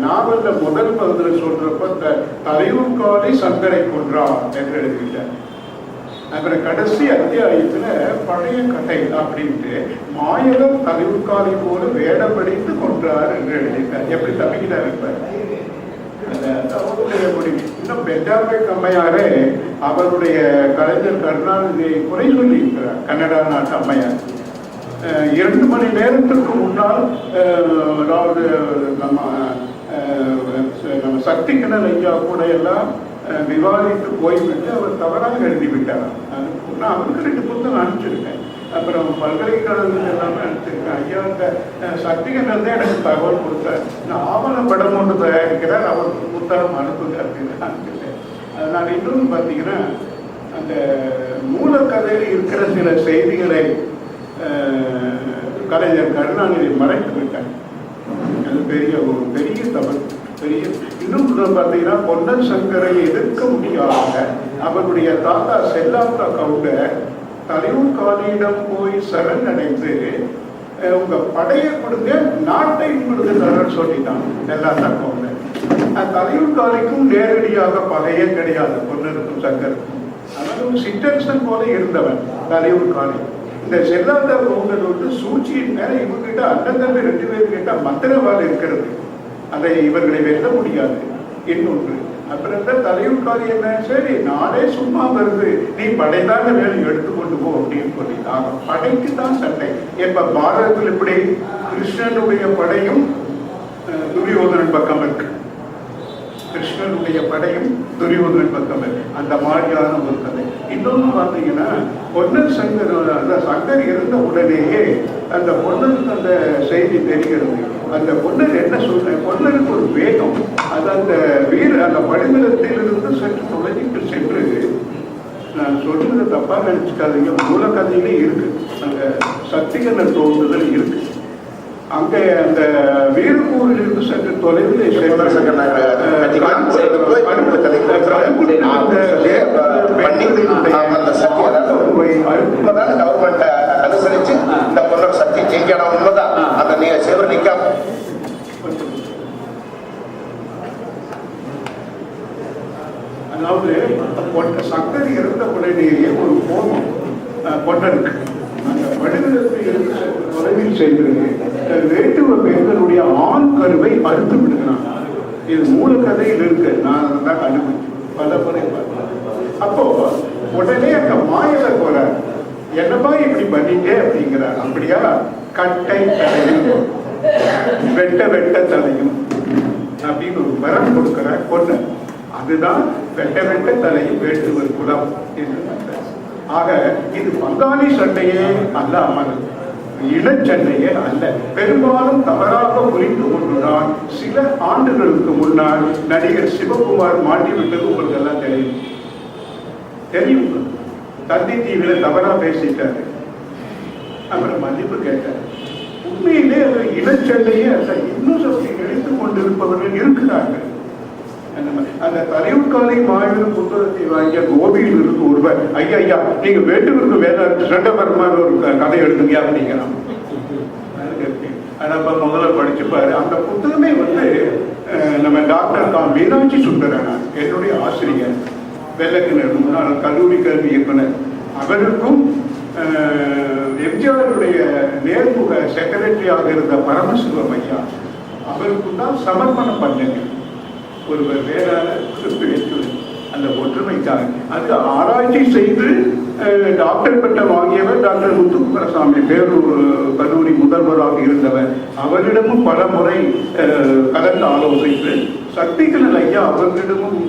நாவல்ல முதல் பகுதியில் சொல்றப்ப தலையூர் காலை சங்கரை கொன்றார் என்று எழுதிவிட்டார். அப்புறம் கடைசி அத்தியாயத்துல பழைய கதை அப்படின்ட்டு மாயவர் தலையூர் காலை போல வேடப்படித்து கொன்றார் என்று எழுதியிருக்கார். எப்படி தப்பிக்கிறார் இருப்பார். இன்னும் பெஞ்சாபே அம்மையாரே அவருடைய கலைஞர் கருணாநிதியை குறை சொல்லி இருக்கிறார். கன்னடா நாட்டு அம்மையார் 2 மணி நேரத்திற்கு முன்னால் அதாவது நம்ம சக்தி கிணல் ஐயா கூட எல்லாம் விவாதித்து போய்விட்டு அவர் தவறாக எழுதிவிட்டார். நான் அவருக்கு 2 புத்தகம் அனுப்பிச்சிருக்கேன். அப்புறம் பல்கலைக்கழகங்கள் எல்லாமே அனுப்பிச்சிருக்கேன். ஐயா அந்த சக்தி கிணல் தான் எனக்கு தகவல் கொடுத்தார். நான் ஆவணப்படம் ஒன்று தயாரிக்கிறார், அவருக்கு புத்தகம் அனுப்புங்க அப்படின்னு அனுப்பிட்டேன். அதனால இன்னொன்று பார்த்தீங்கன்னா அந்த மூலக்கதையில் இருக்கிற சில செய்திகளை கலைஞர் கருணாநிதி மறைத்து விட்டார். அது ஒரு பெரிய தவறு. இன்னொன்று பார்த்தீங்கன்னா பொன்னன் சங்கரை எதிர்க்க முடியாத அவருடைய தாத்தா செல்லாத்தா கவுண்டர் தலையூர் காலியிடம் போய் சரணடைந்து உங்க படையை கொடுங்க, நாட்டை உங்களுக்கு தரன்னு சொல்லிட்டான் செல்லாத்தா கவுண்டர். தலையூர் காலிக்கும் நேரடியாக பகையே கிடையாது பொன்னனுக்கும் சங்கருக்கும். அதனால சிற்றரசன் போல இருந்தவன் தலையூர் காலி. இந்த செல்லாத்தா கவுண்டர் வந்து சூழ்ச்சியின் மேல இவங்கிட்ட அண்ணன் தம்பி 2 பேர்கிட்ட மந்திரவாள் இருக்கிறது. அதை இவர்களை வெல்ல முடியாது. இன்னொன்று அப்புறம் தான் தலையூர் காலி என்ன, சரி நானே சும்மா வருது, நீ படைதான வேலை எடுத்துக்கொண்டு போ அப்படின்னு சொல்லிட்டாங்க. படைக்கு தான் சண்டை. இப்ப பாரதத்தில் இப்படி கிருஷ்ணனுடைய படையும் துரியோதனன் பக்கம் இருக்கு. கிருஷ்ணனுடைய படையும் துரியோதனன் பக்கம் இருக்கு. அந்த மாதிரியான ஒரு கதை. இன்னொன்று பார்த்தீங்கன்னா பொன்னன் சங்கர், அந்த சங்கர் இருந்த உடனேயே அந்த பொன்னனுக்கு அந்த செய்தி தெரிகிறது. அந்த பொன்னன் என்ன சொல்ற, பொன்னனுக்கு ஒரு வேகம். அது அந்த அந்த படுகளத்திலிருந்து சற்று தொலைஞ்சிட்டு சென்று, நான் சொல்றது தப்பா நினைச்சுக்காதீங்க, மூலக்கதையிலே இருக்கு, அந்த சக்திகன தோன்றுதல் இருக்கு. அங்கே அந்த வீரப்பூரில் இருந்து சற்று தொலைவில் அனுசரிச்சு இந்த பொண்ணு சக்தி ஜெயிக்கணும். உண்மைதான். அந்த நீங்க சிவர் நிக்காம அதாவது சங்கரி இருந்த உடனேயே ஒரு கோபம் பொன்னனுக்கு அந்த படுகளத்தில் இருந்து தொலைவில் செய்து வேட்டுவ பெண்களுடைய ஆண் கருவை மறுத்து விடுகிறான். இது மூலக்கதையில் இருக்கு. நான் அதான் கண்டுபிடிச்சு பல முறை பார்த்தேன். அப்போ உடனே அங்க மாயல போறார். என்னப்பா இப்படி பண்ணீங்க அப்படிங்கிறார். அப்படியா, கட்டை தலையும் வெட்ட தலையும் அப்படின்னு ஒரு வரம் கொடுக்கிறார் பொண்ணு. அதுதான் வெட்ட தலையும் வேட்டுவர் குலம் என்று. ஆக இது பங்காளி சண்டையே அல்லாமல் இனச்சண்டையே அல்ல. பெரும்பாலும் தவறாக புரிந்து கொண்டுதான் சில ஆண்டுகளுக்கு முன்னால் நடிகர் சிவகுமார் மாட்டிவிட்டது உங்களுக்கு எல்லாம் தெரியும். தந்தி டிவியில தவறா பேசிட்டாரு. அப்புறம் மன்னிப்பு கேட்டார். உண்மையிலே அது இனச்சண்டையே அல்ல. இன்னும் சொல்லி நினைத்துக் கொண்டிருப்பவர்கள் இருக்கிறார்கள். அந்த தலையூர் காலை மாவீரன் புத்தகத்தை வாங்கிய கோபியில் இருந்து ஒருவர், ஐயா நீங்க வேட்டுவருக்கு வேலை சண்டை பெருமாறு ஒரு கதை எழுதுங்க அப்படிங்கிறான். அதப்ப முதல்ல படிச்சுப்பாரு. அந்த புத்தகமே வந்து நம்ம டாக்டர் மீனாட்சி சுந்தரன் என்னுடைய ஆசிரியர், வெள்ளக்கிணர் முன்னாள் கல்லூரி கல்வி இயக்குனர், அவருக்கும் எம்ஜிஆருடைய நேர்முக செக்ரட்டரியாக இருந்த பரமசிவம் ஐயா அவருக்கும் தான் சமர்ப்பணம் பண்ணேன். ஒருவர் வேளாளர் குறிப்பிட்டு அந்த ஒற்றுமை தான். அது ஆராய்ச்சி செய்து டாக்டர் பட்டம் வாங்கியவர் டாக்டர் முத்துக்குமாரசாமி, பேரூர் கல்லூரி முதல்வராக இருந்தவர். அவரிடமும் பல முறை கலந்து ஆலோசித்து, சக்திகலன் ஐயா அவர்களிடமும்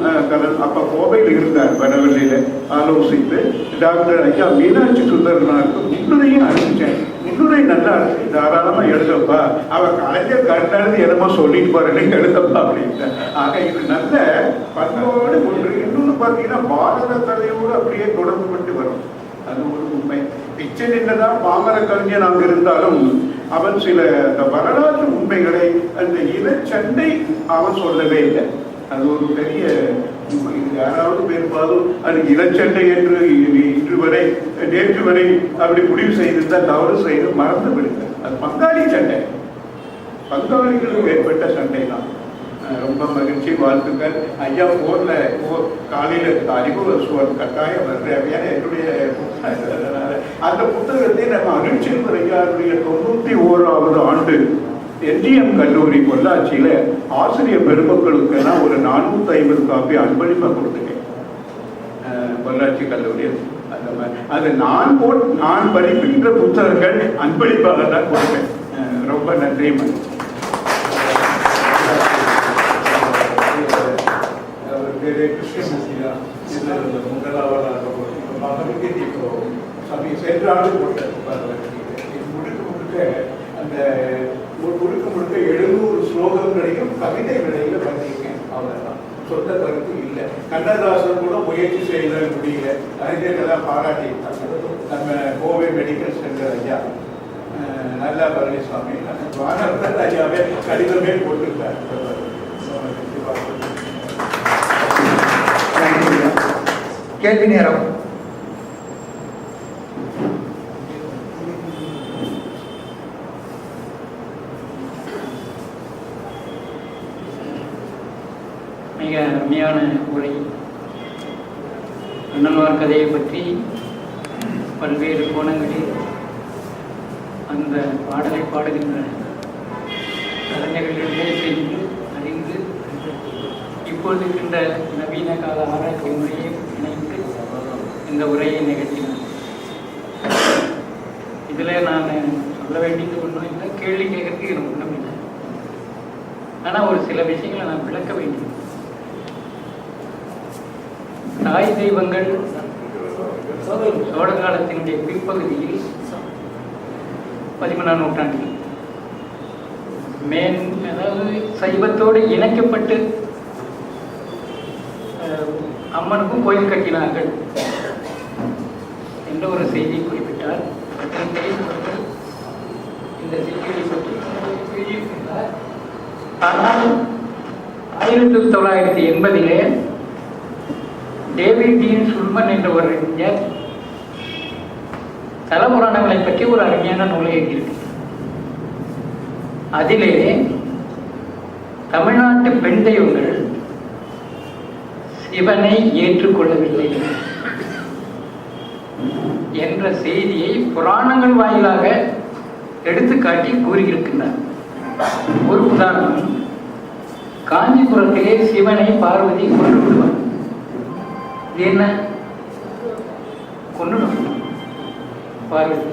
அப்ப கோவையில் இருந்தார், வனவெளியில ஆலோசித்து டாக்டர் ஐயா மீனாட்சி சுந்தரனாருக்கு முன்னுரையும் அனுப்பிச்சேன். முன்னுரை நல்லா இருக்கு, தாராளமா எழுதப்பா, அவர் கலைஞர் கருத்தானது என்னமோ சொல்லிட்டு போறேன்னு எழுதப்பா அப்படின்ட்டு. ஆக இது நல்ல பண்போடு ஒன்று. இன்னொன்று பார்த்தீங்கன்னா பாரத கலையோடு அப்படியே தொடர்பு பட்டு வரும். அது ஒரு உண்மை. பிச்சை நின்றதான் பாமர கலைஞர் அங்கு இருந்தாலும் அவன் சில வரலாற்று உண்மைகளை, அந்த இனச்சண்டை அவன் சொல்லவே இல்லை. அது ஒரு பெரிய யாராவது பெரும்பாலும் அது இனச்சண்டை என்று இன்று வரை நேற்று வரை அப்படி முடிவு செய்திருந்தால் தவறு செய்து மறந்து விடுங்க. அது பங்காளி சண்டை, பங்காளிகளுக்கு ஏற்பட்ட சண்டை தான். ரொம்ப மகிழ்ச்சி, வாழ்த்துக்கள் ஐயா. காலையில் அறிமுக சுவர் கட்டாயம் வர்றேன். என்னுடைய அந்த புத்தகத்தை நம்ம அருட்செல்வர் ஐயாருடைய 91வது ஆண்டு என்ஜிஎம் கல்லூரி பொள்ளாச்சியில ஆசிரியர் பெருமக்களுக்கெல்லாம் ஒரு 450 காப்பி அன்பளிப்பா கொடுத்துட்டேன். பொள்ளாச்சி கல்லூரியில் அந்த மாதிரி அது நான் படிக்கின்ற புத்தகங்கள் அன்பளிப்பாக தான் கொடுப்பேன். ரொம்ப நன்றி. சென்ற ஆண்டு அந்த முழுக்க 700 ஸ்லோகங்களையும் கவிதை விலையில பண்ணியிருக்கேன். அவ்வளவுதான், சொந்த கருத்து இல்லை. கண்ணதாசன் கூட முயற்சி செய்ய முடியல, அறிஞர்களெல்லாம் பாராட்டியிருக்காங்க. நம்ம கோவை மெடிக்கல் சென்டர் ஐயா நல்லா பழனிசாமி வானவர் ஐயாவே கடிதமே போட்டிருக்காரு. கேள்வி நேரம். மிக அருமையான உரை. அண்ணன்மார் கதையை பற்றி பல்வேறு கோணங்களில் அந்த பாடலை பாடுகின்ற கலைஞர்களிடையே சென்று அறிந்து இப்பொழுது இருக்கின்ற நவீன கால ஆராய்ச்சி முறையை இணைத்து இந்த உரையை நிகழ்த்தினார். இதில் நான் சொல்ல வேண்டியது ஒன்றும் இல்லை, கேள்வி கேட்கறதுக்கு எனக்கு ஒன்றும் இல்லை. ஆனால் ஒரு சில விஷயங்களை நான் விளக்க வேண்டும். தாய் தெய்வங்கள் சோழ காலத்தினுடைய பிற்பகுதியில் 11ஆம் நூற்றாண்டில் அதாவது சைவத்தோடு இணைக்கப்பட்டு அம்மனுக்கும் கோயில் கட்டினார்கள் என்ற ஒரு செய்தி குறிப்பிட்டார். இந்த செய்தியை பற்றி எழுதியிருக்கிறார். ஆனால் 1980 டேவிட் டீன் சுல்மன் என்ற ஒரு அறிஞர் தலபுராணங்களை பற்றி ஒரு அருமையான நூலை எழுதியிருக்கிறார். அதிலே தமிழ்நாட்டு பெண் தெய்வங்கள் சிவனை ஏற்றுக்கொள்ளவில்லை என்ற செய்தியை புராணங்கள் வாயிலாக எடுத்துக்காட்டி கூறியிருக்கின்றார். ஒரு உதாரணம், காஞ்சிபுரத்திலே சிவனை பார்வதி கொண்டு விடுவார். இது என்ன? கொண்டு பார்வதி.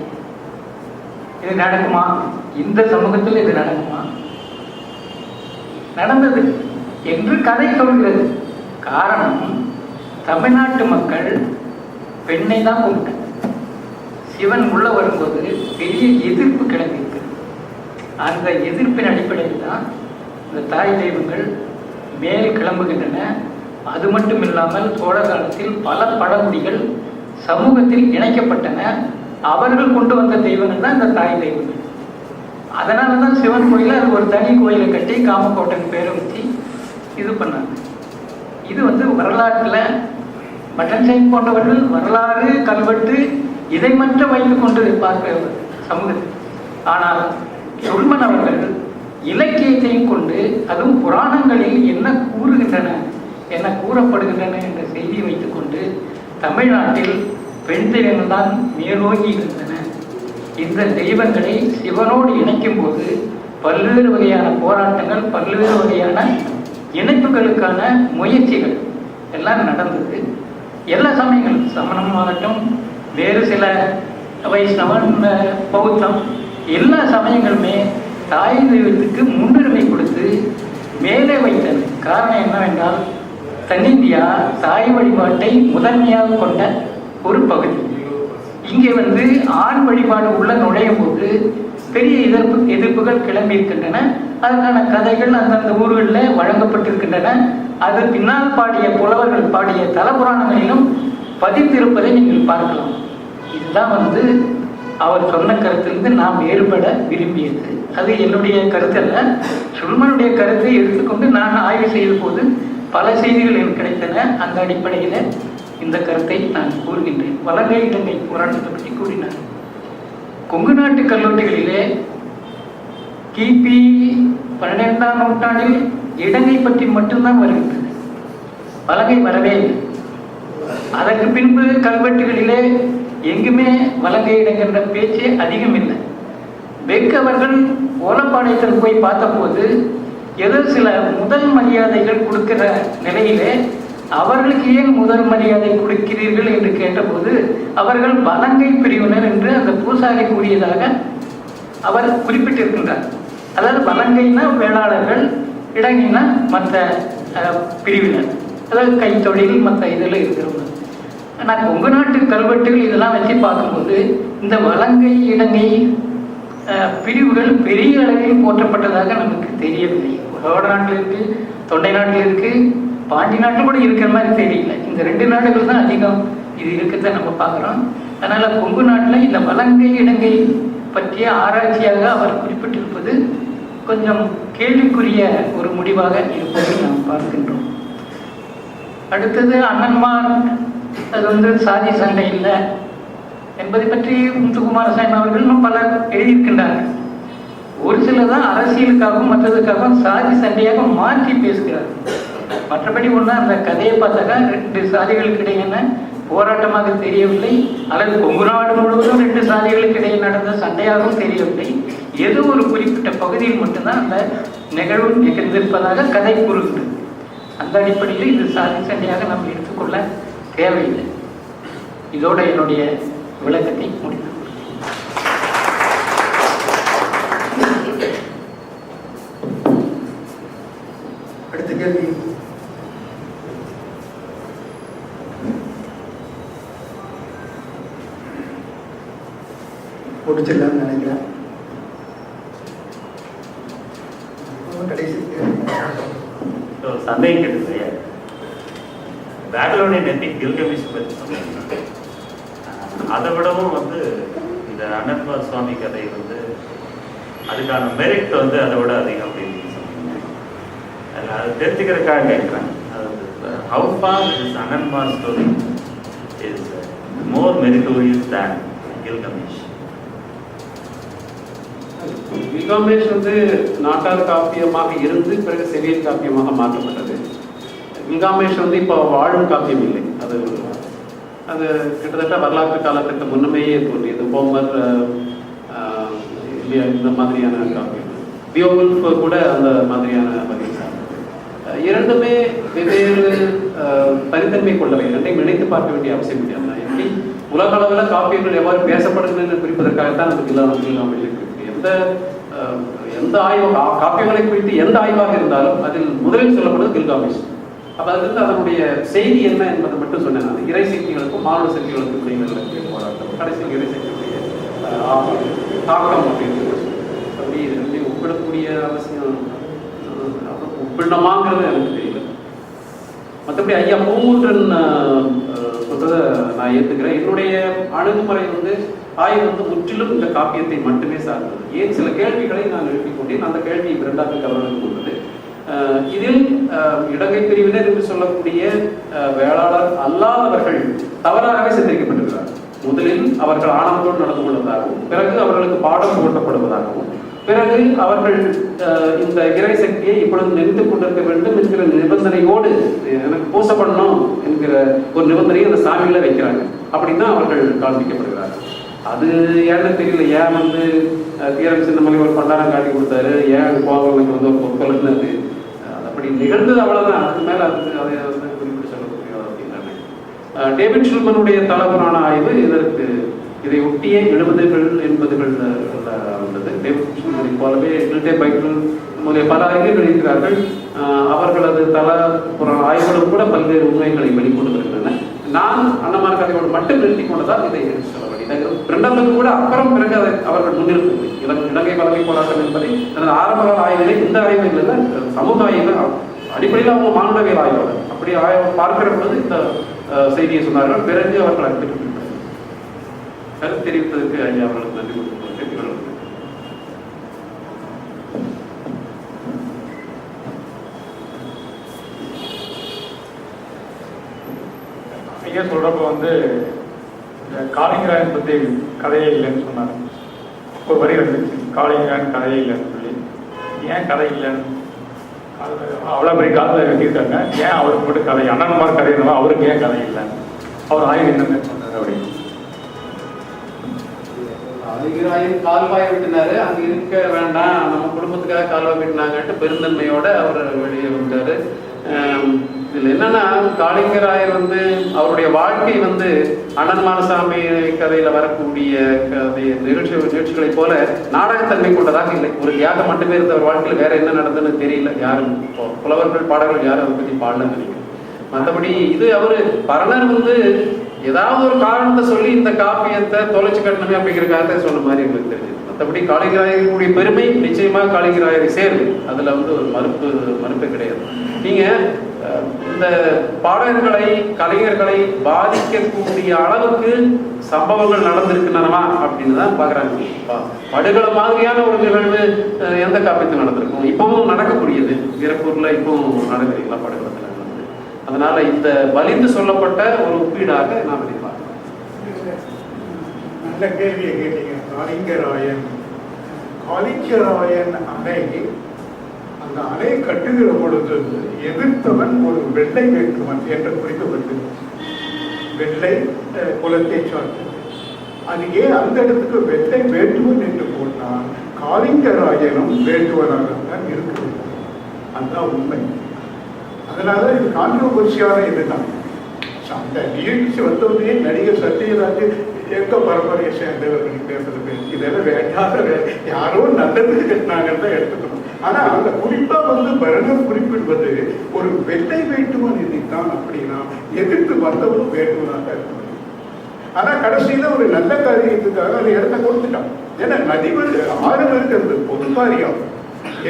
இது நடக்குமா? இந்த சமூகத்தில் இது நடக்குமா? நடந்தது என்று கதை சொல்கிறது. காரணம், தமிழ்நாட்டு மக்கள் பெண்ணை தான் கும்பிட்டாங்க. சிவன் உள்ள வரும்போது பெரிய எதிர்ப்பு கிளம்பியிருக்கு. அந்த எதிர்ப்பின் அடிப்படையில் தான் இந்த தாய் தெய்வங்கள் மேல் கிளம்புகின்றன. அது மட்டும் இல்லாமல் சோழ காலத்தில் பல பழங்குடிகள் சமூகத்தில் இணைக்கப்பட்டன. அவர்கள் கொண்டு வந்த தெய்வங்கள் தான் இந்த தாய் தெய்வங்கள். அதனால தான் சிவன் கோயில அது ஒரு தனி கோயிலை கட்டி காமக்கோட்டன் பேரை வச்சு இது பண்ணாங்க. இது வரலாற்றில் பட்டன்சைன் போன்றவர்கள் வரலாறு கல்வெட்டு இதை மட்டும் வைத்துக் கொண்டு பார்க்க சமூகத்தில். ஆனால் சுல்மன் அவர்கள் இலக்கியத்தையும் கொண்டு, அதுவும் புராணங்களில் என்ன கூறுகின்றன, என்ன கூறப்படுகின்றன என்ற செய்தியை வைத்துக் கொண்டு தமிழ்நாட்டில் பெண் தெய்வங்கள் தான் மேலோங்கி இருந்தன. இந்த தெய்வங்களை சிவனோடு இணைக்கும் போது பல்வேறு வகையான போராட்டங்கள், பல்வேறு வகையான இணைப்புகளுக்கான முயற்சிகள் எல்லாம் நடந்தது. எல்லா சமயங்களும் சமணம் ஆகட்டும், வேறு சில வைஷ்ணவன், பௌத்தம், எல்லா சமயங்களுமே தாய் தெய்வத்துக்கு முன்னுரிமை கொடுத்து மேலே வைத்தது. காரணம் என்னவென்றால், தென்னிந்தியா தாய் வழிபாட்டை முதன்மையாக கொண்ட ஒரு பகுதி. இங்கே ஆண் வழிபாடு உள்ள நுழையும் போது பெரிய எதிர்ப்புகள் கிளம்பி இருக்கின்றன. அதற்கான கதைகள் அந்தந்த ஊர்களில் வழங்கப்பட்டிருக்கின்றன. அது பின்னால் பாடிய புலவர்கள் பாடிய தலபுராணங்களிலும் பதித்திருப்பதை நீங்கள் பார்க்கலாம். இதுதான் அவர் சொன்ன கருத்திலிருந்து நாம் வேறுபட விரும்பியது. அது என்னுடைய கருத்து அல்ல, சுல்மனுடைய கருத்தை எடுத்துக்கொண்டு நான் ஆய்வு செய்த போது பல செய்திகள் எனக்கு கிடைத்தன. அந்த அடிப்படையில் இந்த கருத்தை நான் கூறுகின்றேன். வலங்கை இடங்கை போராட்டத்தை பற்றி கூறினார். கொங்கு நாட்டு கல்லூரிகளிலே கிபி 12ஆம் நூற்றாண்டில் இடங்கை பற்றி மட்டும்தான் வருகின்றது, வலங்கை வரவே இல்லை. அதற்கு பின்பு கல்வெட்டுகளிலே எங்குமே வலங்கை இடங்கின்ற பேச்சே அதிகம் இல்லை. வெக்கவர்கள் ஓலப்பாளையத்தில் போய் பார்த்தபோது ஏதோ சில முதல் மரியாதைகள் கொடுக்கிற நிலையிலே அவர்களுக்கு ஏன் முதல் மரியாதை கொடுக்கிறீர்கள் என்று கேட்டபோது அவர்கள் வலங்கை பிரிவினர் என்று அந்த பூசாரி கூறியதாக அவர் குறிப்பிட்டிருக்கின்றார். அதாவது வலங்கைனா வேளாளர்கள், இடங்கினா மற்ற பிரிவினர், அதாவது கைத்தொழில் மற்ற இதில் இருக்கிறவங்க. ஆனால் கொங்கு நாட்டு கல்வெட்டுகள் இதெல்லாம் வச்சு பார்க்கும்போது இந்த வலங்கை இடங்கை பிரிவுகள் பெரிய அளவில் போற்றப்பட்டதாக நமக்கு தெரியவில்லை. சோழ நாட்டில் இருக்கு, தொண்டை நாட்டில் இருக்கு, பாண்டி நாட்டில் கூட இருக்கிற மாதிரி தெரியல. இந்த 2 நாடுகள் தான் அதிகம் இது இருக்கிறத நம்ம பார்க்குறோம். அதனால கொங்கு நாட்டில் இந்த வலங்கை இடங்கை பற்றிய ஆராய்ச்சியாக அவர் குறிப்பிட்டிருப்பது கொஞ்சம் கேள்விக்குரிய ஒரு முடிவாக இருப்பதை நாம் பார்க்கின்றோம். அடுத்தது அண்ணன்மார், அது சாதி சண்டை இல்லை என்பதை பற்றி முத்துக்குமாரசாமி அவர்கள் இன்னும் பலர் எழுதியிருக்கின்றார்கள். ஒரு சிலர் தான் அரசியலுக்காகவும் மற்றதுக்காகவும் சாதி சண்டையாக மாற்றி பேசுகிறார்கள். மற்றபடி ஒன்று அந்த கதையை பார்த்தாக்கா 2 சாதிகளுக்கு இடையான போராட்டமாக தெரியவில்லை, அல்லது கொங்கு நாடு முழுவதும் 2 சாதிகளுக்கு இடையே நடந்த சண்டையாகவும் தெரியவில்லை. ஏதோ ஒரு குறிப்பிட்ட பகுதியில் மட்டும்தான் அந்த நிகழ்வு நிகழ்ந்திருப்பதாக கதை கூறுகிறது. அந்த அடிப்படையில் இது சாதி சண்டையாக நாம் எடுத்துக்கொள்ள தேவையில்லை. இதோட என்னுடைய விளக்கத்தை முடித்து அடுத்த கேள்வி. முடிச்சிடலாம்னு நினைக்கிறேன். கடைசி சந்தேகம் கேட்டு பேபிலோனியன் எத்திக் கில்கமிஷ் பற்றி சொன்னீங்க. அதை விடவும் இந்த அன்னன்மார்சுவாமி கதை அதுக்கான மெரிட் அதை விட அதிகம் அப்படின்னு சொன்னீங்க. அது தெரிஞ்சுக்கிறதுக்காக கேட்குறேன். how far this Annanmar story is more meritorious than Gilgamesh? Gilgamesh நாட்டார் காப்பியமாக இருந்து பிறகு செவியல் காப்பியமாக மாற்றப்பட்டது. கில்காமேஷ் இப்போ வாழும் காப்பியம் இல்லை. அது கிட்டத்தட்ட வரலாற்று காலத்துக்கு முன்னமேயே தோன்றியது. ஹோமர் இல்லையா, இந்த மாதிரியான காப்பியம். பியோகுல்ஃப் கூட அந்த மாதிரியான வகை சார்ந்தது. இரண்டுமே வெவ்வேறு தனித்தன்மை கொண்டவை. இரண்டையும் இணைத்து பார்க்க வேண்டிய அவசியம் இல்லை. எப்படி உலக அளவில் காப்பியங்கள் எவ்வாறு பேசப்படுதுன்னு குறிப்பதற்காகத்தான் அந்த கில்காமேஷ் இருக்கு. எந்த ஆய்வு காப்பியங்களை குறித்து எந்த ஆய்வாக இருந்தாலும் அதில் முதலில் சொல்லப்படுவது கில்காமேஷ். அப்போ அதுலேருந்து அதனுடைய செய்தி என்ன என்பதை மட்டும் சொன்னேன். அது இறை சக்திகளுக்கும் மானுட சக்திகளுக்கும் இடையில போராட்டம், கடைசியில் இறை சக்தியுடைய தாக்கம் அப்படின்னு அப்படி ரெண்டையும் ஒப்பிடக்கூடிய அவசியம் ஒப்பிடமாங்கிறது எனக்கு தெரியல. மற்றபடி ஐயா பூங்குன்றன் சொல்றதை நான் ஏற்றுக்கிறேன். என்னுடைய அணுகுமுறை ஆய்வு முற்றிலும் இந்த காப்பியத்தை மட்டுமே சார்ந்தது. ஏன் சில கேள்விகளை நான் எழுப்பிக் கொண்டேன். அந்த கேள்வி 2வது கவர்னருக்கு கொண்டது. இதில் இடங்கை பிரிவினர் என்று சொல்லக்கூடிய வேளாளர் அல்லாதவர்கள் தவறாகவே சித்தரிக்கப்பட்டிருக்கிறார். முதலில் அவர்கள் ஆணவத்தோடு நடந்து கொள்வதாகவும், பிறகு அவர்களுக்கு பாடம் புகட்டப்படுவதாகவும், பிறகு அவர்கள் இந்த இறை சக்தியை இப்பொழுது நினைத்துக் கொண்டிருக்க வேண்டும் என்கிற நிபந்தனையோடு எனக்கு பூசப்படணும் என்கிற ஒரு நிபந்தனையை அந்த சாமிகளை வைக்கிறாங்க. அப்படின்னா அவர்கள் காண்பிக்கப்படுகிறார்கள். அது ஏன்னு தெரியல. ஏன் தீரம் சின்னமலை ஒரு பண்டாரம் காட்டி கொடுத்தாரு, ஏன் கோவங்களுக்கு ஒரு பொருட்கள் அது அப்படி நிகழ்ந்தது, அவ்வளவுதான். அதுக்கு மேல அதை குறிப்பிட்டு சொல்லக்கூடிய டேவிட் ஷுல்மனுடைய தலபுராண ஆய்வு இதை ஒட்டிய 70கள் 80கள் வந்தது. டேவிட் ஷுல்மனை போலவே கில்டே பைபிள் முதலிய பல அறிஞர்கள் இருக்கிறார்கள். அவர்களது தலபுராண ஆய்வுகளும் கூட பல்வேறு உண்மைகளை வெளிக்கொண்டு வருகின்றன. நான் அன்னமார் கதையோடு மட்டும் நிறுத்தி கொண்டதால் இதை எடுத்து சொல்ல வேண்டியது. இரண்டாவது கூட அப்புறம் பிறகு அதை அவர்கள் முன்னிறுத்தவில்லை. இலங்கை பலகை போராட்டம் என்பதை தனது ஆரம்பகால ஆய்வுகளை இந்த ஆய்வுகளில் சமூக ஆய்வு அடிப்படையில் அவங்க மானுடவியல் ஆய்வாளர் அப்படி ஆய்வு பார்க்கிற பொழுது இந்த செய்தியை சொன்னார்கள். பிறகு அவர்கள் அறிவித்திருக்கிறார்கள். கருத்து தெரிவித்ததற்கு ஐயா அவர்களுக்கு நன்றி கொடுக்கிறேன். ஐயா சொல்றப்ப இந்த காளிங்கராயன் பத்தி கதையே இல்லைன்னு சொன்னாங்க. ஒரு வரி வந்துச்சு, காளிங்கராயன் கதையே இல்லைன்னு சொல்லி. ஏன் கதை இல்லைன்னு அவ்வளோ பெரிய காலத்தில் வெட்டியிருக்காங்க, ஏன் அவருக்கு மட்டும் கதை அண்ணன்மார் கதை இருந்தாலும் அவருக்கு ஏன் கதை இல்லை? அவர் ஆய்வு என்னன்னு சொன்னார் அப்படின்னு. காளிங்கராயன் கால்வாய் வெட்டினாரு, அங்கே இருக்க வேண்டாம், நம்ம குடும்பத்துக்காக கால்வாய் வெட்டினாங்கன்ட்டு பெருந்தன்மையோட அவர் வெளியே வந்தாரு. இதில் என்னன்னா, காளிங்கராயர் அவருடைய வாழ்க்கை அண்ணன்மாரசாமி கதையில வரக்கூடிய நிகழ்ச்சிகளை போல நாடகத்தன்மை கொண்டதாக இல்லை. ஒரு தியாகம் மட்டுமே இருந்தவர் வாழ்க்கையில் வேற என்ன நடந்ததுன்னு தெரியல. யாரும் புலவர்கள் பாடல்கள் யாரும் அதை பற்றி பாடலன்னு நினைக்கிறேன். மற்றபடி இது அவரு பரணர் ஏதாவது ஒரு காரணத்தை சொல்லி இந்த காப்பியத்தை தொலைச்சு கட்டணமே அப்படிங்கிற காரணத்தை சொன்ன மாதிரி எங்களுக்கு தெரிஞ்சது. மற்றபடி காளிங்கராயருடைய பெருமை நிச்சயமாக காளிங்கராயரை சேருது. அதுல ஒரு மறுப்பே கிடையாது. நீங்க இந்த பாடகர்களை கலைஞர்களை பாதிக்கக்கூடிய அளவுக்கு சம்பவங்கள் நடந்திருக்கின்றனவா அப்படின்னு தான் பாக்குறாங்க. படுகொலை மாதிரியான ஒரு நிகழ்வு எந்த காப்பியத்தில் நடந்திருக்கும்? இப்பவும் நடக்கக்கூடியது. வீரப்பூர்ல இப்பவும் நடக்கிறீங்களா படுகொலை? அதனால இந்த வலிந்து சொல்லப்பட்ட ஒரு ஒப்பீடாக நாம் இதை பார்க்கலாம். நல்ல கேள்வியை கேட்டீங்க. காளிங்கராயன் அணை, அந்த அணை கட்டுகிற பொழுது எதிர்த்தவன் ஒரு வெள்ளை வேட்டுவன் என்று குறிக்கப்பட்டு வெள்ளை குலத்தை சார்ந்தது. அது ஏன் அந்த இடத்துக்கு வெள்ளை வேட்டுவன் என்று போட்டால் காளிங்கராயனும் வேட்டுவனாகத்தான் இருக்கிறது. அதுதான் உண்மை. அதனால இது கான்ட்ரோவர்சியான இதுதான். அந்த நிகழ்ச்சி வந்தவனே நடிகர் சத்யராஜ் எங்க பரம்பரையை சேர்ந்தவர்கள் பேசுறது இதெல்லாம் வேண்டாத யாரோ நல்லதுக்கு கட்டினாங்கன்னு தான் எடுத்துக்கணும். ஆனா அந்த குறிப்பா பரணர் குறிப்பிடுவது ஒரு வெள்ளை வேட்டுவன் இதுதான் அப்படின்னா எதிர்த்து வந்தவனும் வேட்டுவனாக இருக்க முடியும். ஆனா கடைசியில ஒரு நல்ல காரியத்துக்காக அந்த இடத்த கொடுத்துட்டான். ஏன்னா நதிவர் 6 பேருக்கு பொது காரியம்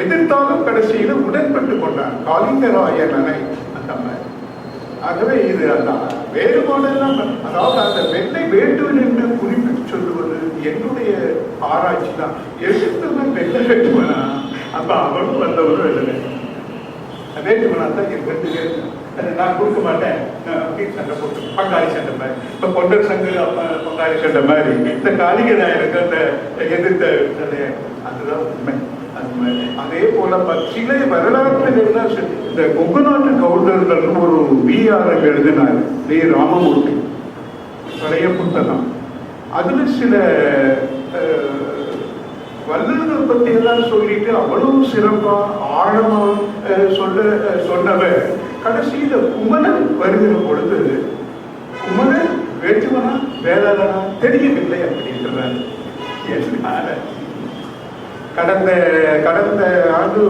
எதிர்த்தாலும் கடைசியில உடன்பட்டு கொண்டான் காளிங்கராயன் அணை அந்த மாதிரி. ஆகவே இது அந்த வேறுபாடெல்லாம், அதாவது அந்த வெள்ளை வேட்டுவன் என்று குறிப்பிட்டு சொல்லுவது என்னுடைய ஆராய்ச்சி தான். எதிர்த்தவன் வெள்ளை வேட்டுவனா, அப்ப அவனும் வந்தவனும் வெள்ளை வேட்டுவனா தான் இருக்கு. நான் கொடுக்க மாட்டேன் சண்டை போட்டு பங்காளி சண்டை மாதிரி, இப்ப பொண்டர் சங்கர் பங்காளி சண்டை மாதிரி இந்த காளிங்கராயனுக்கு அந்த எதிர்த்த அதுதான் உண்மை. அதே போல சில வரலாற்றில் என்ன, இந்த கொங்கு நாட்டு கவுண்டர்கள் ஒரு விஆர் எழுதினார் வி ராமமூர்த்தி, பழைய புத்தகம். அதுல சில வல்லுநர்கள் பத்தி எல்லாம் சொல்லிட்டு அவ்வளவு சிறப்பா ஆழமா சொன்னவர் கடைசியில குமரன் வருகிற பொழுது குமரன் வேற்றுவனா வேளாளனா தெரியவில்லை அப்படின்றார். கடந்த ஆண்டு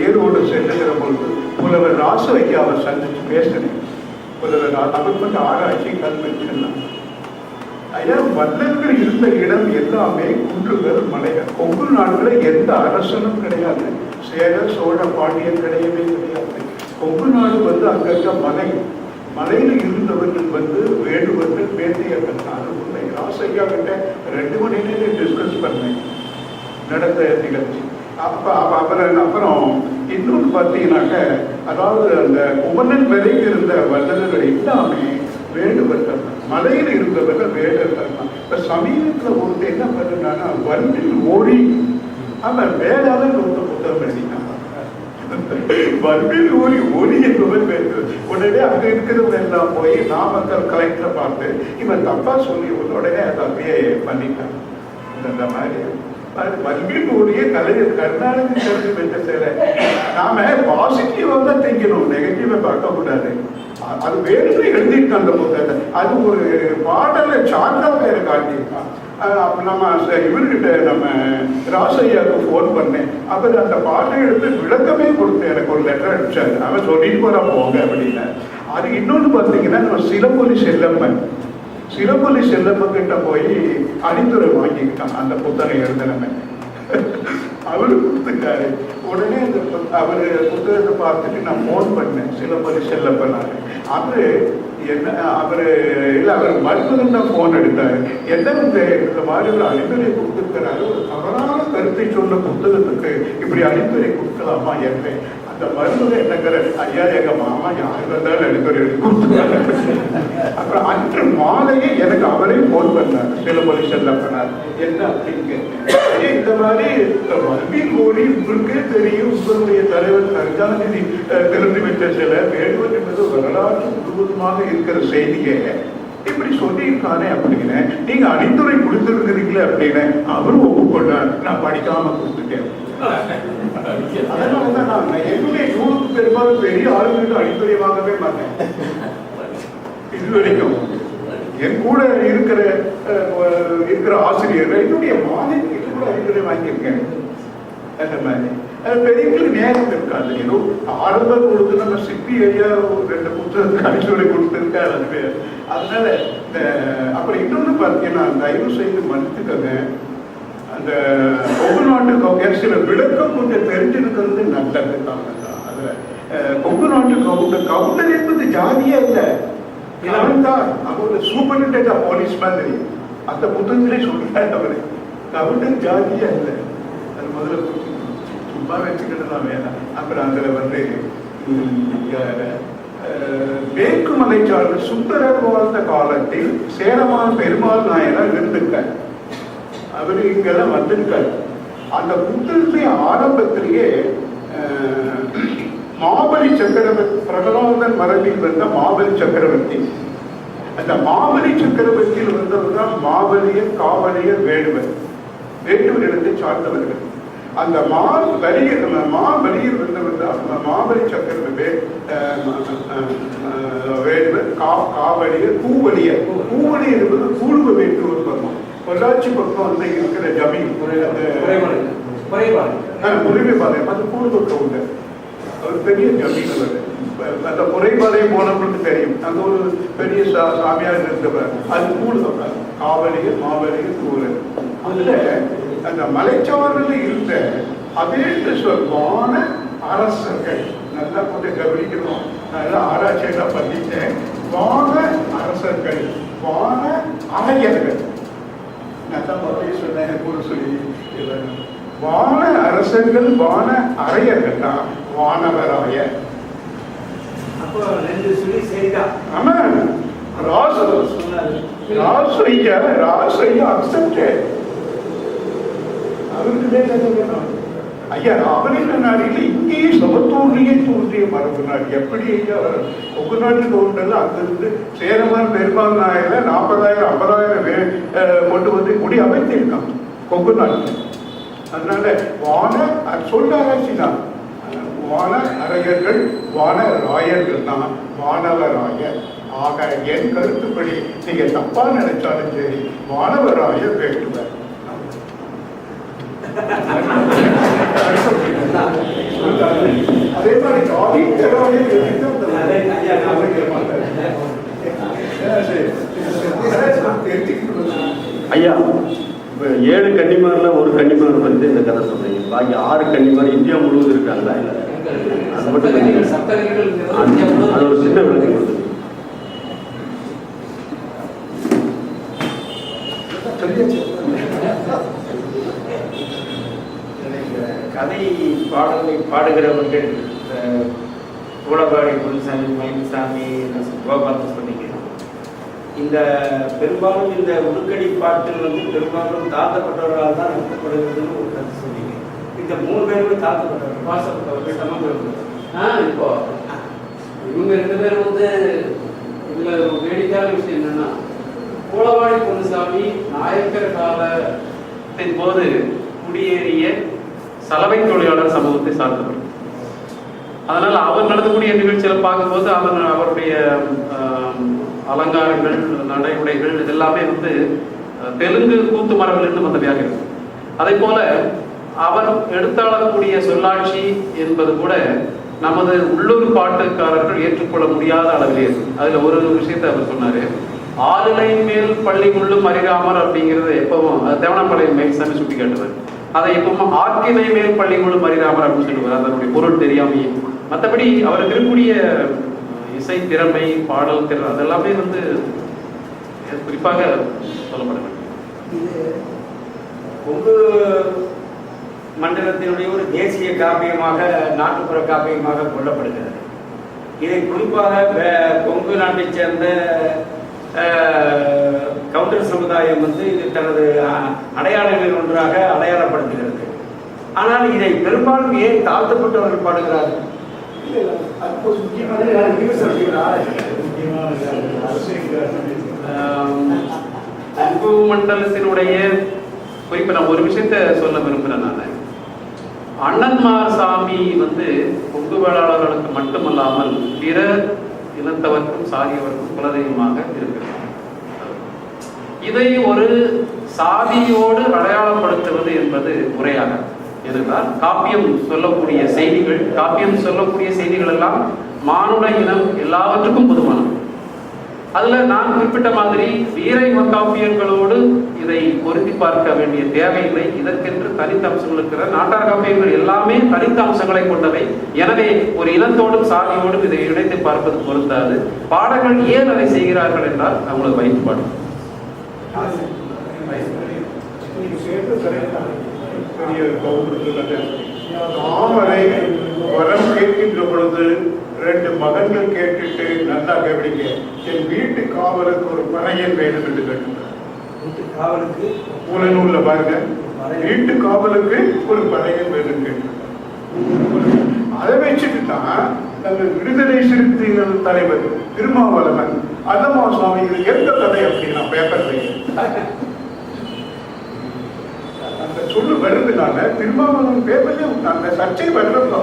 ஏரோடு செல்லுகிற பொழுது புலவர் ராசு ஐயாவை சந்திச்சு பேசினேன். புலவர் அவர் ஆராய்ச்சி கல்வெட்டுலாம் ஐயா, வல்லர்கள் இருந்த இடம் எல்லாமே குன்றுகள் மலைகள். கொங்கு நாட்டில் எந்த அரசனும் கிடையாது. சேர சோழ பாண்டியன் கிடையவே கிடையாது. கொங்கு நாடு அங்கங்க மலையில் இருந்தவர்கள் வேடுவர்கள் வேட்டையர்கள். அது உண்மை. ராசையா கிட்ட 2 மணி நேரம் டிஸ்கஸ் பண்ணேன் நடந்த நிகழ்ச்சி. அப்புறம் இன்னொன்று பார்த்தீங்கன்னாக்க, அதாவது அந்த குமரன் வரைக்கும் இருந்த வல்லர்கள் எல்லாமே வேடுவர்கள், மலையில் இருந்தவர்கள் வேடர்கள் தான். இப்ப சமீபத்தில் ஒருத்தர் என்ன பண்ணுறாங்கன்னா, வண்டில் ஓடி அவன் வேளாளர் ஒரு புத்தகம் எழுதினான். வண்டில் ஓடி என்பவன் வேறு. உடனே அங்க இருக்கிறவங்க எல்லாம் போய் நாமக்கல் கலெக்டரை பார்த்து இவன் தப்பா சொல்லி உடனே அதை அப்படியே பண்ணிட்டான். இந்த மாதிரி வல்வினுடைய கலைஞர் கர்நாடக கல்வி பெற்ற சில நாம பாசிட்டிவா தான் திங்கணும், நெகட்டிவா பார்க்க கூடாது. அது வேணுமே எழுதியிருக்கான் அந்த புத்தகத்தை. அது ஒரு பாடலை சார்ந்தாவே காட்டியிருக்கான். நம்ம இவர்கிட்ட நம்ம ராசையாவுக்கு ஃபோன் பண்ணேன். அவர் அந்த பாட்டை எடுத்து விளக்கமே கொடுத்து எனக்கு ஒரு லெட்டர் அடிச்சாரு. அவன் சொல்லிட்டு போறா போங்க அப்படின்னு. அது இன்னொன்று பார்த்தீங்கன்னா நம்ம சிலம்பொலி செல்லம்மன் கிட்ட போய் அடித்துறை வாங்கிக்கிட்டான் அந்த புத்தகம் எழுதினவன். அவரு கொடுத்துட்டாரு. உடனே அந்த அவரு புத்தகத்தை பார்த்துட்டு நான் ஃபோன் பண்ணேன் சிலம்பொலி செல்லப்பனாரு. அவரு என்ன அவரு இல்லை அவர் மருத்துவம் தான் ஃபோன் எடுத்தாரு. என்ன இந்த மாதிரி ஒரு அடித்துறை கொடுத்துருக்கிறாரு, ஒரு தவறான கருத்தை சொன்ன புத்தகத்துக்கு இப்படி அடித்துறை கொடுக்கலாமா என்றேன். அந்த மருத்துவம் என்னங்கிற ஐயா எங்க மாமா யாரு வந்தாலும் அடித்துறை எடுத்து கொடுத்துருக்காரு. அப்புறம் அன்று மாலையே எனக்கு அவரே ஃபோன் பண்ணார் சிலம்பொலி செல்லப்பனார். என்ன அப்படின்னு இந்த மாதிரி மறுபடியும் கோடி உங்களுக்கே தெரியும், உங்களுடைய தலைவர் கருணாநிதி திறந்து விட்ட சில வேண்டுவது என்பது வரலாற்று முழுவதுமாக இருக்கிற செய்தியை இப்படி சொல்லியிருக்கானே அப்படின்னு நீங்க அடித்துறை கொடுத்துருக்கிறீங்களே அப்படின்னு அவரும் ஒப்புக்கொண்டார். நான் படிக்காம கொடுத்துட்டேன். அதனாலதான் நான் என்னுடைய நூலுக்கு பெரும்பாலும் பெரிய ஆளுங்களுக்கு அடித்துறை வாங்கவே மாட்டேன். இதுவரைக்கும் என் கூட இருக்கிற ஆசிரியர்கள் என்னுடைய மாதிரி கூட அடித்துறை வாங்கியிருக்கேன். அந்த மாதிரி பெரியவங்களுக்கு நேரம் இருக்காது. ஏதோ ஆரம்பம் கொடுத்து நம்ம சிப்பி ஐயா 2 புத்தகத்துக்கு அடித்துறை கொடுத்துருக்காரு. அதுவே அதனால அப்புறம் இன்னொன்று பார்த்தீங்கன்னா தயவு செய்து மன்னித்துக்கங்க, அந்த கொங்கு நாட்டு சில விளக்கம் கொஞ்சம் தெரிஞ்சிருக்கிறது நல்லது தான். அதுல கொங்கு நாட்டு கவுண்டர் என்பது ஜாதியா இல்லை, அவரு சூப்பரிண்டென்ட் ஆஃப் போலீஸ் மாதிரி அந்த புத்தகத்திலே சொல்றாரு. அவரு கவுண்டர் ஜாதியா இல்லை, அது முதல்ல சும்மா வச்சுக்கிட்டு தான் வேணாம். அப்புறம் அதுல மேற்கு மலைச்சாரல் சுந்தரர் வாழ்ந்த காலத்தில் சேரமான் பெருமாள் நாயனார் இருந்திருக்கார். அவரு இங்கெல்லாம் வந்திருக்காரு. அந்த புத்தகத்திலே ஆரம்பத்திலேயே மாபலி சக்கரவர்த்தி, பிரகலாதன் மரபில் வந்த மாபலி சக்கரவர்த்தி, அந்த மாபலி சக்கரவர்த்தியில் வந்தவர் தான் மாபலியர் காவலியர் வேடுவர் இடத்தை சார்ந்தவர்கள். அந்த மாபலியர் வந்தவர் தான் மாபலி சக்கரவர்த்தி வேடுவர் காவலியர் பூவலியர் என்பது பூர்வ வேட்டுவர் பக்கம். பொள்ளாச்சி பக்கம் வந்து இருக்கிற ஜமீன் புரிமைபாளையம் அது பூர்வ கவுண்டர். அவர் பெரிய ஜமீன். அந்த புரைபாளையம் போனவங்களுக்கு தெரியும், அங்க ஒரு பெரிய சாமியார் இருந்தவர். அது பூர்வ காவலியர் மாவலியர் பூரர். அதுல அந்த மலைச்சாரல் இருந்த அதே வான அரசர்கள் நல்லா கொஞ்சம் கவனிக்கணும். நல்லா ஆராய்ச்சியெல்லாம் பண்ணிட்டேன். வான அரசர்கள், வான அரையர்கள், நல்லா முதலே சொன்னேன் கூட சொல்லி. வான அரசர்கள் வான அரையர்கள் தான் வானவராயர். ஆமா, ராசையா அக்செப்டட். ஐயா அவரின் நாடியில் இங்கேயே சமத்தூர்லேயே தோன்றிய மரபு நாடு. எப்படி ஐயா கொங்கு நாட்டு கவுண்டர்ல அங்கிருந்து சேரமான் பெருமாள் நாயில 40,000 50,000 கொண்டு வந்து குடி அமைத்திருக்கான் கொங்கு நாட்டில். அதனால வான சொல்லாராய்ச்சி தான். வான அரையர்கள் வான ராயர்கள் தான் வானவராயர். ஆக என் கருத்துப்படி நீங்க தப்பா நினைச்சாலும் சரி வானவராயர் வேண்டுவர். அதே மாதிரி ஐயா 7 கன்னிமார்ல ஒரு கன்னிமார் வந்து இந்த கதை சொல்றீங்க. பாக்கி 6 கன்னிமார் இந்தியா முழுவதும் இருக்காங்களா? இல்ல அது மட்டும் அது ஒரு சின்ன விளக்கம் கொடுத்து கதை பாடலை பாடுகிறவர்கள் கூடபாடி குருசாமி, மயில்சாமி, கோபாலன் சொன்னீங்க. இந்த பெரும்பாலும் இந்த உடுக்கடி பாட்டில் வந்து பெரும்பாலும் தாழ்த்தப்பட்டவர்களால் தான் நடத்தப்படுகிறதுன்னு ஒரு கருத்து சொன்னீங்க. இந்த 3 பேருமே தாழ்த்தப்பட்டவர்கள், வாசப்பட்டவர்கள், சமூகங்கள். இப்போ இவங்க 2 பேரும் வந்து இதுல ஒரு வேடிக்கையான விஷயம் என்னன்னா, கூடபாடி குருசாமி நாயக்கர் காலத்தின் போது குடியேறிய சலவை தொழிலாளர் சமூகத்தை சார்ந்தவர். அதனால அவர் நடத்தக்கூடிய நிகழ்ச்சியில பார்க்கும்போது அவருடைய அலங்காரங்கள், நடைமுறைகள் இதெல்லாமே வந்து தெலுங்கு கூத்து மரபிலிருந்து வந்தவையாக இருக்கு. அதே போல அவர் எடுத்தாளக்கூடிய சொல்லாட்சி என்பது கூட நமது உள்ளூர் பாட்டுக்காரர்கள் ஏற்றுக்கொள்ள முடியாத அளவிலே இருக்கு. அதுல ஒரு விஷயத்தை அவர் சொன்னாரு, ஆளிலை மேல் பள்ளி உள்ளும் அறியாமர் அப்படிங்கிறது எப்பவும் தேவனாம்பாளையம் மேல்சாமி சுட்டி காட்டுவார். அதை எப்பவும் ஆக்கினை மேல் பள்ளி உள்ளும் அறியாமர் அப்படின்னு சொல்லுவார், அதனுடைய பொருள் தெரியாமையே. மற்றபடி அவருக்கு இருக்கக்கூடிய இசை திறமை, பாடல் திறன் அதெல்லாமே வந்து குறிப்பாக சொல்லப்பட வேண்டும். இது கொங்கு மண்டலத்தினுடைய ஒரு தேசிய காப்பியமாக, நாட்டுப்புற காப்பியமாக கொள்ளப்படுகிறது. இதை குறிப்பாக கொங்கு நாட்டைச் சேர்ந்த கவுண்டர் சமுதாயம் வந்து இது தனது அடையாளங்களில் ஒன்றாக அடையாளப்படுத்துகிறது. ஆனால் இதை பெரும்பாலும் ஏன் தாழ்த்தப்பட்டவர்கள் பாடுகிறார்கள்? கொங்கு மண்டலத்தினுடைய குறிப்பா நான் ஒரு விஷயத்த சொல்ல விரும்புகிறேன். நான் அண்ணன்மார்சாமி வந்து கொங்கு வேளாளர்களுக்கு மட்டுமல்லாமல் பிற இனத்தவர்க்கும் சாதியவர்க்கும் குலதெய்வமாக இருக்கிறது. இதை ஒரு சாதியோடு அடையாளப்படுத்துவது என்பது முறையாக ஏனென்றால் காப்பியம் சொல்லக்கூடிய செய்திகள் எல்லாம் மானுட இனம் எல்லாவற்றுக்கும் பொதுவானது. அதுல நான் குறிப்பிட்ட மாதிரி வீர காப்பியங்களோடு இதை பொருத்தி பார்க்க வேண்டிய தேவையில்லை. இதற்கென்று தனித்த அம்சங்கள் இருக்கிற நாட்டார் காப்பியங்கள் எல்லாமே தனித்த அம்சங்களை கொண்டவை. எனவே ஒரு இனத்தோடும் சாதியோடும் இதை இணைத்து பார்ப்பது பொருந்தாது. பாடல்கள் ஏன் அதை செய்கிறார்கள் என்றால் அவங்களுக்கு வைத்துப்பாடு வரம் கேட்கின்ற பொழுது 2 மகன்கள் கேட்டுட்டு நல்லா கவனிக்க, என் வீட்டு காவலுக்கு ஒரு பறையன் வேணும் என்று கேட்டுட்டார். காவலுக்கு புலனூர்ல பாருங்க, வீட்டு காவலுக்கு ஒரு பறையன் வேணும் கேட்டுட்டார். அதை வச்சுட்டு தான் நம்ம விடுதலை சிறுத்தைகள் தலைவர் திருமாவளவன் அன்னமார்சுவாமி இது எந்த கதை அப்படின்னா பேப்பர் அந்த சொல்லு வருதுனால திருமாவளவன் பேப்பர்ல அந்த சர்ச்சை வர்றப்போ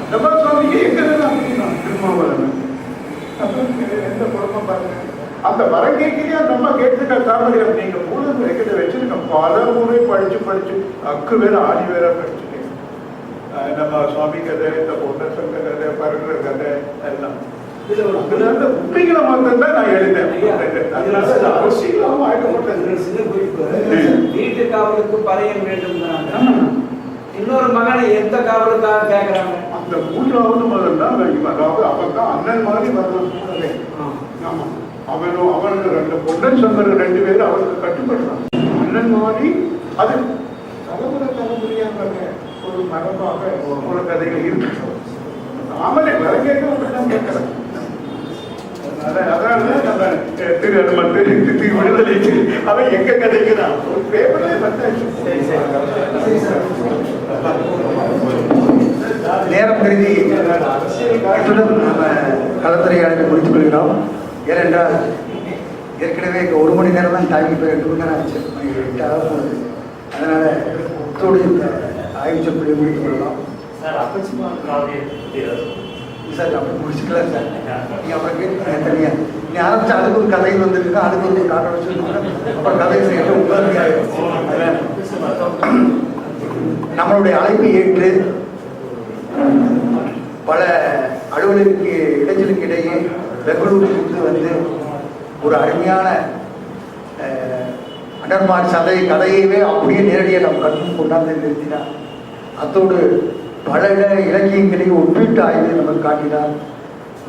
அன்னமார்சுவாமிக்கு எங்க திருமாவளவன் எந்த குழப்பம் பாருங்க. அந்த வரங்கேக்கிலேயே நம்ம கேட்டுக்க தாமரை நீங்க மூலம் வைக்கிட்ட வச்சிருக்க பல முறை படிச்சு அக்கு வேற ஆடி வேற படிச்சுட்டேன். நம்ம சுவாமி கதை, இந்த பொன்ன சங்க கதை, பருகிற கதை எல்லாம் உண்மைகளை மட்டும்தான் நான் எழுதேன். அவசியம் வீட்டு காவலுக்கு பறையன் வேண்டும் தான். இன்னொரு மகனை எந்த காவலுக்காக கேட்கிறாங்க? அந்த 3வது மகன் தான், அதாவது அவன் தான் அண்ணன் மாதிரி வரணும். ஆமா, அவனுக்கு 2 பொன்னன் சங்கர் 2 பேரும் அவனுக்கு கட்டுப்படுறான். அண்ணன் மாதிரி அது தலைமுறையாக ஒரு மரபாக ஒரு கதைகள் இருக்கு. அவனை வர கேட்க கேட்கிறேன். அதனால நம்ம விடுதலை அவன் எங்க கதைக்குதான் ஒரு பேப்பர்ல நேரம் கருதி நம்ம கலந்துரையாடலை முடித்துக் கொள்கிறோம். ஏனென்றால் ஏற்கனவே 1 மணி நேரம் தான் டைம், இப்போ 2 மணி நேரம் ஆச்சு, 8 ஆகும்போது. அதனால இத்தோடு இந்த ஆய்வு சொற்பொழிவை முடித்துக் கொள்ளலாம். சார் அப்படி முடிச்சுக்கலாம் சார். நீங்கள் அப்புறம் கேட்டு தனியாக நீ ஆரம்பிச்சு அதுக்கு ஒரு கதை வந்துருக்கு, அதுக்கு ஒரு காட்ட வச்சுருக்கோம். அப்புறம் கதை செய்யறது உங்களுடைய நம்மளுடைய அழைப்பை ஏற்று பல அலுவலருக்கு இடைஞ்சலுக்கு இடையே பெங்களூருக்கு வந்து ஒரு அருமையான அண்ணன்மார் சதை கதையவே அப்படியே நேரடியாக நம்ம கண்முன் கொண்டாந்து நிறுத்தினார். அத்தோடு பல இலக்கியங்களையும் ஒப்பீட்டு ஆய்வு நமக்கு காட்டினார்.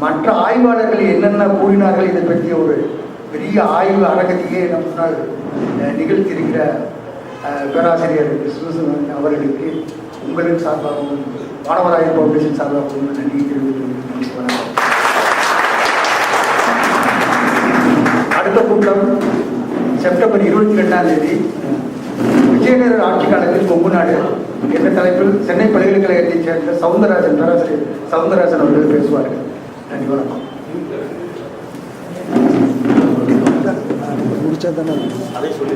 மற்ற ஆய்வாளர்கள் என்னென்ன கூறினார்கள் இதை பற்றிய ஒரு பெரிய ஆய்வு அரங்கத்தையே நம் முன்னால் நிகழ்த்தியிருக்கிற பேராசிரியர் கிருஷ்ணசுவாமி அவர்களுக்கு உங்களின் சார்பாகவும் வானவராயர் பவுண்டேஷன் சார்பாகவும் நன்றி தெரிவித்துக் அடுத்த கூட்டம் செப்டம்பர் 22ஆம் தேதி விஜயநகர ஆட்சி காலத்தில் கொங்கு நாடு என்ற தலைப்பில் சென்னை பல்கலைக்கழகத்தைச் சேர்ந்த சவுந்தரராஜன் பேராசிரியர் சவுந்தரராஜன் அவர்கள் பேசுவார்கள். நன்றி, வணக்கம். முடிச்சா தானே அதை சொல்லி